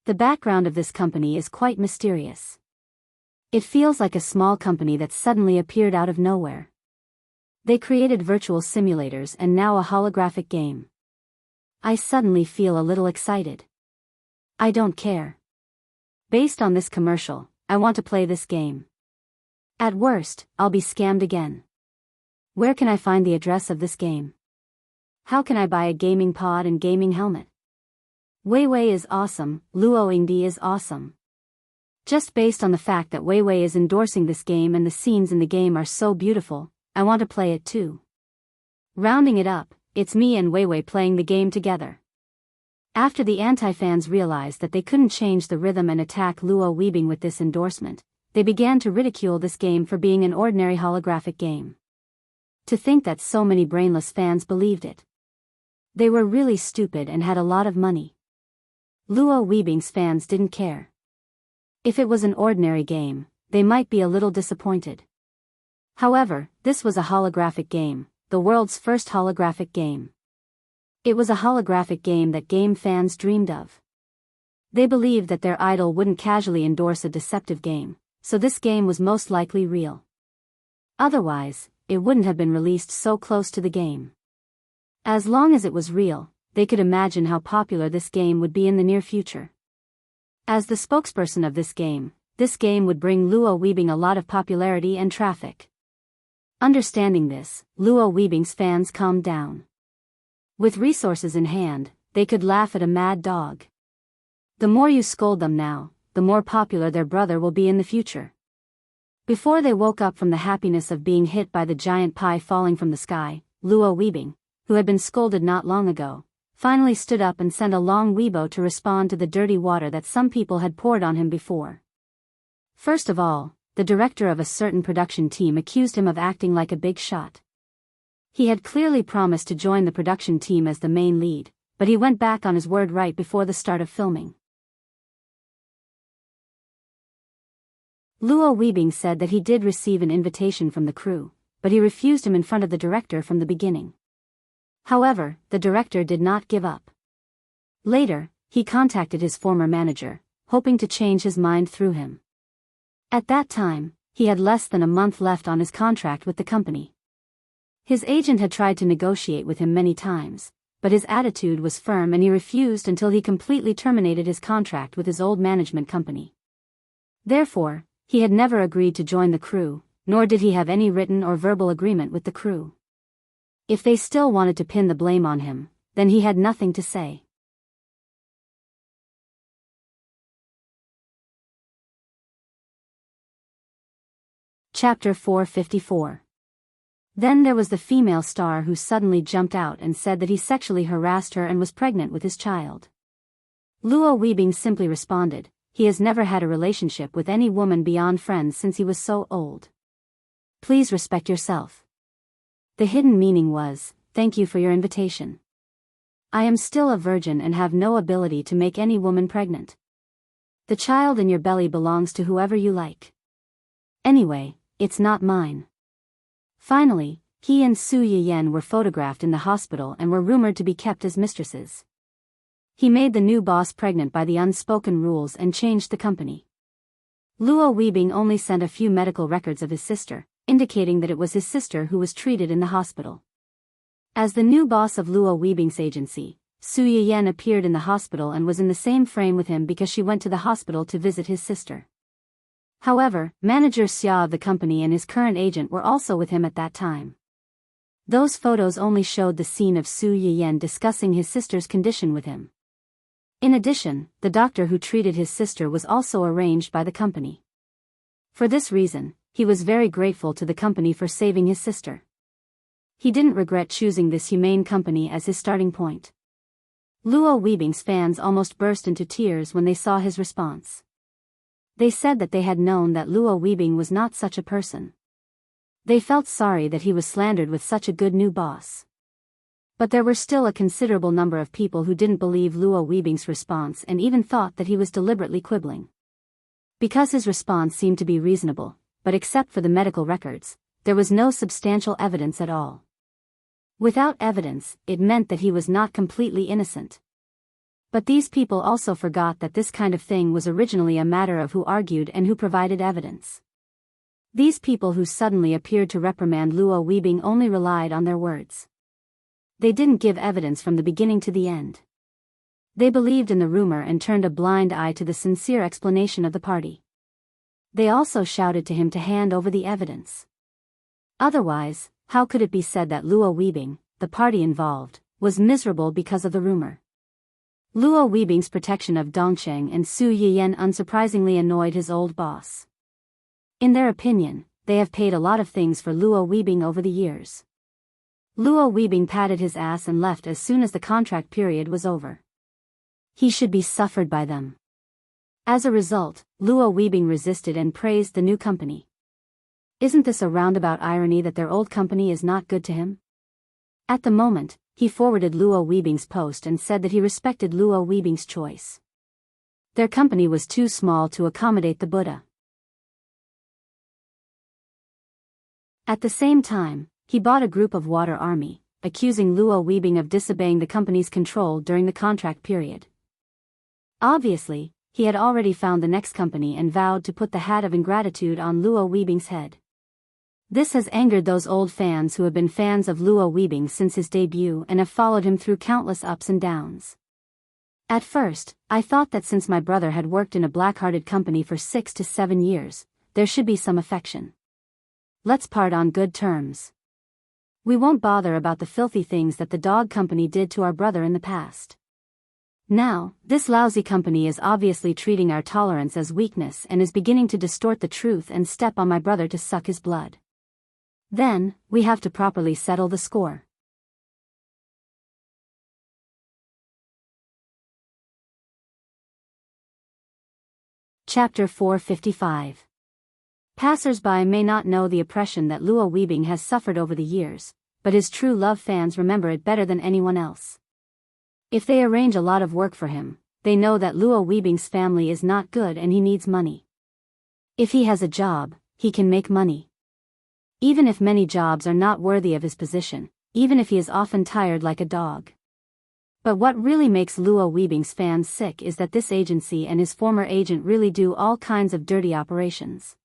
The background of this company is quite mysterious. It feels like a small company that suddenly appeared out of nowhere. They created virtual simulators and now a holographic game. I suddenly feel a little excited. I don't care. Based on this commercial, I want to play this game. At worst, I'll be scammed again. Where can I find the address of this game? How can I buy a gaming pod and gaming helmet? Weiwei is awesome, Luoyingdi is awesome. Just based on the fact that Weiwei is endorsing this game and the scenes in the game are so beautiful, I want to play it too. Rounding it up, it's me and Weiwei playing the game together. After the anti-fans realized that they couldn't change the rhythm and attack Luo Weebing with this endorsement, they began to ridicule this game for being an ordinary holographic game. To think that so many brainless fans believed it. They were really stupid and had a lot of money. Luo Weebing's fans didn't care. If it was an ordinary game, they might be a little disappointed. However, this was a holographic game, the world's first holographic game. It was a holographic game that game fans dreamed of. They believed that their idol wouldn't casually endorse a deceptive game, so this game was most likely real. Otherwise, it wouldn't have been released so close to the game. As long as it was real, they could imagine how popular this game would be in the near future. As the spokesperson of this game would bring Luo Weebing a lot of popularity and traffic. Understanding this, Luo Weebing's fans calmed down. With resources in hand, they could laugh at a mad dog. The more you scold them now, the more popular their brother will be in the future. Before they woke up from the happiness of being hit by the giant pie falling from the sky, Luo Weebing, who had been scolded not long ago, finally stood up and sent a long Weibo to respond to the dirty water that some people had poured on him before. First of all, the director of a certain production team accused him of acting like a big shot. He had clearly promised to join the production team as the main lead, but he went back on his word right before the start of filming. Luo Weebing said that he did receive an invitation from the crew, but he refused him in front of the director from the beginning. However, the director did not give up. Later, he contacted his former manager, hoping to change his mind through him. At that time, he had less than a month left on his contract with the company. His agent had tried to negotiate with him many times, but his attitude was firm and he refused until he completely terminated his contract with his old management company. Therefore, he had never agreed to join the crew, nor did he have any written or verbal agreement with the crew. If they still wanted to pin the blame on him, then he had nothing to say. Chapter 454. Then there was the female star who suddenly jumped out and said that he sexually harassed her and was pregnant with his child. Luo Weebing simply responded, he has never had a relationship with any woman beyond friends since he was so old. Please respect yourself. The hidden meaning was, thank you for your invitation. I am still a virgin and have no ability to make any woman pregnant. The child in your belly belongs to whoever you like. Anyway, it's not mine. Finally, he and Su Yiyen were photographed in the hospital and were rumored to be kept as mistresses. He made the new boss pregnant by the unspoken rules and changed the company. Luo Weebing only sent a few medical records of his sister, indicating that it was his sister who was treated in the hospital. As the new boss of Luo Weebing's agency, Su Yiyen appeared in the hospital and was in the same frame with him because she went to the hospital to visit his sister. However, manager Xia of the company and his current agent were also with him at that time. Those photos only showed the scene of Su Yiyen discussing his sister's condition with him. In addition, the doctor who treated his sister was also arranged by the company. For this reason, he was very grateful to the company for saving his sister. he didn't regret choosing this humane company as his starting point. Luo Weibing's fans almost burst into tears when they saw his response. They said that they had known that Luo Weibing was not such a person. They felt sorry that he was slandered with such a good new boss. But there were still a considerable number of people who didn't believe Luo Weibing's response and even thought that he was deliberately quibbling. Because his response seemed to be reasonable, but except for the medical records, there was no substantial evidence at all. Without evidence, it meant that he was not completely innocent. But these people also forgot that this kind of thing was originally a matter of who argued and who provided evidence. These people who suddenly appeared to reprimand Luo Weibing only relied on their words. They didn't give evidence from the beginning to the end. They believed in the rumor and turned a blind eye to the sincere explanation of the party. They also shouted to him to hand over the evidence. Otherwise, how could it be said that Luo Weibing, the party involved, was miserable because of the rumor? Luo Weibing's protection of Dongsheng and Su Yiyan unsurprisingly annoyed his old boss. In their opinion, they have paid a lot of things for Luo Weibing over the years. Luo Weibing patted his ass and left as soon as the contract period was over. He should be suffered by them. As a result, Luo Weibing resisted and praised the new company. Isn't this a roundabout irony that their old company is not good to him? At the moment, he forwarded Luo Weibing's post and said that he respected Luo Weibing's choice. Their company was too small to accommodate the Buddha. At the same time, he bought a group of water army, accusing Luo Weibing of disobeying the company's control during the contract period. Obviously, he had already found the next company and vowed to put the hat of ingratitude on Luo Weibing's head. This has angered those old fans who have been fans of Luo Weibing since his debut and have followed him through countless ups and downs. At first, I thought that since my brother had worked in a black-hearted company for 6 to 7 years, there should be some affection. Let's part on good terms. We won't bother about the filthy things that the dog company did to our brother in the past. Now, this lousy company is obviously treating our tolerance as weakness and is beginning to distort the truth and step on my brother to suck his blood. Then, we have to properly settle the score. Chapter 455. Passers-by may not know the oppression that Luo Weibing has suffered over the years, but his true love fans remember it better than anyone else. If they arrange a lot of work for him, they know that Luo Weibing's family is not good and he needs money. If he has a job, he can make money. Even if many jobs are not worthy of his position, even if he is often tired like a dog. But what really makes Luo Weibing's fans sick is that this agency and his former agent really do all kinds of dirty operations.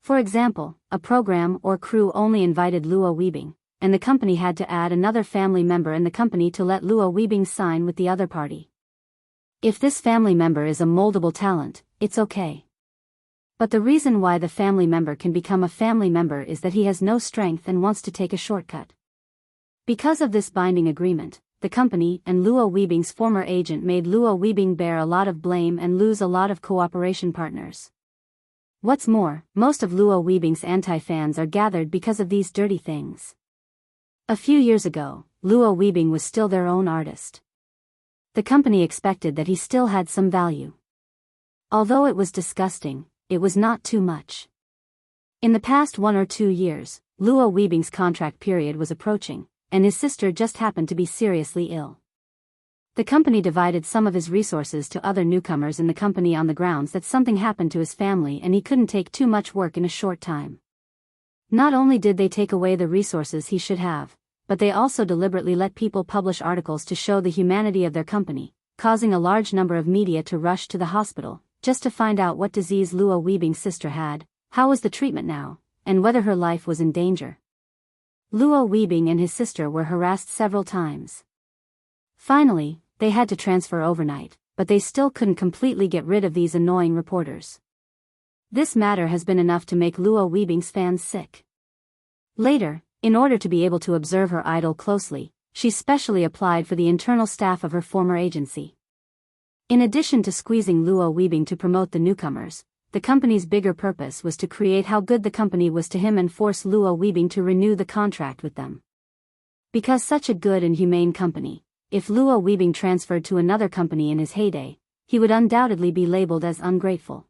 For example, a program or crew only invited Luo Weibing, and the company had to add another family member in the company to let Luo Weibing sign with the other party. If this family member is a moldable talent, it's okay. But the reason why the family member can become a family member is that he has no strength and wants to take a shortcut. Because of this binding agreement, the company and Luo Weibing's former agent made Luo Weibing bear a lot of blame and lose a lot of cooperation partners. What's more, most of Luo Weibing's anti-fans are gathered because of these dirty things. A few years ago, Luo Weibing was still their own artist. The company expected that he still had some value. Although it was disgusting, it was not too much. In the past 1 or 2 years, Luo Weibing's contract period was approaching, and his sister just happened to be seriously ill. The company divided some of his resources to other newcomers in the company on the grounds that something happened to his family and he couldn't take too much work in a short time. Not only did they take away the resources he should have, but they also deliberately let people publish articles to show the humanity of their company, causing a large number of media to rush to the hospital, just to find out what disease Luo Weibing's sister had, how was the treatment now, and whether her life was in danger. Luo Weibing and his sister were harassed several times. Finally, they had to transfer overnight, but they still couldn't completely get rid of these annoying reporters. This matter has been enough to make Luo Weibing's fans sick. Later, in order to be able to observe her idol closely, she specially applied for the internal staff of her former agency. In addition to squeezing Luo Weibing to promote the newcomers, the company's bigger purpose was to create how good the company was to him and force Luo Weibing to renew the contract with them. Because such a good and humane company, if Luo Weebing transferred to another company in his heyday, he would undoubtedly be labeled as ungrateful.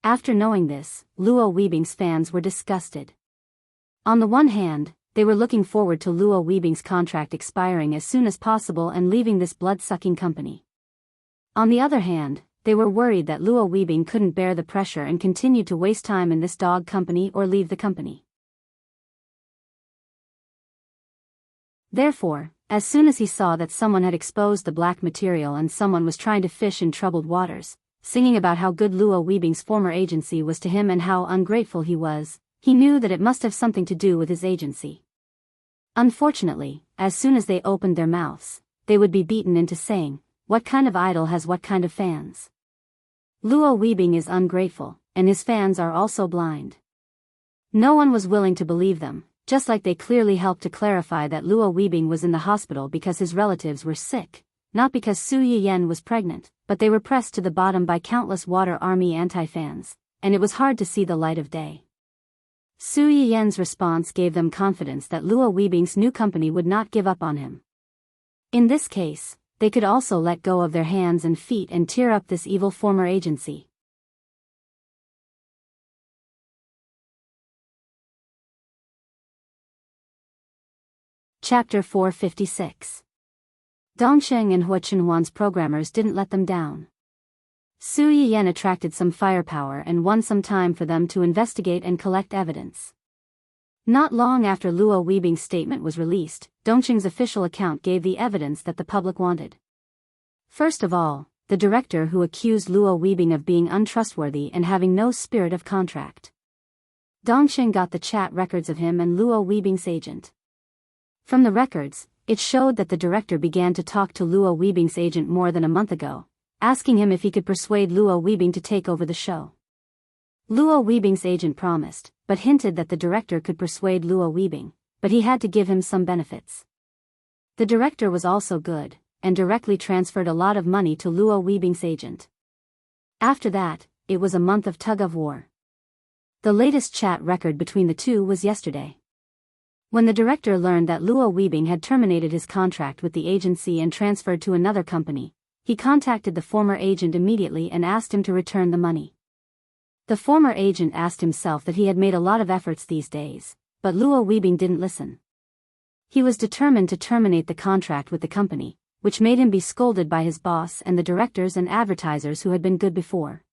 After knowing this, Luo Weebing's fans were disgusted. On the one hand, they were looking forward to Luo Weebing's contract expiring as soon as possible and leaving this blood-sucking company. On the other hand, they were worried that Luo Weebing couldn't bear the pressure and continued to waste time in this dog company or leave the company. Therefore, as soon as he saw that someone had exposed the black material and someone was trying to fish in troubled waters, singing about how good Luo Weebing's former agency was to him and how ungrateful he was, he knew that it must have something to do with his agency. Unfortunately, as soon as they opened their mouths, they would be beaten into saying, "What kind of idol has what kind of fans?" Luo Weebing is ungrateful, and his fans are also blind. No one was willing to believe them, just like they clearly helped to clarify that Luo Weebing was in the hospital because his relatives were sick, not because Su Yiyen was pregnant, but they were pressed to the bottom by countless Water Army anti-fans, and it was hard to see the light of day. Su Yiyen's response gave them confidence that Luo Weebing's new company would not give up on him. In this case, they could also let go of their hands and feet and tear up this evil former agency. Chapter 456. Dongsheng and Huachenhuan's programmers didn't let them down. Su Yiyen attracted some firepower and won some time for them to investigate and collect evidence. Not long after Luo Weebing's statement was released, Dongsheng's official account gave the evidence that the public wanted. First of all, the director who accused Luo Weebing of being untrustworthy and having no spirit of contract. Dongsheng got the chat records of him and Luo Weebing's agent. From the records, it showed that the director began to talk to Luo Weebing's agent more than a month ago, asking him if he could persuade Luo Weebing to take over the show. Luo Weebing's agent promised, but hinted that the director could persuade Luo Weebing, but he had to give him some benefits. The director was also good, and directly transferred a lot of money to Luo Weebing's agent. After that, it was a month of tug-of-war. The latest chat record between the two was yesterday. When the director learned that Luo Weebing had terminated his contract with the agency and transferred to another company, he contacted the former agent immediately and asked him to return the money. The former agent asked himself that he had made a lot of efforts these days, but Luo Weebing didn't listen. He was determined to terminate the contract with the company, which made him be scolded by his boss and the directors and advertisers who had been good before.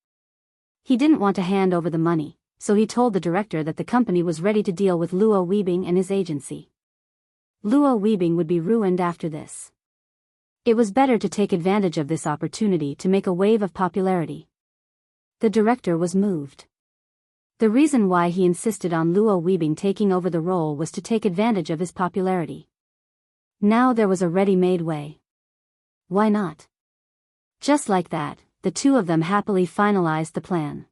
He didn't want to hand over the money, so he told the director that the company was ready to deal with Luo Weebing and his agency. Luo Weebing would be ruined after this. It was better to take advantage of this opportunity to make a wave of popularity. The director was moved. The reason why he insisted on Luo Weebing taking over the role was to take advantage of his popularity. Now there was a ready-made way. Why not? Just like that, the two of them happily finalized the plan.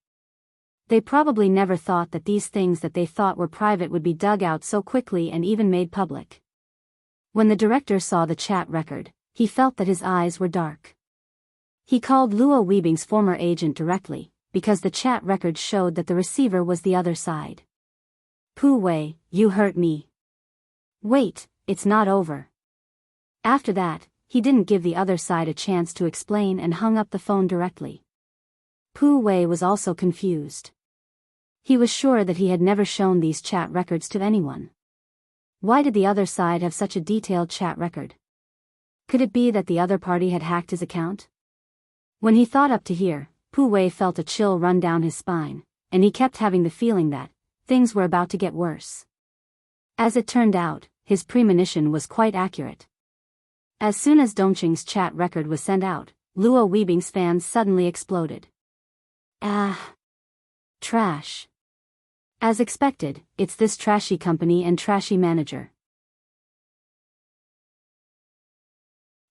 They probably never thought that these things that they thought were private would be dug out so quickly and even made public. When the director saw the chat record, he felt that his eyes were dark. He called Luo Weebing's former agent directly, because the chat record showed that the receiver was the other side. "Pu Wei, you hurt me. Wait, it's not over." After that, he didn't give the other side a chance to explain and hung up the phone directly. Pu Wei was also confused. He was sure that he had never shown these chat records to anyone. Why did the other side have such a detailed chat record? Could it be that the other party had hacked his account? When he thought up to here, Pu Wei felt a chill run down his spine, and he kept having the feeling that things were about to get worse. As it turned out, his premonition was quite accurate. As soon as Dongqing's chat record was sent out, Luo Weebing's fans suddenly exploded. Ah! Trash. As expected, it's this trashy company and trashy manager.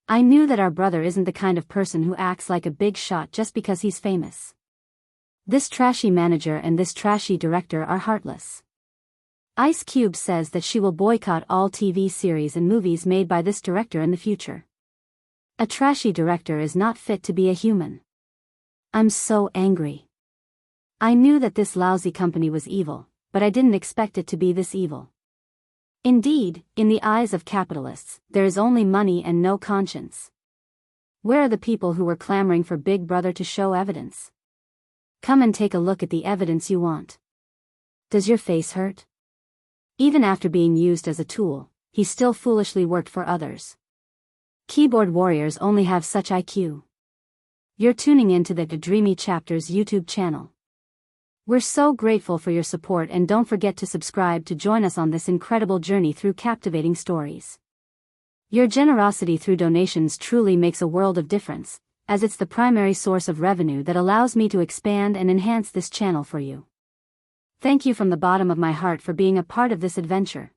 I knew that our brother isn't the kind of person who acts like a big shot just because he's famous. This trashy manager and this trashy director are heartless. Ice Cube says that she will boycott all TV series and movies made by this director in the future. A trashy director is not fit to be a human. I'm so angry. I knew that this lousy company was evil, but I didn't expect it to be this evil. Indeed, in the eyes of capitalists, there is only money and no conscience. Where are the people who were clamoring for Big Brother to show evidence? Come and take a look at the evidence you want. Does your face hurt? Even after being used as a tool, he still foolishly worked for others. Keyboard warriors only have such IQ. You're tuning into the Dreamy Chapters YouTube channel. We're so grateful for your support, and don't forget to subscribe to join us on this incredible journey through captivating stories. Your generosity through donations truly makes a world of difference, as it's the primary source of revenue that allows me to expand and enhance this channel for you. Thank you from the bottom of my heart for being a part of this adventure.